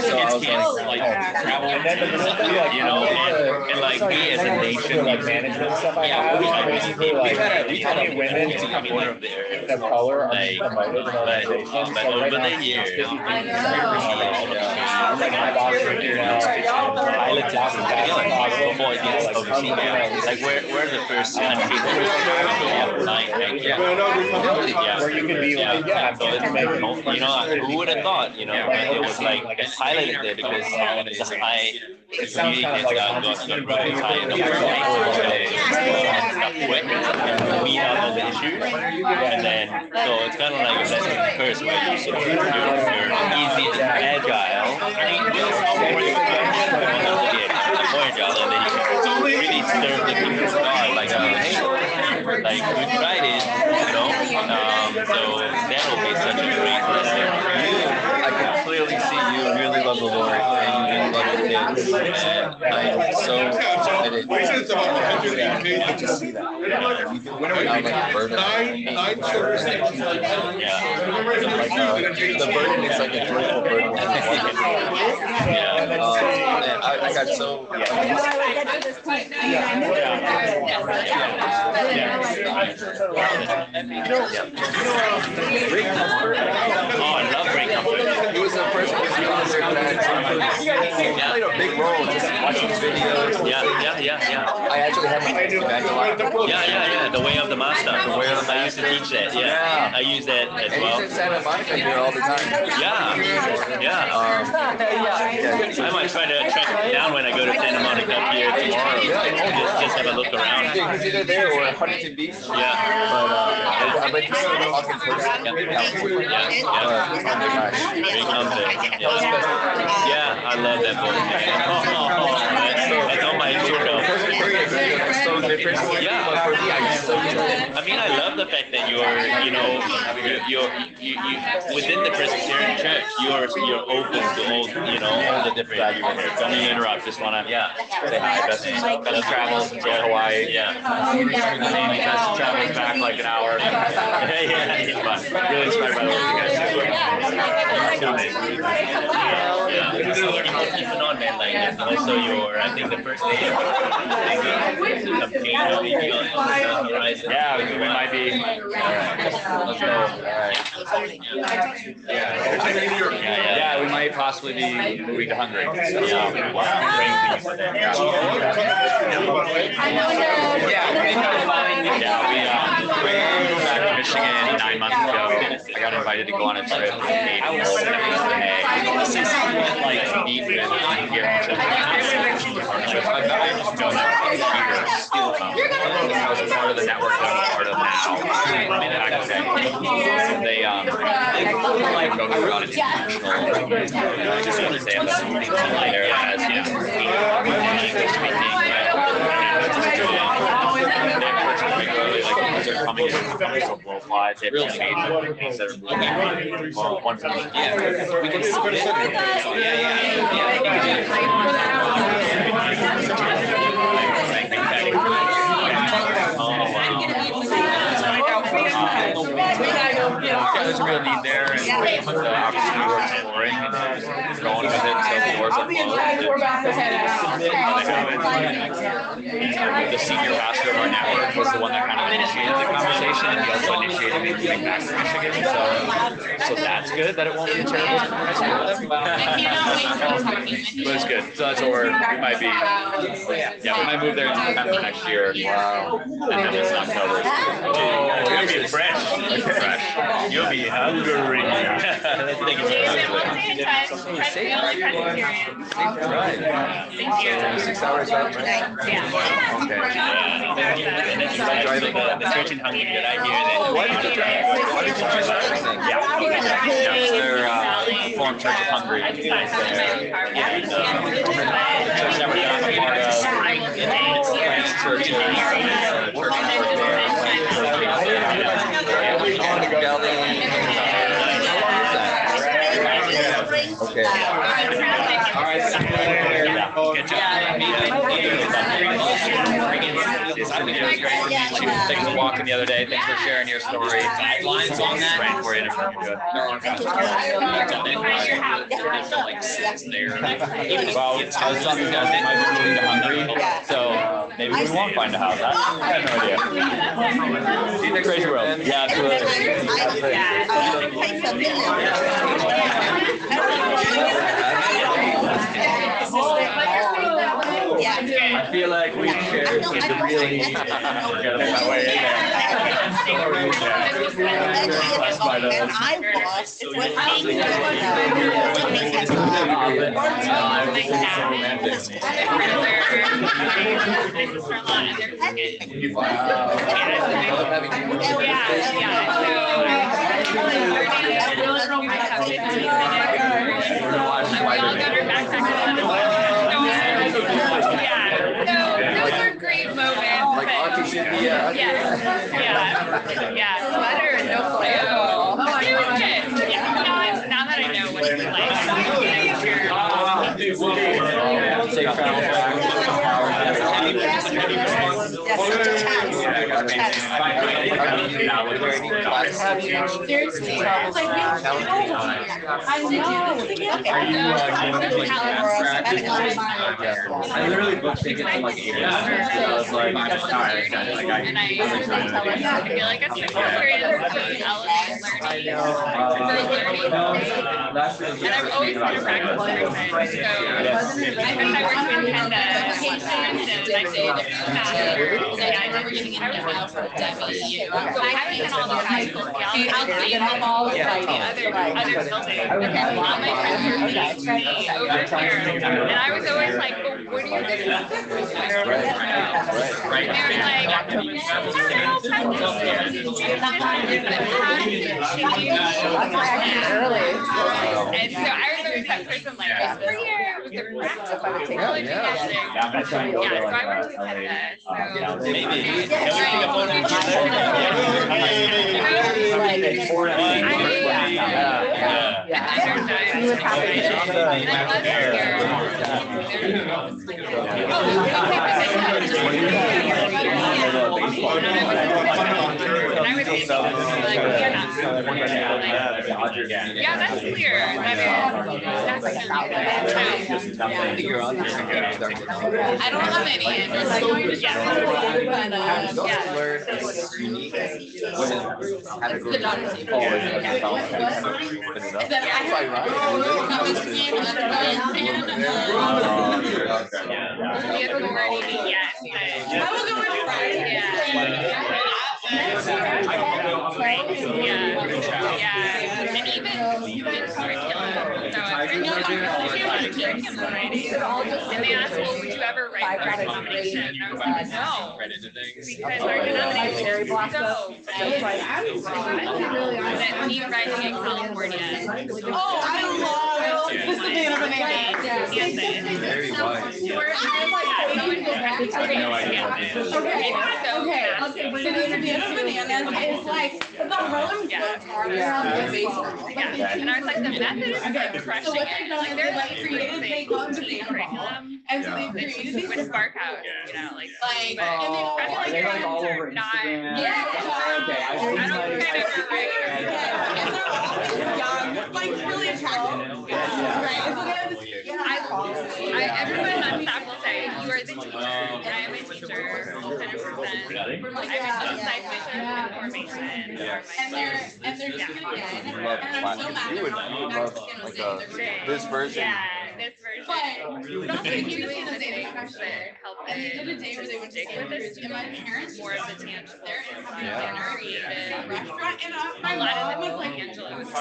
So I was like, and like we as a nation, like management stuff. We had women to come over there. The color, like, but over the years, like my boss, pilot Jackson, before it gets overseas. Like we're the first country where you can be like, who would have thought, it was like highlighted there because it's a high community has got really high and we have all the issues, and then so it's kind of like a blessing and a curse, right? You're easy and agile, and then you can really serve the kingdom of God, like we tried it, so that'll be such a great blessing for you. I can clearly see you really love the Lord and you really love your kids, and I'm so excited. I just see that. When are we like a burden? Nine children. The burden is like a joyful burden. I got so. Oh, I love Ray Comfort. He was the first person that played a big role just watching his videos. Yeah. I actually had my evangelize. Yeah. The way of the master. The way of the master. I used to teach that. Yeah. I use that as well. And he's in Santa Monica here all the time. Yeah. I might try to track him down when I go to Santa Monica up here tomorrow. Just have a look around. He's either there or at Huntington Beach. Yeah. But I'd like to see him talk in person. Yeah, I love that book. That's on my journal. So different. Yeah. I mean, I love the fact that you're within the Presbyterian Church, you're open to all the different people here. Don't mean to interrupt. Just wanna say hi. Best travels. Enjoy Hawaii. Yeah. Best travels back like an hour. But really inspired by the work you guys do. Keep it on, man. Like also I think the first day of campaign will be on the horizon. Yeah, we might be. Let's go. All right. Yeah, we might possibly be moving to Hungary. So, we moved back to Michigan 9 months ago. I got invited to go on a trip. Eat with here. I was part of the network that I'm a part of now. They go around international. I just want to say I'm there as they're coming in so worldwide. They have major things that are moving. One for me. Yeah, we can split it. yeah, there's a real need there and the opportunity we're exploring and going with it until the doors are closed. The senior pastor of our network was the one that kind of initiated the conversation, and he also initiated me moving back to Michigan. So that's good that it won't be a terrible high school for them. But it's good. So that's where we might be. Yeah, we might move there in September next year. Wow. And then it's October. Oh, you'll be fresh. Fresh. You'll be hungry. Thank you Right. Thank you. 6 hours out, right? And then you start driving the church in Hungary that I hear that. Why did you drive? Why did you choose that? Yeah, they're Reformed Church of Hungary. Church that we're not a part of. Plants churches, church Okay. All right. Good job. Thanks for walking the other day. Thanks for sharing your story. Guidelines on that? Praying for you. Well, I was talking to guys that might be moving to Hungary, so maybe we won't find a house. I have no idea. Crazy world. Yeah, I feel like we shared some really my way in there. Those are great moments. Like Auntie Cynthia. Yeah, sweater and no flair. Oh, it was good. Yeah, now that I know what it's like. Safe travel back. Seriously. Are I literally booked tickets for like 8 years. I was like, all right, And I feel like a sixth grade is really elevated learning. And I'm always kind of practice person. So I wish I were to attend a convention like they did. And I remember getting into now for WU. So I haven't been all those high school scales. I'll see them all the other buildings. And all my friends were PhD over here. And I was always like, well, what are you doing? And they were like, and so I remember that person like, every year it was a practical really big thing. Yeah, so I went to that. So maybe. Yeah, that's clear. I don't have any. And they asked, well, would you ever write for a denomination? And I was like, no, because our denomination is so that me writing in California. Oh, I love the banana banana. Very wise. Okay, but the banana is like the Harlem around the base. And I was like, the method is like crushing it. Like they're like creating curriculum with Spark House, you know, like I feel like your students are not. Yeah. I don't kind of You love classic. You would love like this version. This version. But also he was one of the things that helped it to stick with the students, more of the tangible. Having dinner, we did restaurant, and my mom was like, Angela was my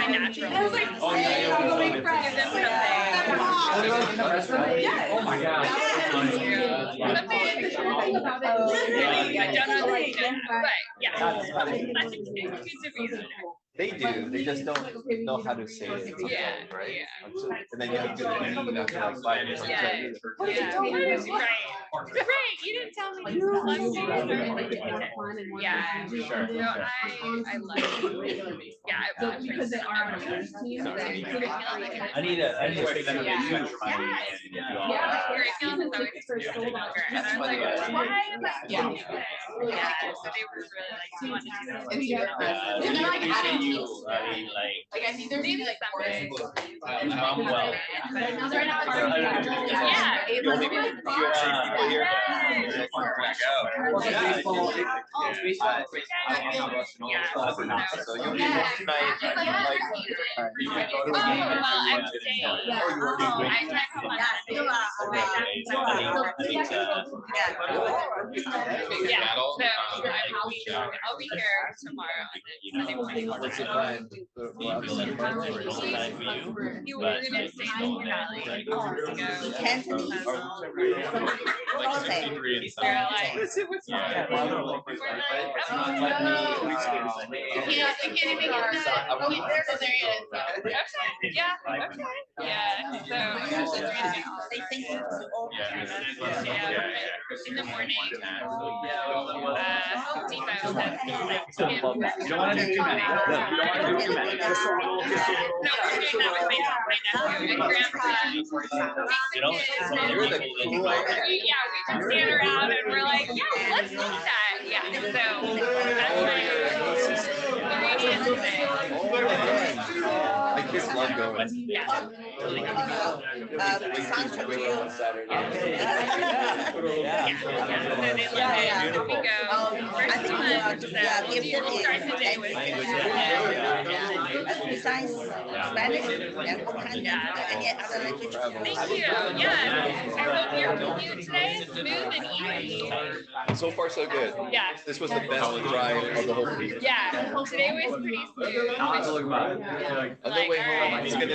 natural. I was like, hey, I'm going to make friends. Oh my God. They do, they just don't know how to say it sometimes, right? And then you have to leave after like 5 minutes. Right, you didn't tell me. Yeah, Sure. so I love it. Yeah, because they are. I need a curriculum is always longer. And I was like, why am I doing this? Yeah, so they were really like, do you want to do this? And then like adding you, Like I think there's maybe like some ways. well. I'll be here tomorrow. What's the plan? You were gonna stay in Cali to go. In the morning. You don't want to do too many. No, you don't want to do too many. Just a little. No, we're doing that with my nephew and grandpa. You're the Yeah, we just stand around and we're like, yeah, let's do that. Yeah, so that's my 3 and 6. My kids love going. Yeah. Besides Spanish, and what kind of any other language? Thank you. Yeah. I hope your commute today is smooth and easy. So far, so good. Yeah. This was the best drive of the whole week. Yeah. Today was pretty smooth. On the way home, it's gonna be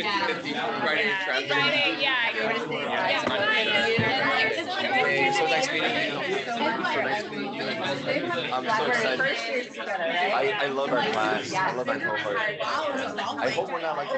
50-50 Friday traffic. Friday, yeah. Okay, so nice meeting you. I'm so excited. I love our class. I love our cohort. I hope we're not like the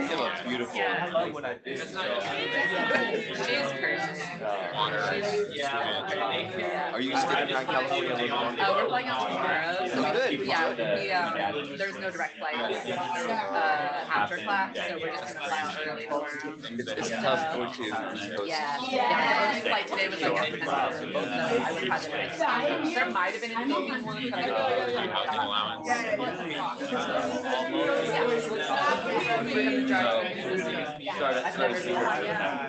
You look beautiful. I love when I do. Are you sticking around California? We're flying out tomorrow. Oh, good. Yeah, there's no direct flight after class, so we're just gonna fly out early tomorrow. It's tough going to the East Coast. Yeah, the only flight today was like after so I would have had the night. There might have been an evening one, but I don't I've never been that.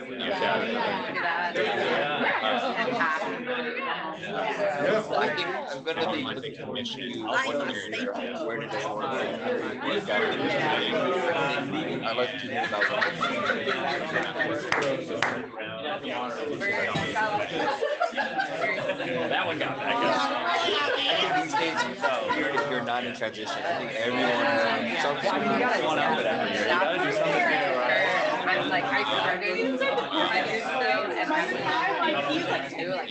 I think I'm gonna be looking forward to where do they want to go. I like to hear about That one got back. These days, if you're not in transition, I think everyone something. I'm like, I started 5 years ago, and I'm like, 2, like,